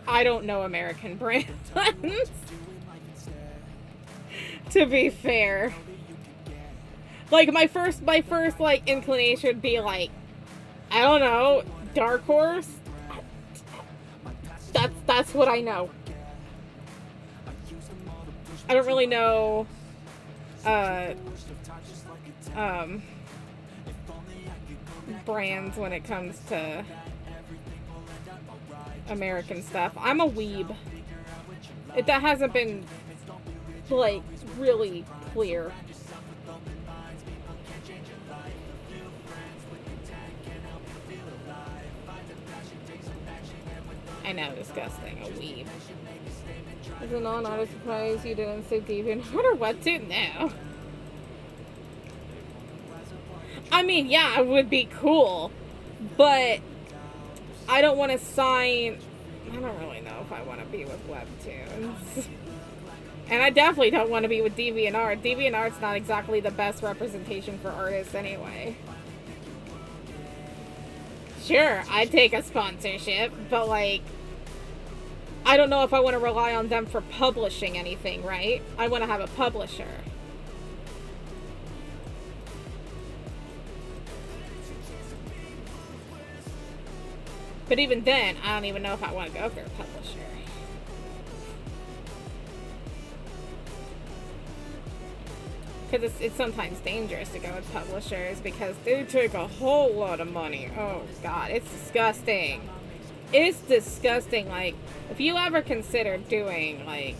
I don't know American brands. To be fair. Like, my first, like, inclination would be, like, I don't know, Dark Horse? That's what I know. I don't really know, brands when it comes to American stuff. I'm a weeb. That hasn't been, like, really clear. I know, disgusting. A weeb. As a non-artist surprise, you didn't say DeviantArt or what to? No. I mean, yeah, it would be cool, but I don't want to sign. I don't really know if I want to be with Webtoons. And I definitely don't want to be with DeviantArt. DeviantArt's not exactly the best representation for artists anyway. Sure, I'd take a sponsorship, but, like, I don't know if I want to rely on them for publishing anything, right? I want to have a publisher. But even then, I don't even know if I want to go for a publisher. Because it's sometimes dangerous to go with publishers because they take a whole lot of money. Oh, God. It's disgusting. It's disgusting. Like, if you ever consider doing, like,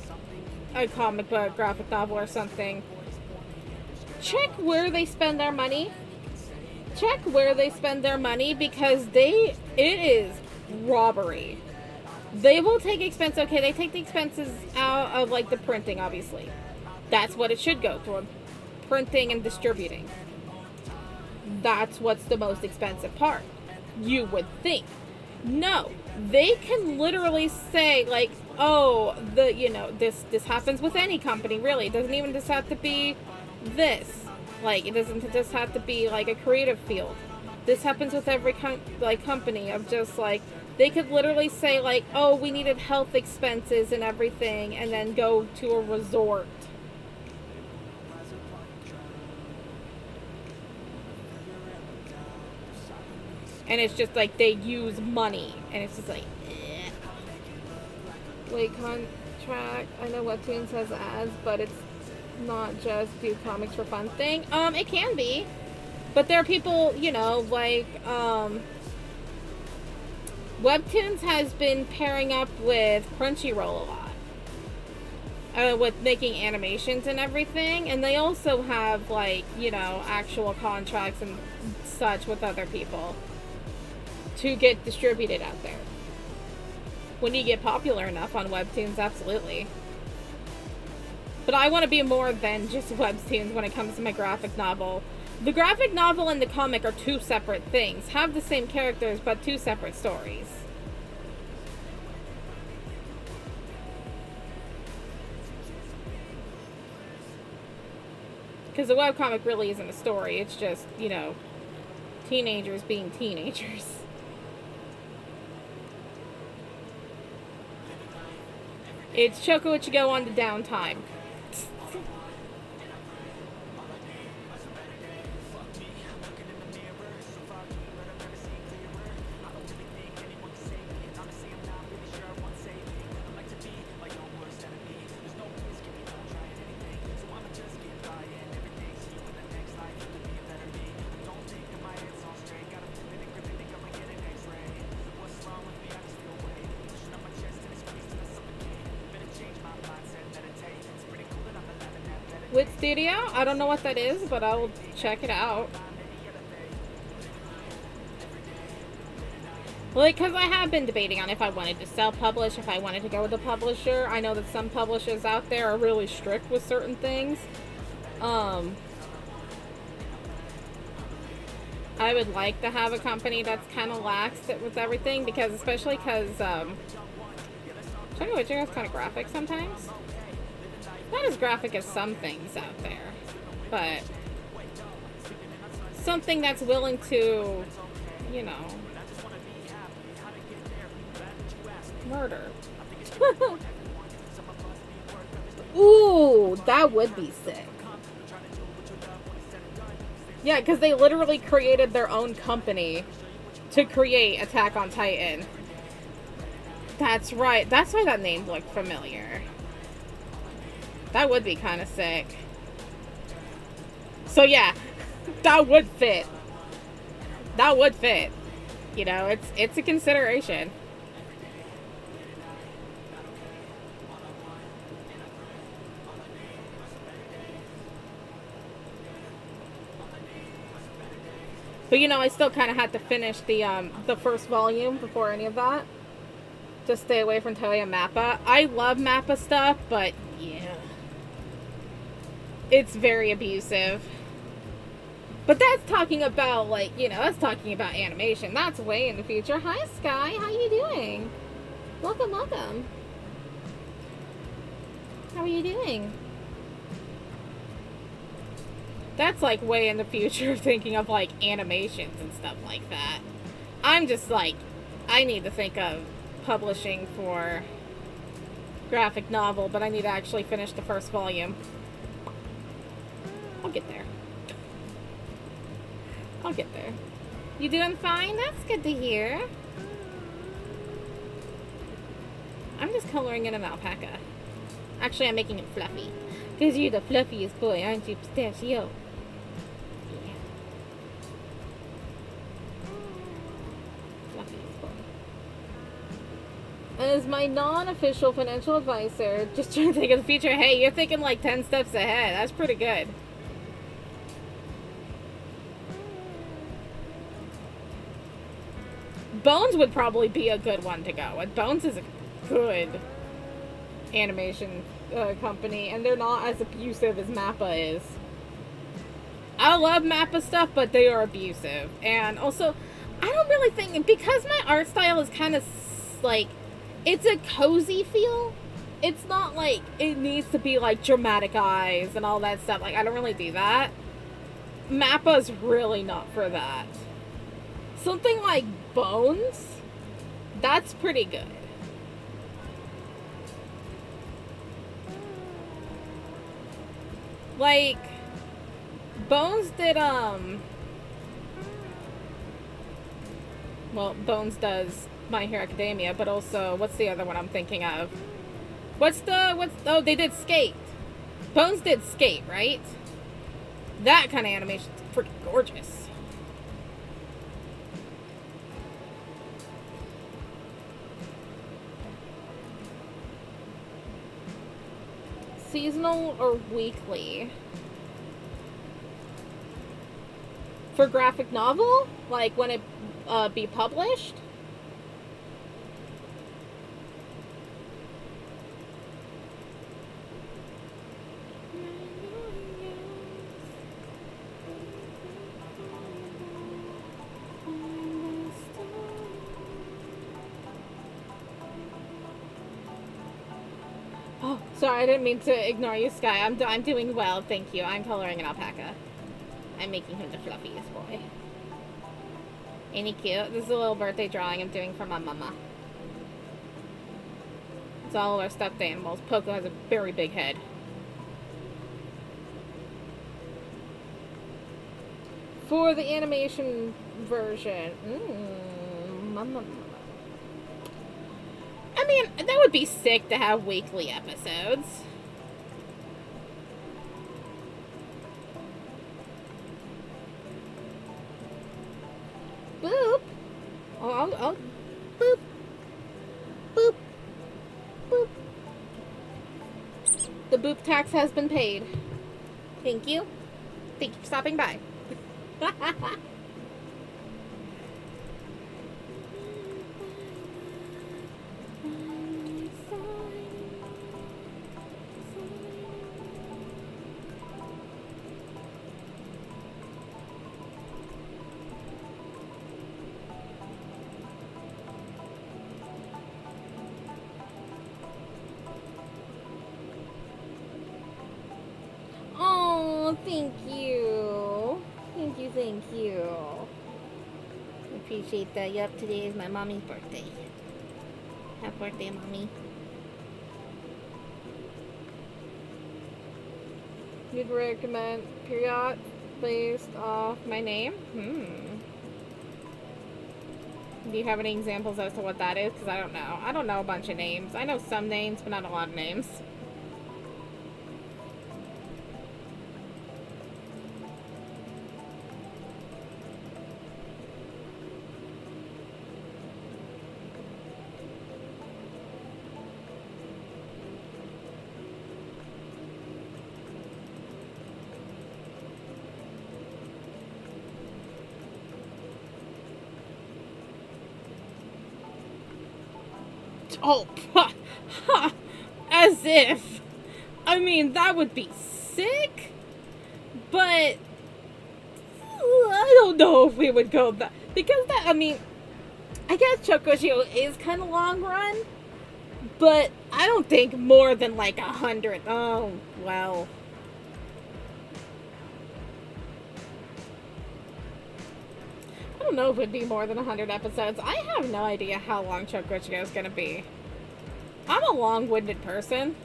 a comic book, graphic novel or something, check where they spend their money. Check where they spend their money because it is robbery. They will take expense. Okay, they take the expenses out of, like, the printing, obviously. That's what it should go through. Printing and distributing. That's what's the most expensive part. You would think. No. They can literally say, like, oh, this happens with any company, really. It doesn't even just have to be this. Like, it doesn't just have to be, like, a creative field. This happens with every, company of just, like, they could literally say, like, oh, we needed health expenses and everything, and then go to a resort. And it's just, like, they use money. And it's just, like, eh. Wait, contract. I know Webtoons has ads, but it's not just do comics for fun thing. It can be. But there are people, like, Webtoons has been pairing up with Crunchyroll a lot. With making animations and everything. And they also have, like, actual contracts and such with other people to get distributed out there. When you get popular enough on Webtoons, absolutely. But I want to be more than just Webtoons when it comes to my graphic novel. The graphic novel and the comic are two separate things. Have the same characters, but two separate stories. Because the webcomic really isn't a story. It's just, teenagers being teenagers. It's Choco Ichigo on the downtime. With Studio? I don't know what that is, but I will check it out. Like, because I have been debating on if I wanted to self-publish, if I wanted to go with a publisher. I know that some publishers out there are really strict with certain things. I would like to have a company that's kind of lax with everything, because especially because, Choco Ichigo is kind of graphic sometimes. Not as graphic as some things out there, but something that's willing to, murder. Ooh, that would be sick. Yeah, because they literally created their own company to create Attack on Titan. That's right. That's why that name looked familiar. That would be kind of sick. So yeah, that would fit. That would fit. It's a consideration. But I still kind of had to finish the first volume before any of that. Just stay away from Toei Mappa. I love Mappa stuff, but yeah. It's very abusive. But that's talking about, that's talking about animation. That's way in the future. Hi, Sky. How you doing? Welcome, welcome. How are you doing? That's, way in the future, thinking of, animations and stuff like that. I'm just, I need to think of publishing for graphic novel, but I need to actually finish the first volume. I'll get there. I'll get there. You doing fine? That's good to hear. I'm just coloring in an alpaca. Actually, I'm making it fluffy. Because you're the fluffiest boy, aren't you, Pistachio? Yeah. Fluffiest boy. As my non-official financial advisor, just trying to think of the future. Hey, you're thinking like 10 steps ahead. That's pretty good. Bones would probably be a good one to go. Bones is a good animation company, and they're not as abusive as Mappa is. I love Mappa stuff, but they are abusive. And also, I don't really think, because my art style is kind of like, it's a cozy feel. It's not like it needs to be like dramatic eyes and all that stuff. Like, I don't really do that. Mappa's really not for that. Something like Bones, that's pretty good. Like, Bones did, well, Bones does My Hero Academia, but also, what's the other one I'm thinking of? Oh, they did Skate. Bones did Skate, right? That kind of animation's pretty gorgeous. Seasonal or weekly? For graphic novel? Like when it be published? Oh, sorry, I didn't mean to ignore you, Sky. I'm doing well, thank you. I'm coloring an alpaca. I'm making him the fluffiest boy. Ain't he cute? This is a little birthday drawing I'm doing for my mama. It's all of our stuffed animals. Poco has a very big head. For the animation version. Mama. I mean, that would be sick to have weekly episodes. Boop. Oh. Boop. Boop. Boop. The boop tax has been paid. Thank you. Thank you for stopping by. Oh, thank you. Thank you. Appreciate that. Yep, today is my mommy's birthday. Happy birthday, mommy. You'd recommend period based off my name? Do you have any examples as to what that is? Because I don't know. I don't know a bunch of names. I know some names, but not a lot of names. Oh, as if. I mean, that would be sick, but I don't know if we would go that, because that, I mean, I guess Chocoshio is kind of long run, but I don't think more than like 100. Oh, well. I don't know if it'd be more than 100 episodes. I have no idea how long Chocoshio is going to be. I'm a long-winded person.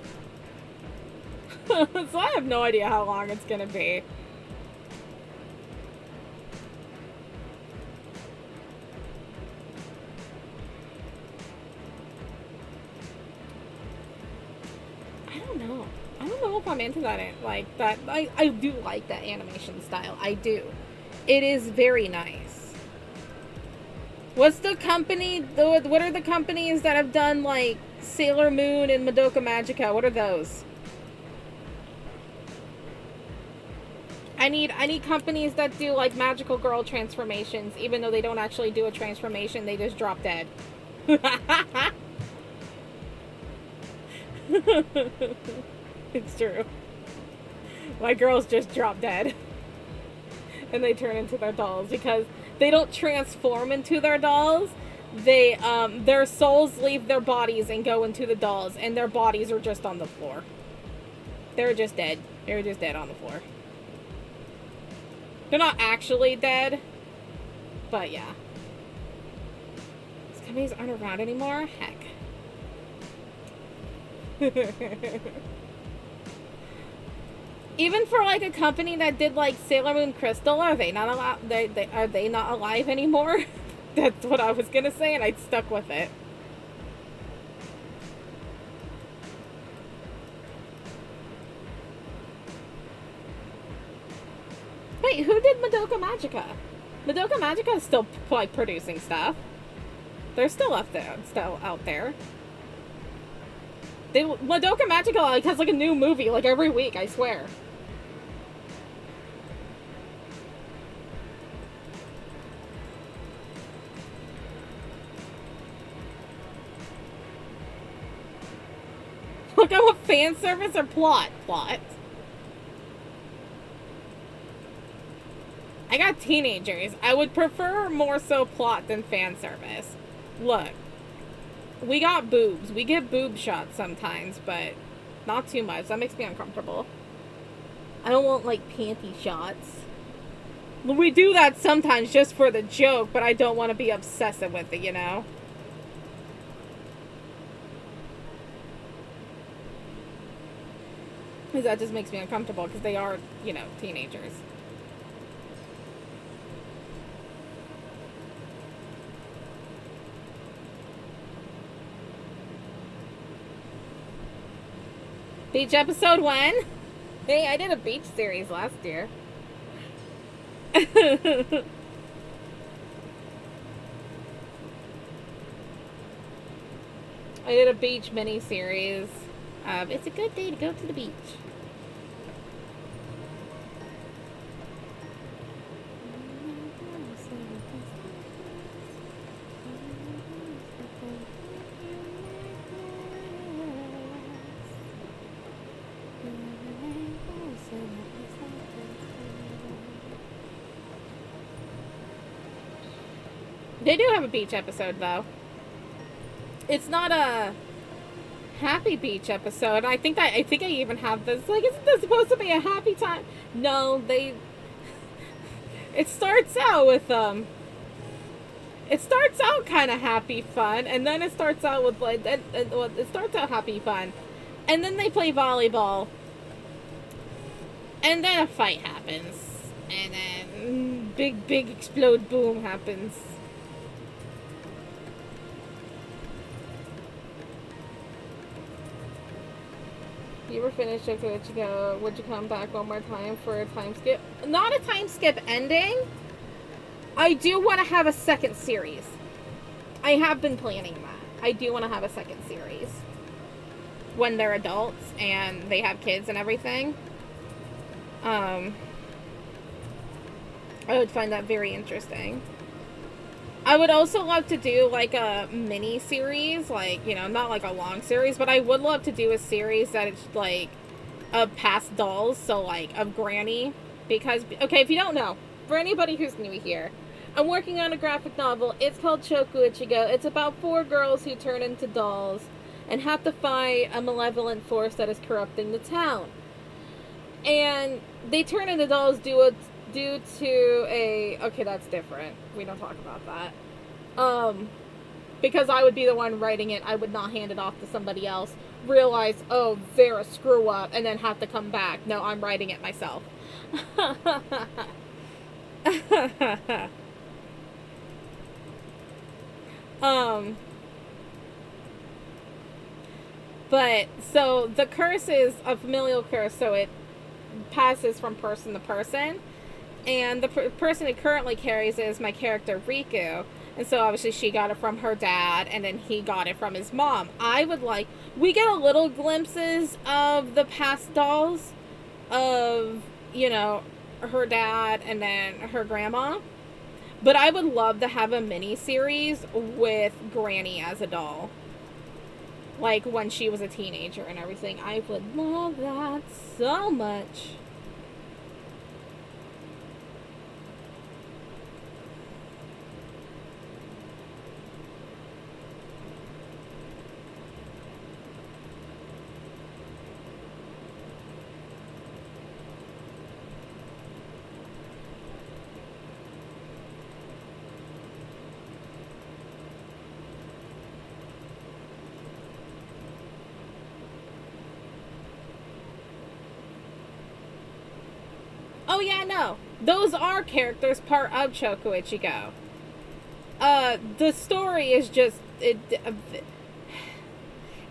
So I have no idea how long it's gonna be. I don't know. I don't know if I'm into that, like, that. I do like that animation style. I do. It is very nice. What's the company, what are the companies that have done, like, Sailor Moon and Madoka Magica? What are those? I need companies that do, like, magical girl transformations, even though they don't actually do a transformation, they just drop dead. It's true. My girls just drop dead. And they turn into their dolls because they don't transform into their dolls. They, their souls leave their bodies and go into the dolls, and their bodies are just on the floor. They're just dead. They're just dead on the floor. They're not actually dead, but yeah. These companies aren't around anymore? Heck. Even for, like, a company that did, like, Sailor Moon Crystal, are they not allowed? Are they not alive anymore? That's what I was gonna say, and I stuck with it. Wait, who did Madoka Magica? Madoka Magica is still, like, producing stuff. They're still up there, still out there. Madoka Magica, like, has, like, a new movie, like, every week, I swear. Look, I want fan service or plot? Plot. I got teenagers. I would prefer more so plot than fan service. Look. We got boobs. We get boob shots sometimes, but not too much. That makes me uncomfortable. I don't want, like, panty shots. We do that sometimes just for the joke, but I don't want to be obsessive with it, you know? Because that just makes me uncomfortable, because they are, you know, teenagers. Beach episode 1? Hey, I did a beach series last year. I did a beach mini-series. It's a good day to go to the beach. They do have a beach episode, though. It's not a happy beach episode. I think I even have this. Like, isn't this supposed to be a happy time? No, it starts out with, it starts out kind of happy fun, and then it starts out with, like, it starts out happy fun, and then they play volleyball, and then a fight happens, and then big explode boom happens. You were finished a few weeks ago. Would you come back one more time for a time skip? Not a time skip ending. I do want to have a second series. I have been planning that. I do want to have a second series. When they're adults and they have kids and everything. I would find that very interesting. I would also love to do, like, a mini-series, like, you know, not like a long series, but I would love to do a series that is, like, of past dolls, so, like, of Granny, because, okay, if you don't know, for anybody who's new here, I'm working on a graphic novel. It's called Choku Ichigo. It's about 4 girls who turn into dolls and have to fight a malevolent force that is corrupting the town. And they turn into dolls due to a... Okay, that's different. We don't talk about that. Because I would be the one writing it, I would not hand it off to somebody else. Realize, oh, they're a screw up, and then have to come back. No, I'm writing it myself. But, so, the curse is a familial curse, so it passes from person to person. And the person it currently carries is my character, Riku. And so, obviously, she got it from her dad, and then he got it from his mom. We get a little glimpses of the past dolls of, you know, her dad and then her grandma. But I would love to have a mini-series with Granny as a doll. Like, when she was a teenager and everything. I would love that so much. Oh yeah, no. Those are characters part of Choco Ichigo. The story is just...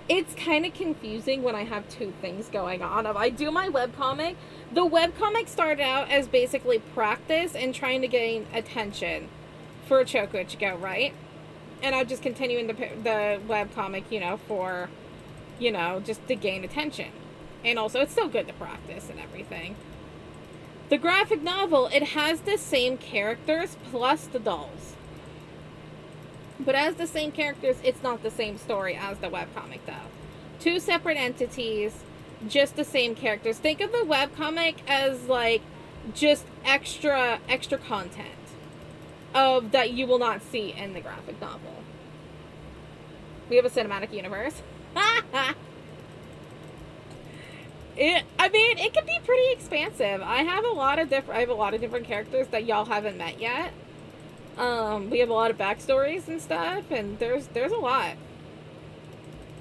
It's kind of confusing when I have two things going on. I do my webcomic. The webcomic started out as basically practice and trying to gain attention for Choco Ichigo, right? And I'm just continuing the webcomic, you know, for, you know, just to gain attention. And also, it's still good to practice and everything. The graphic novel, it has the same characters plus the dolls. But as the same characters, it's not the same story as the webcomic, though. Two separate entities, just the same characters. Think of the webcomic as, like, just extra content of that you will not see in the graphic novel. We have a cinematic universe. It can be pretty expansive. I have a lot of different characters that y'all haven't met yet. We have a lot of backstories and stuff, and there's a lot.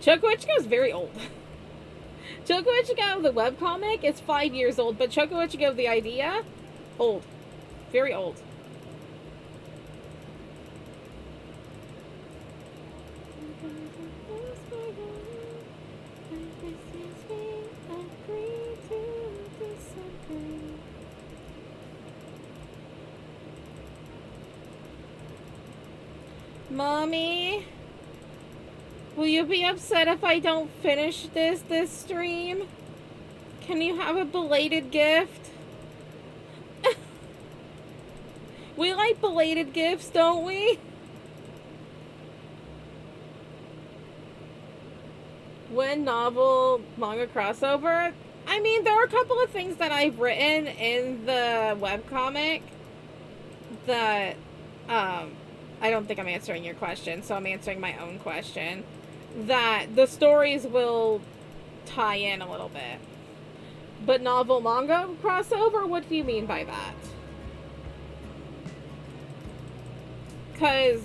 Choco Ichigo is very old. Choco Ichigo, the webcomic, is 5 years old, but Choco Ichigo, the idea, old. Very old. Mommy, will you be upset if I don't finish this stream? Can you have a belated gift? We like belated gifts, don't we? When novel manga crossover? I mean, there are a couple of things that I've written in the webcomic that, I don't think I'm answering your question, so I'm answering my own question. That the stories will tie in a little bit. But novel manga crossover? What do you mean by that? Because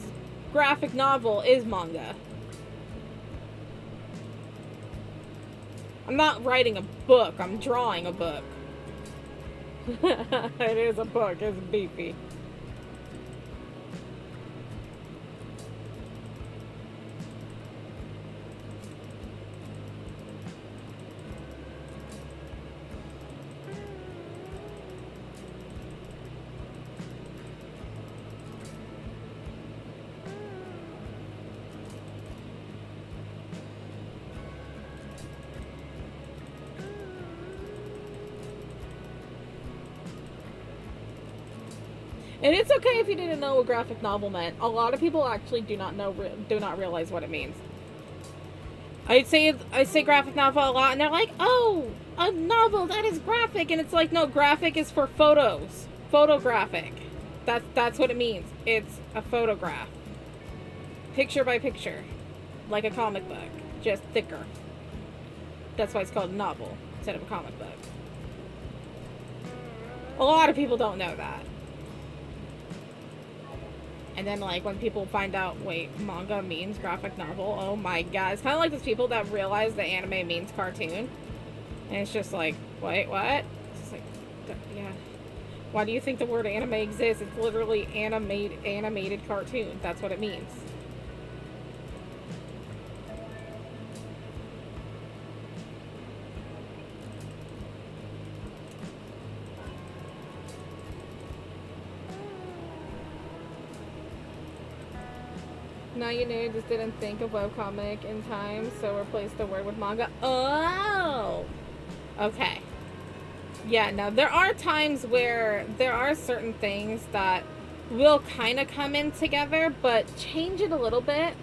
graphic novel is manga. I'm not writing a book, I'm drawing a book. It is a book, it's beefy. And it's okay if you didn't know what graphic novel meant. A lot of people actually do not realize what it means. I say graphic novel a lot, and they're like, "Oh, a novel that is graphic," and it's like, no, graphic is for photos, photographic. That's what it means. It's a photograph, picture by picture, like a comic book, just thicker. That's why it's called a novel instead of a comic book. A lot of people don't know that. And then, like, when people find out, wait, manga means graphic novel, oh my god. It's kind of like those people that realize that anime means cartoon. And it's just like, wait, what? It's just like, yeah. Why do you think the word anime exists? It's literally animated cartoon. That's what it means. Now you know, just didn't think of webcomic in time, so replaced the word with manga. Oh! Okay. Yeah, no, there are times where there are certain things that will kind of come in together, but change it a little bit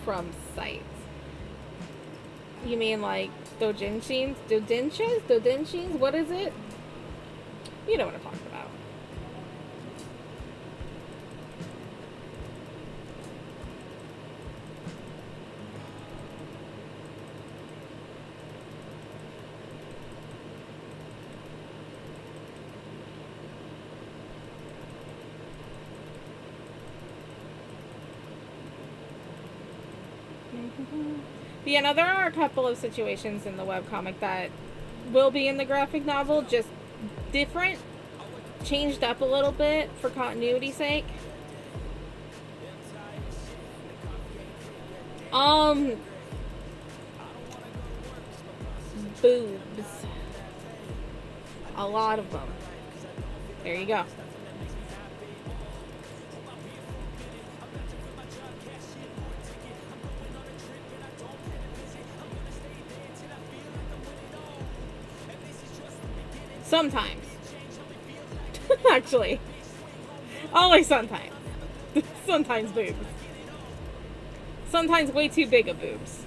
from sites. You mean like doujinshins? Doujinshins? What is it? You know what I'm talking about. But yeah, no, there are a couple of situations in the webcomic that will be in the graphic novel, just different, changed up a little bit for continuity's sake. Boobs. A lot of them. There you go. Sometimes. Actually. Only sometimes. Sometimes boobs. Sometimes way too big of boobs.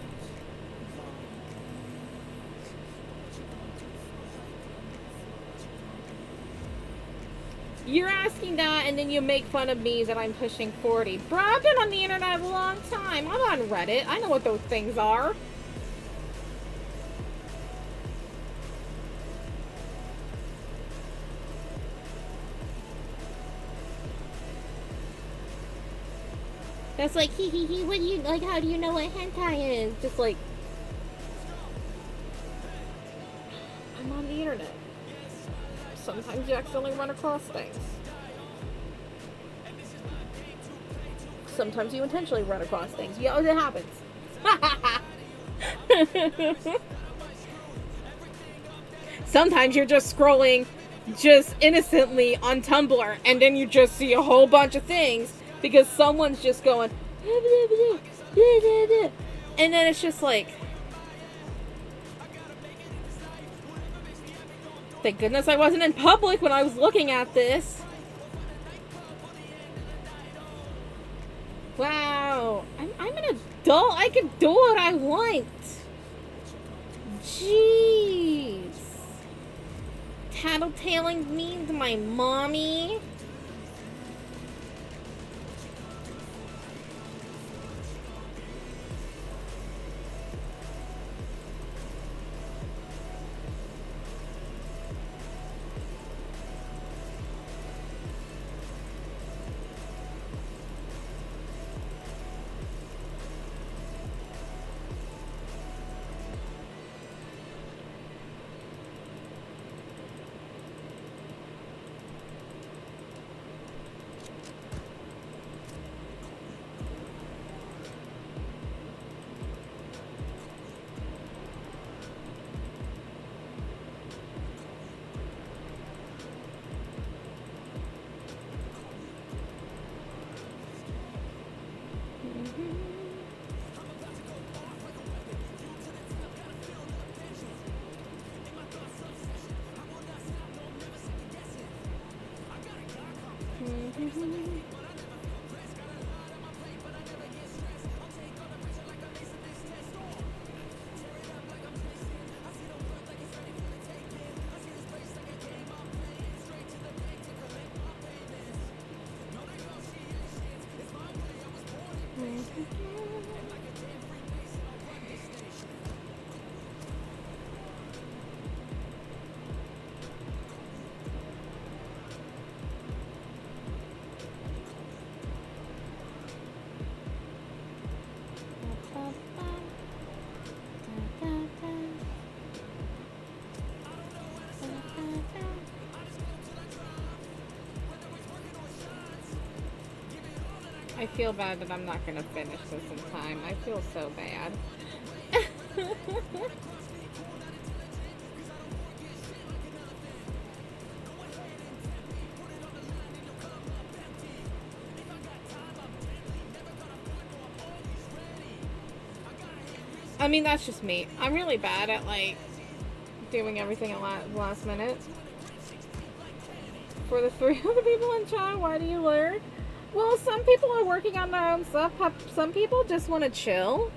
You're asking that and then you make fun of me that I'm pushing 40. Bro, I've been on the internet a long time. I'm on Reddit. I know what those things are. That's like, hee, what do you, like, how do you know what hentai is? Just like, I'm on the internet. Sometimes you accidentally run across things. Sometimes you intentionally run across things. Yeah, it happens. Sometimes you're just scrolling just innocently on Tumblr and then you just see a whole bunch of things because someone's just going, and then it's just like, thank goodness I wasn't in public when I was looking at this. Wow, I'm an adult. I can do what I want. Jeez. Tattletaling me to my mommy. I feel bad that I'm not gonna finish this in time. I feel so bad. I mean, that's just me. I'm really bad at, like, doing everything at last minute. For the 3 other people in chat, why do you lurk? Well, some people are working on their own stuff. Some people just want to chill.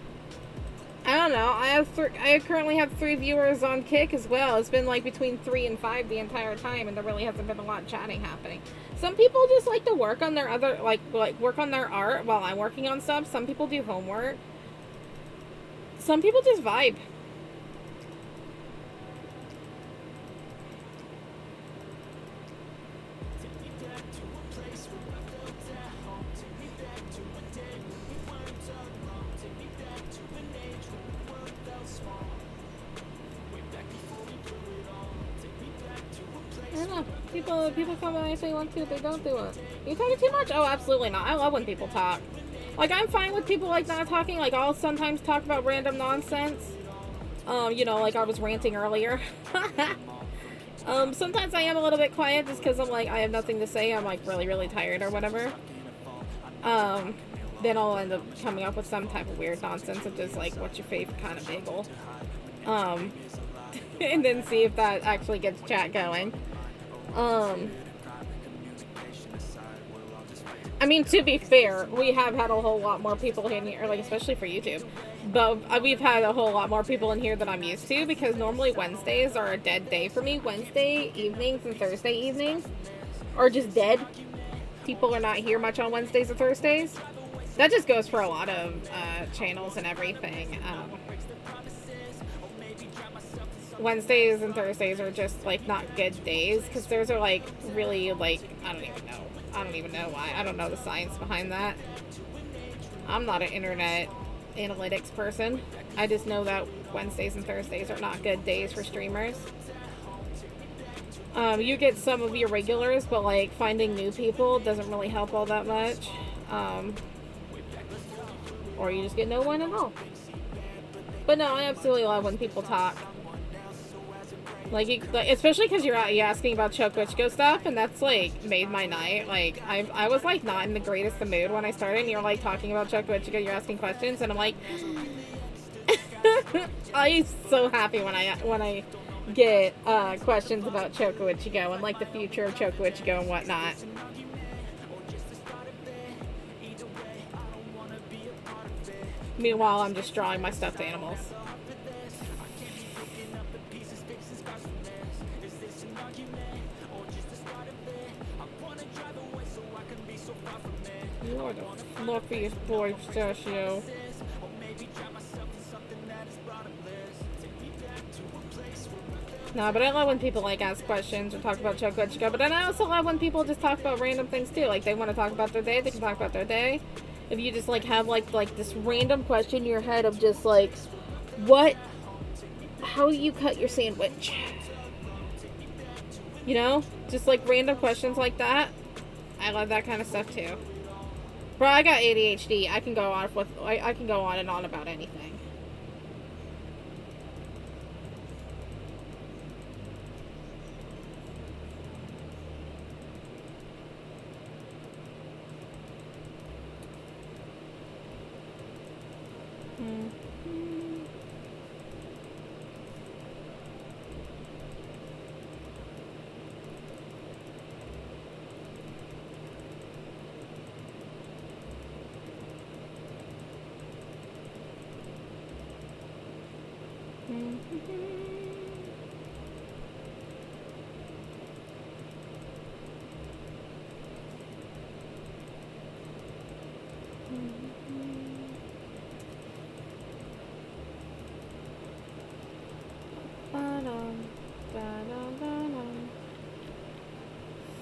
I don't know. I currently have 3 viewers on Kick as well. It's been like between 3 and 5 the entire time, and there really hasn't been a lot of chatting happening. Some people just like to work on their other, like work on their art while I'm working on stuff. Some people do homework. Some people just vibe. I don't know. People come and say want to, they don't do it. Are you talking too much? Oh, absolutely not. I love when people talk. Like, I'm fine with people, like, not talking. Like, I'll sometimes talk about random nonsense. You know, like I was ranting earlier. Sometimes I am a little bit quiet just because I'm like, I have nothing to say. I'm, like, really, really tired or whatever. Then I'll end up coming up with some type of weird nonsense of just, like, what's your favorite kind of bagel? And then see if that actually gets chat going. I mean, to be fair, we have had a whole lot more people in here, like, especially for YouTube. But we've had a whole lot more people in here than I'm used to, because normally Wednesdays are a dead day for me. Wednesday evenings and Thursday evenings are just dead. People are not here much on Wednesdays or Thursdays. That just goes for a lot of channels and everything. Wednesdays and Thursdays are just, like, not good days, because those are, like, really, like, I don't even know why. I don't know the science behind that. I'm not an internet analytics person. I just know that Wednesdays and Thursdays are not good days for streamers. You get some of your regulars, but, like, finding new people doesn't really help all that much. Or you just get no one at all. But no, I absolutely love when people talk. Like, especially because you're asking about Chocochico stuff, and that's, like, made my night. Like, I was, like, not in the greatest of mood when I started, and you're, like, talking about Chocochico, you're asking questions, and I'm like, I'm so happy when I get questions about Chocochico and, like, the future of Chocochico and whatnot. Meanwhile, I'm just drawing my stuffed animals. You are the fluffiest boy, Pistachio. Nah, but I love when people, like, ask questions or talk about Chocochico. But then I also love when people just talk about random things, too. Like, they want to talk about their day, they can talk about their day. If you just, like, have, like this random question in your head of just, like, how do you cut your sandwich? You know? Just, like, random questions like that. I love that kind of stuff, too. Bro, I got ADHD. I can go on and on about anything.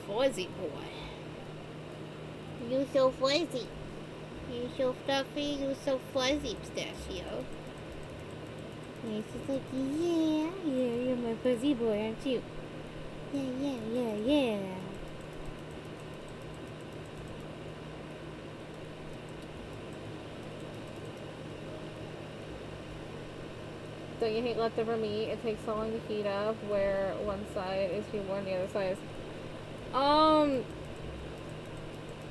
Fuzzy boy. You so fuzzy. You so fluffy, you so fuzzy, Pistachio. And he's just like, yeah, you're my fuzzy boy, aren't you? Yeah. Don't you hate leftover meat? It takes so long to heat up where one side is too warm, the other side is...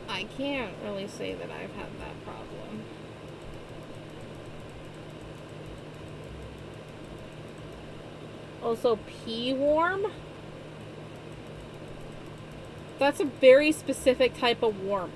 I can't really say that I've had that problem. Also, pea warm? That's a very specific type of warmth.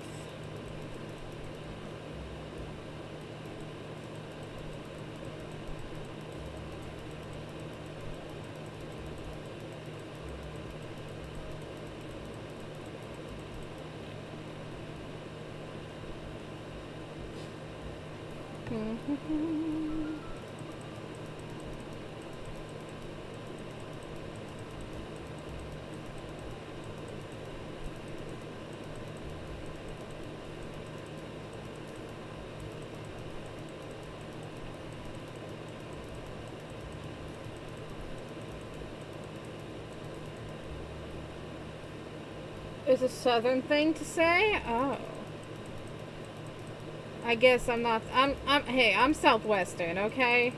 Is a southern thing to say? Oh. I guess I'm not, hey, I'm southwestern, okay?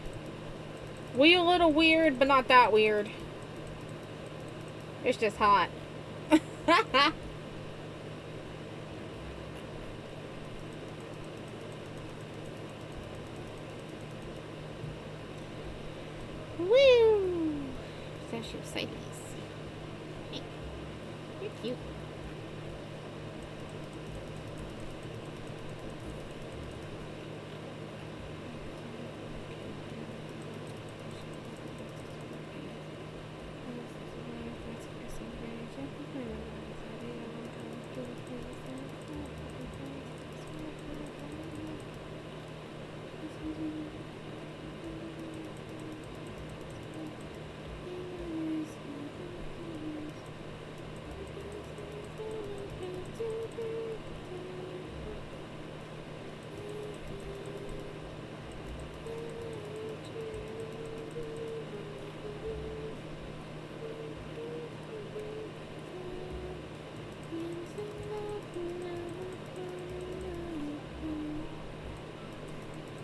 We a little weird, but not that weird. It's just hot. Woo! That's your sighties. Hey, you're cute.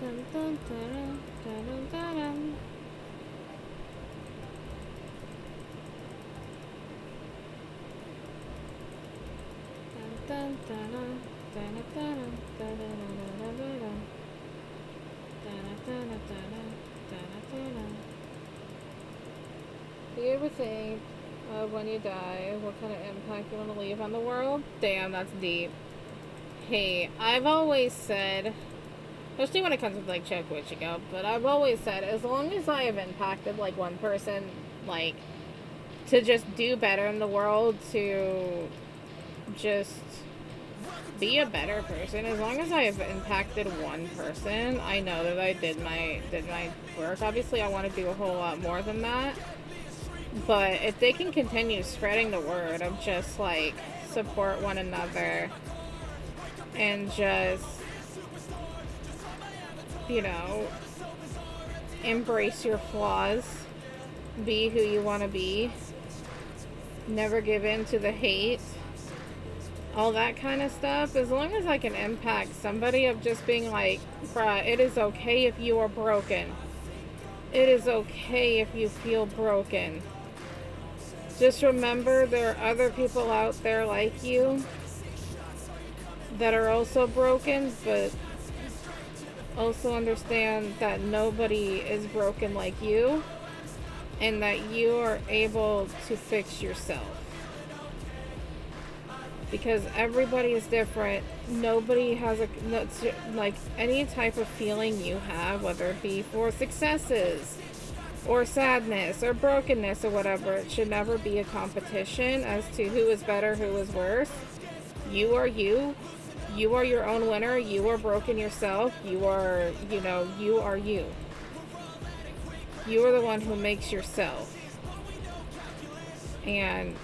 Dun, dun, dun, dun, dun, dun, dun. Dun, dun, dun, dun, dun, dun, dun, dun, dun, dun, dun, dun. Dun, dun, dun, dun, dun, dun, dun. Do you ever think of when you die, what kind of impact you want to leave on the world? Damn, that's deep. Hey, I've always said, especially when it comes to like choke witching up, but I've always said as long as I have impacted like one person, like to just do better in the world, to just be a better person, as long as I have impacted one person, I know that I did my work. Obviously I want to do a whole lot more than that, but if they can continue spreading the word of just like support one another and just, you know, embrace your flaws, be who you want to be, never give in to the hate, all that kind of stuff, as long as I can impact somebody of just being like, bruh, it is okay if you are broken. It is okay if you feel broken. Just remember there are other people out there like you that are also broken, but also understand that nobody is broken like you and that you are able to fix yourself. Because everybody is different. Nobody has like any type of feeling you have, whether it be for successes or sadness or brokenness or whatever. It should never be a competition as to who is better, who is worse. You are you. You are your own winner. You are broken yourself. You are, you know, you are you. You are the one who makes yourself. And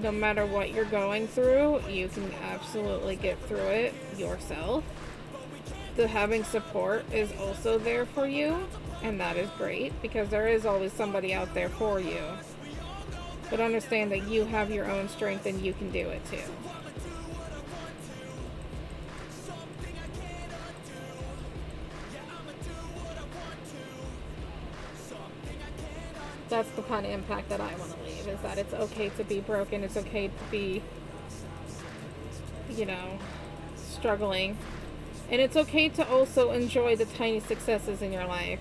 no matter what you're going through, you can absolutely get through it yourself. The having support is also there for you, and that is great because there is always somebody out there for you. But understand that you have your own strength and you can do it too. That's the kind of impact that I want to leave, is that it's okay to be broken, it's okay to be, you know, struggling. And it's okay to also enjoy the tiny successes in your life.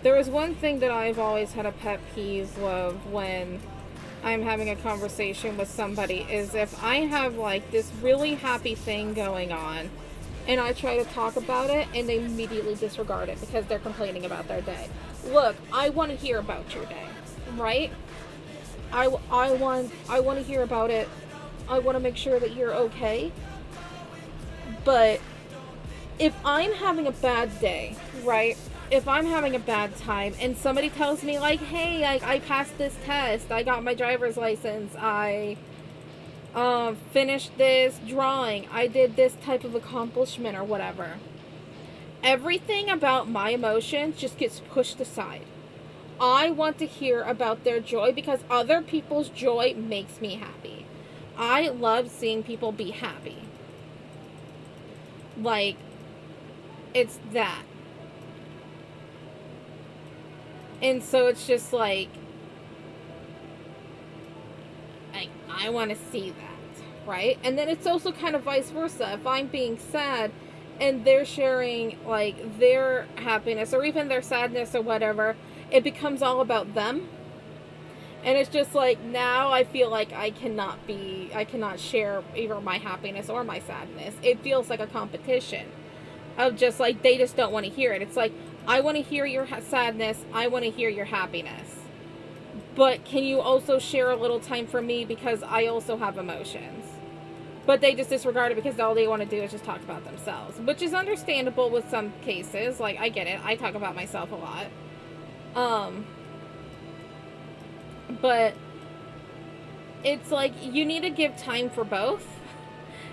There is one thing that I've always had a pet peeve of when I'm having a conversation with somebody, is if I have like this really happy thing going on and I try to talk about it and they immediately disregard it because they're complaining about their day. Look, I want to hear about your day, right? I want to hear about it. I want to make sure that you're okay. But if I'm having a bad day, right? If I'm having a bad time and somebody tells me like, hey, I passed this test, I got my driver's license, I finished this drawing, I did this type of accomplishment or whatever, everything about my emotions just gets pushed aside. I want to hear about their joy because other people's joy makes me happy. I love seeing people be happy. Like, it's that. And so it's just like, I want to see that, right? And then it's also kind of vice versa. If I'm being sad and they're sharing like their happiness or even their sadness or whatever, it becomes all about them. And it's just like, now I feel like I cannot share either my happiness or my sadness. It feels like a competition of just like, they just don't want to hear it. It's like, I want to hear your sadness. I want to hear your happiness. But can you also share a little time for me because I also have emotions? But they just disregard it because all they want to do is just talk about themselves, which is understandable with some cases. Like, I get it. I talk about myself a lot. But it's like, you need to give time for both.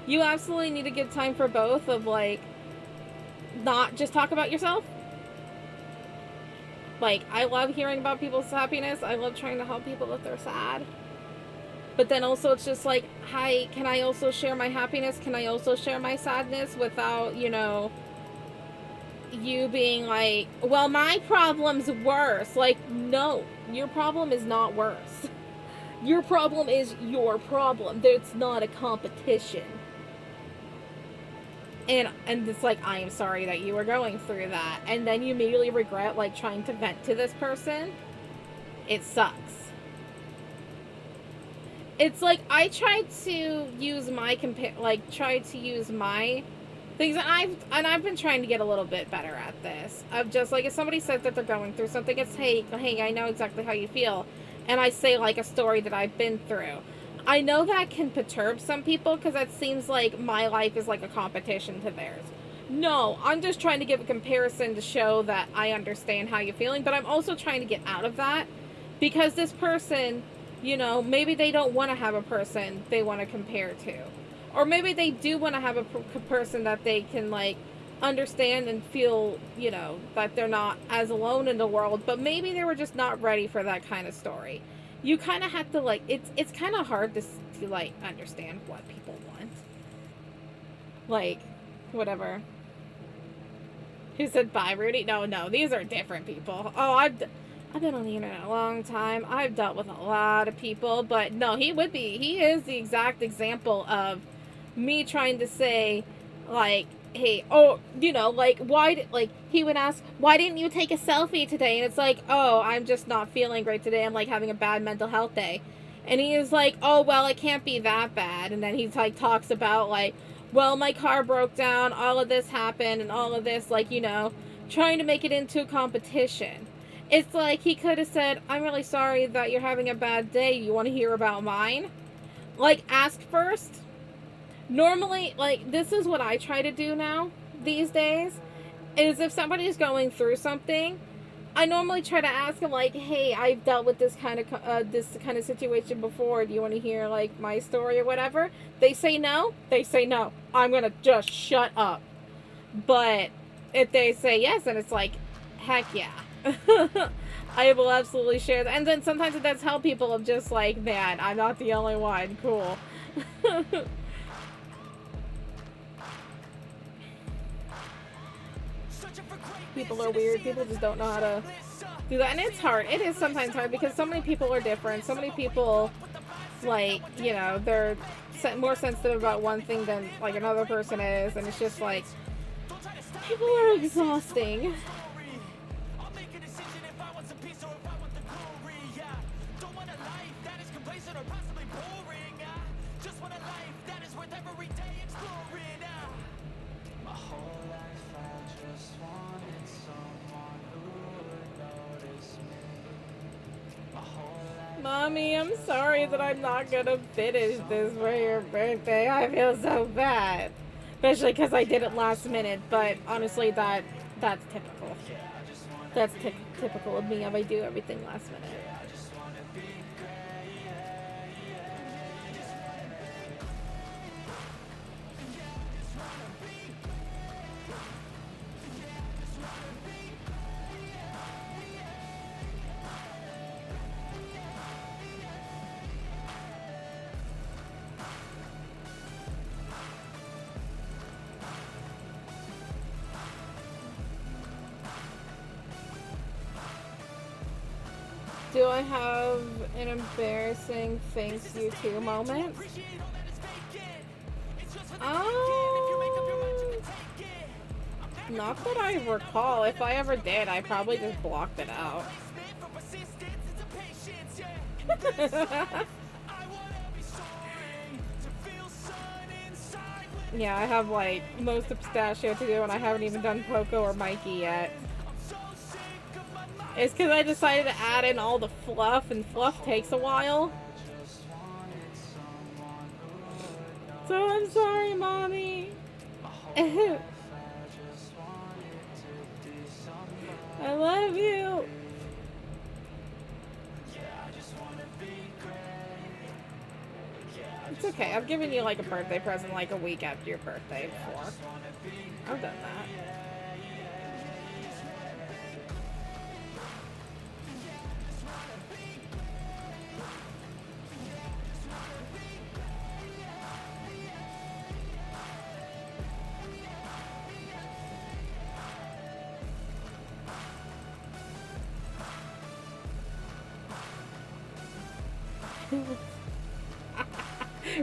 You absolutely need to give time for both, of like, not just talk about yourself. Like, I love hearing about people's happiness. I love trying to help people if they're sad. But then also it's just like, hi, can I also share my happiness? Can I also share my sadness without, you know, you being like, well, my problem's worse. Like, no, your problem is not worse. Your problem is your problem. It's not a competition. And it's like, I am sorry that you were going through that. And then you immediately regret, like, trying to vent to this person. It sucks. It's like, I tried to use my things, and I've been trying to get a little bit better at this. Of just, like, if somebody says that they're going through something, it's, hey, I know exactly how you feel. And I say, like, a story that I've been through. I know that can perturb some people because that seems like my life is like a competition to theirs. No, I'm just trying to give a comparison to show that I understand how you're feeling, but I'm also trying to get out of that because this person, you know, maybe they don't want to have a person they want to compare to. Or maybe they do want to have a person that they can, like, understand and feel, you know, that they're not as alone in the world, but maybe they were just not ready for that kind of story. You kind of have to, like, it's kind of hard to, like, understand what people want. Like, whatever. Who said bye, Rudy? No, these are different people. Oh, I've been on the internet a long time. I've dealt with a lot of people, but no, he is the exact example of me trying to say, like, hey, oh, you know, like, he would ask, why didn't you take a selfie today? And it's like, oh, I'm just not feeling great today. I'm, like, having a bad mental health day. And he is like, oh, well, it can't be that bad. And then he's, like, talks about, like, well, my car broke down, all of this happened, and all of this, like, you know, trying to make it into a competition. It's like, he could have said, I'm really sorry that you're having a bad day. You want to hear about mine? Like, ask first. Normally, like, this is what I try to do now, these days, is if somebody's going through something, I normally try to ask them, like, hey, I've dealt with this kind of situation before. Do you want to hear, like, my story or whatever? They say no. I'm going to just shut up. But if they say yes, then it's like, heck yeah. I will absolutely share that. And then sometimes it does help people of just like, man, I'm not the only one. Cool. People are weird. People just don't know how to do that. And it's hard. It is sometimes hard because so many people are different. So many people, like, you know, they're more sensitive about one thing than, like, another person is. And it's just, like, people are exhausting. Mommy, I'm sorry that I'm not gonna finish this for your birthday. I feel so bad. Especially because I did it last minute, but honestly, that's typical. That's typical of me if I do everything last minute. Do I have an embarrassing thanks you too moment? Not that I recall. If I ever did, I probably just blocked it out. Yeah, I have like most of Pistachio to do and I haven't even done Poco or Mikey yet. It's because I decided to add in all the fluff, and fluff takes a while. So I'm sorry, Mommy. I love you. It's okay. I've given you like a birthday present like a week after your birthday before. I've done that.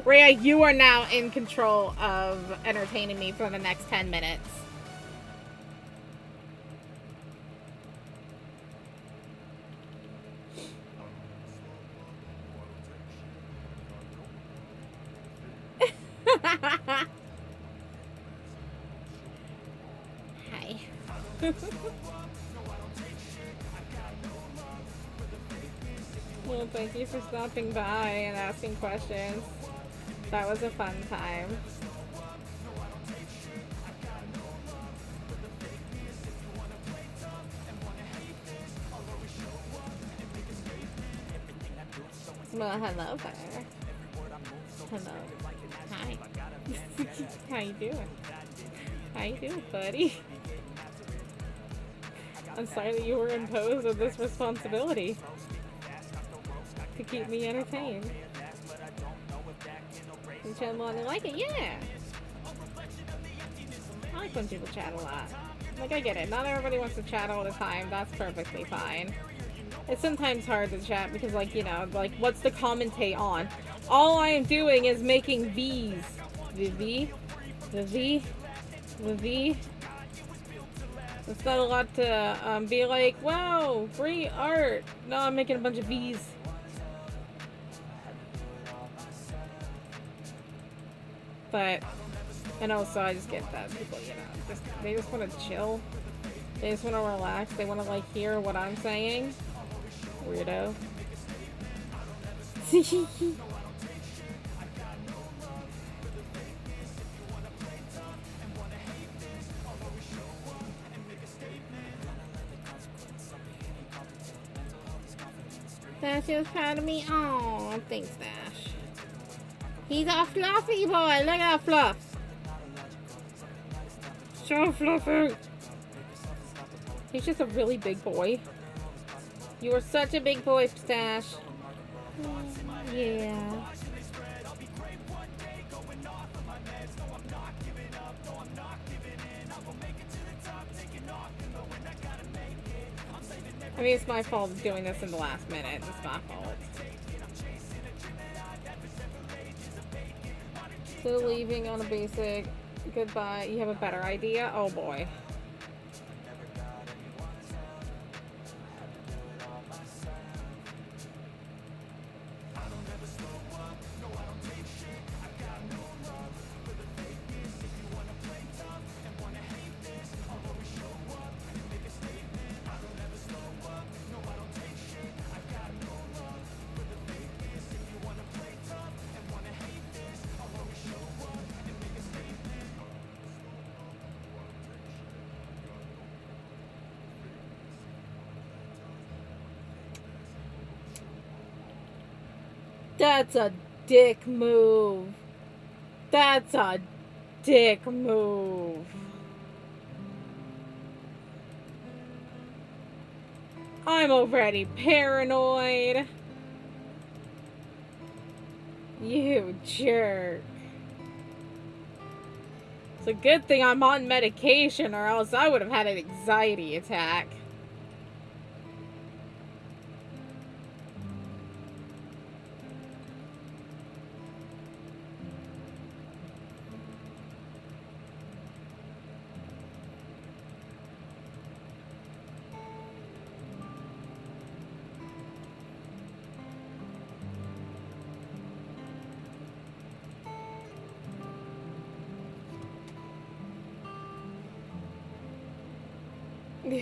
Rhea, you are now in control of entertaining me for the next 10 minutes. Hi. Well, thank you for stopping by and asking questions. That was a fun time. Well, hello there. Hello. Hi. How you doing? How you doing, buddy? I'm sorry that you were imposed with this responsibility to keep me entertained. You chat more than like it? Yeah! I like when people chat a lot. Like, I get it. Not everybody wants to chat all the time. That's perfectly fine. It's sometimes hard to chat because, like, you know, like, what's the commentate on? All I am doing is making V's. The V? The V? The V? It's not a lot to be like, wow, great art. No, I'm making a bunch of V's. But, and also I just get that people, you know, they just want to chill. They just want to relax. They want to, like, hear what I'm saying. Weirdo. Dash is proud of me. Oh, thanks, Dash. He's a fluffy boy. Look at Fluff. So fluffy. He's just a really big boy. You are such a big boy, Pistache. Yeah. I mean, it's my fault doing this in the last minute. It's my fault. So leaving on a basic goodbye. You have a better idea? Oh boy. That's a dick move. That's a dick move. I'm already paranoid. You jerk. It's a good thing I'm on medication, or else I would have had an anxiety attack.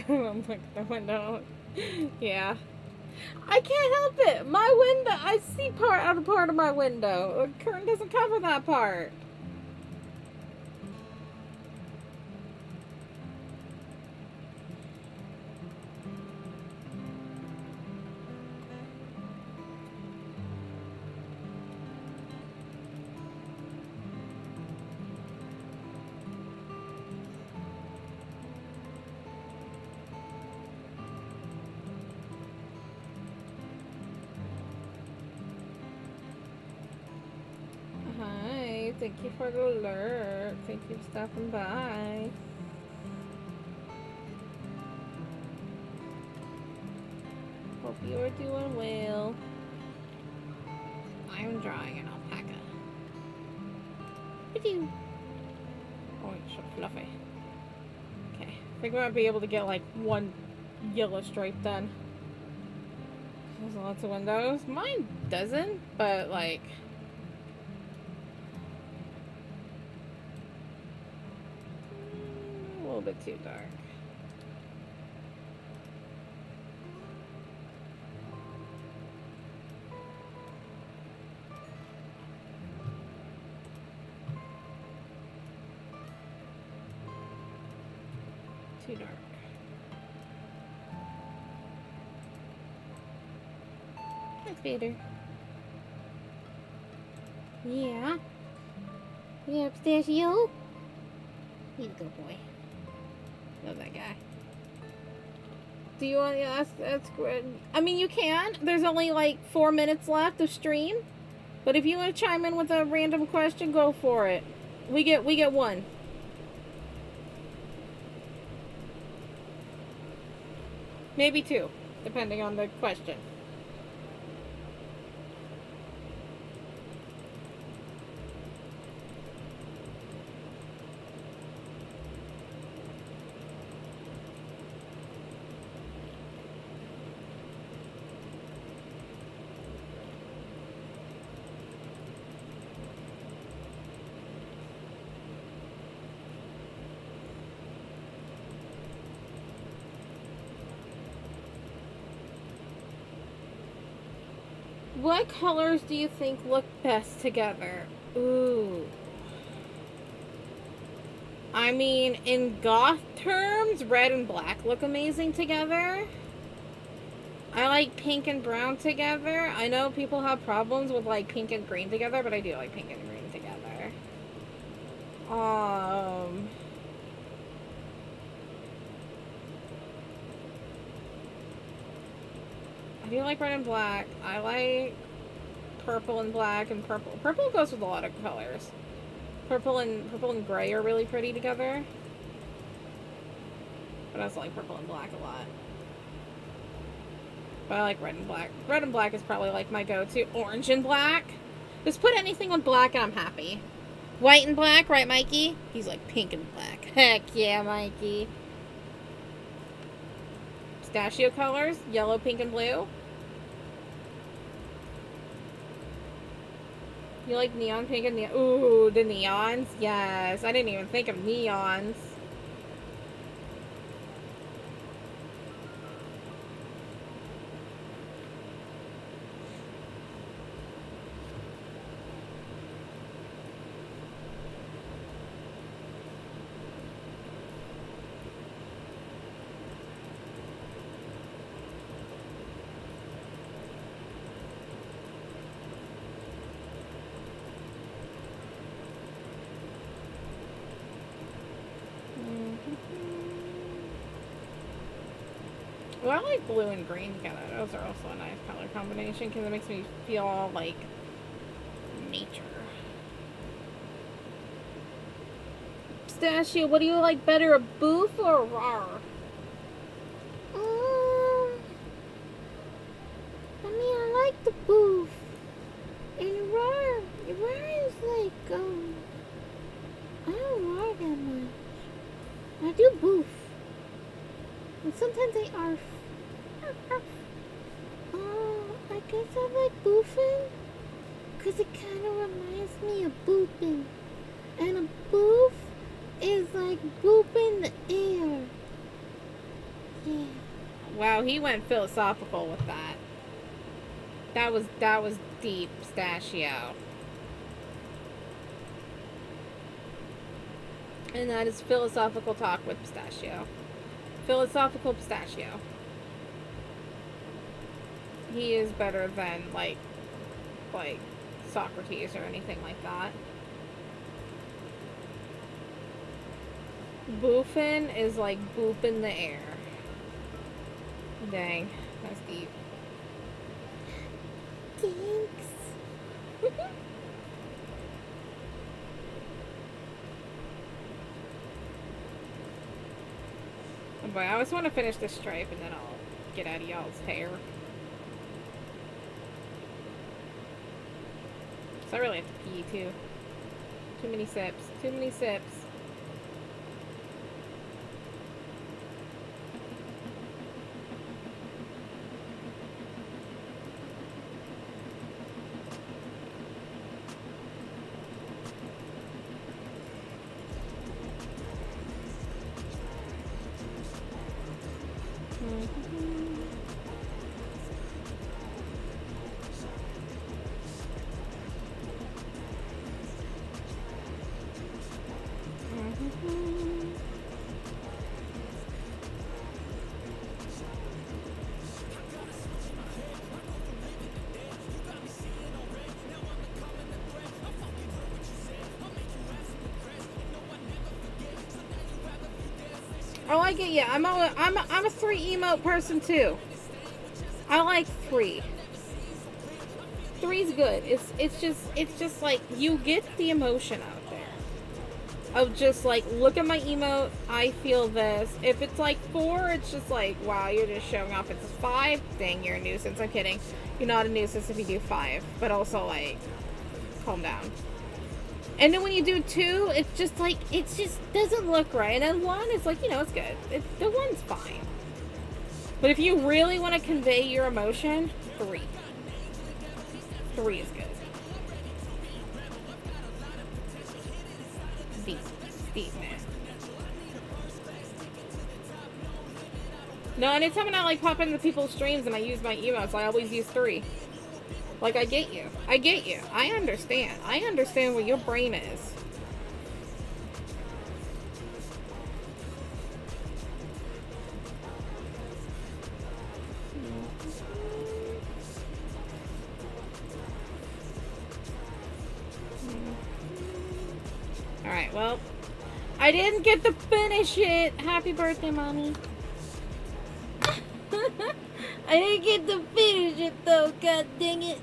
Look at the window. Yeah. I can't help it. My window, I see part of my window. The curtain doesn't cover that part. Hi, thank you for the alert. Thank you for stopping by. Hope you are doing well. I'm drawing an alpaca. Ba-doo. Oh, it's so fluffy. Okay, I think I might be able to get like one yellow stripe done. There's lots of windows. Mine doesn't, but like... a little bit too dark. Too dark. Hi, Vader. Yeah. Yeah, upstairs, you. He's a good boy. Love that guy. Do you want to ask? That's good. I mean, you can. There's only like 4 minutes left of stream, but if you want to chime in with a random question, go for it. We get one. Maybe two, depending on the question. What colors do you think look best together? Ooh. I mean, in goth terms, red and black look amazing together. I like pink and brown together. I know people have problems with like pink and green together, but I do like pink and green together. I do like red and black. I like purple and black and purple. Purple goes with a lot of colors. Purple and gray are really pretty together. But I also like purple and black a lot. But I like red and black. Red and black is probably like my go-to. Orange and black. Just put anything with black and I'm happy. White and black, right, Mikey? He's like pink and black. Heck yeah, Mikey. Pistachio colors, yellow, pink, and blue. You like neon pink and neon? Ooh, the neons? Yes. I didn't even think of neons. Well, I like blue and green together. Those are also a nice color combination because it makes me feel like nature. Pistachio, what do you like better, a boof or a rar? I mean, I like the boof. And rar is like, I don't rar that much. I do boof. And sometimes I arf. I guess I like boofing. Because it kind of reminds me of booping. And a boof is like booping the air. Yeah. Wow, he went philosophical with that. That was deep, Pistachio. And that is philosophical talk with Pistachio. Philosophical Pistachio. He is better than like Socrates or anything like that. Boofing is like boop in the air. Dang, that's deep. Thanks. Oh boy, I just want to finish this stripe and then I'll get out of y'all's hair. So I really have to pee too. Too many sips. Too many sips. Oh, I get you. I'm a 3 emote person too. I like 3. 3's good. It's just like you get the emotion out there of just like, look at my emote. I feel this. If it's like 4, it's just like, wow, you're just showing off. If it's 5, dang, you're a nuisance. I'm kidding. You're not a nuisance if you do 5, but also like, calm down. And then when you do 2, it's just like, it just doesn't look right. And then 1 is like, you know, it's good. The 1's fine. But if you really want to convey your emotion, 3. 3 is good. Deep, man. No, anytime I like pop into people's streams and I use my emotes, I always use 3. Like, I get you. I understand. I understand what your brain is. Alright, well, I didn't get to finish it. Happy birthday, Mommy. I didn't get to finish it, though. God dang it.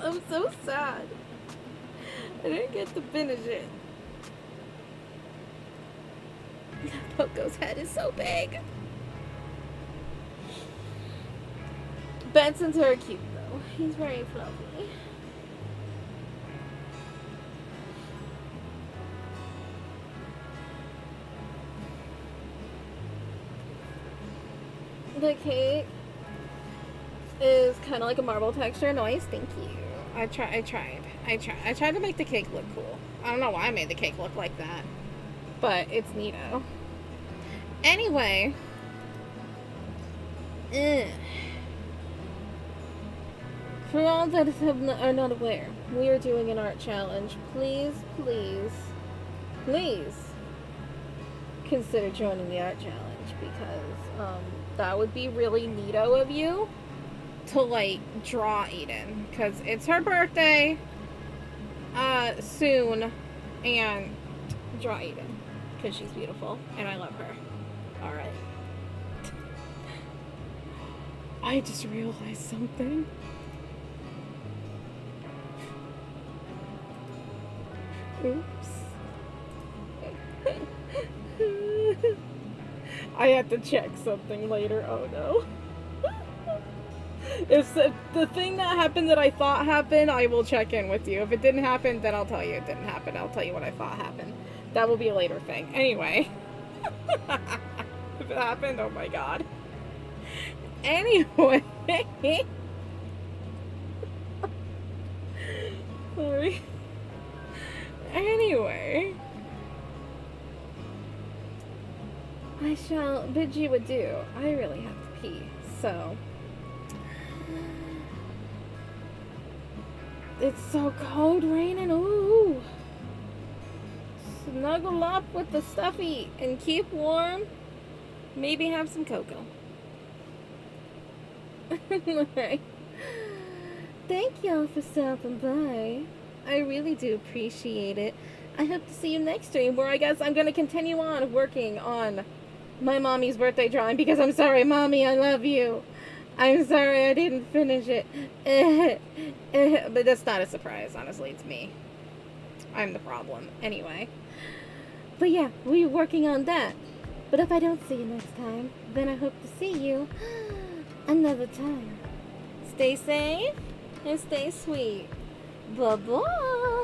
I'm so sad. I didn't get to finish it. Poco's head is so big. Benson's very cute though. He's very fluffy. The cake is kind of like a marble texture. Nice, thank you. I tried to make the cake look cool. I don't know why I made the cake look like that, but it's neato. Anyway, for all that are not aware, we are doing an art challenge. Please, please, please consider joining the art challenge, because that would be really neato of you to like draw Eden, because it's her birthday soon, and draw Eden because she's beautiful and I love her. All right. I just realized something. Oops. I have to check something later. Oh no. If the thing that happened that I thought happened, I will check in with you. If it didn't happen, then I'll tell you it didn't happen. I'll tell you what I thought happened. That will be a later thing. Anyway. If it happened, oh my god. Anyway. Sorry. Anyway. I shall bid you adieu. I really have to pee, so... It's so cold, raining. Ooh. Snuggle up with the stuffy and keep warm. Maybe have some cocoa. Alright. Thank y'all for stopping by. I really do appreciate it. I hope to see you next stream, where I guess I'm going to continue on working on my mommy's birthday drawing, because I'm sorry, Mommy, I love you. I'm sorry I didn't finish it. But that's not a surprise, honestly. It's me. I'm the problem. Anyway. But yeah, we're working on that. But if I don't see you next time, then I hope to see you another time. Stay safe and stay sweet. Bye-bye.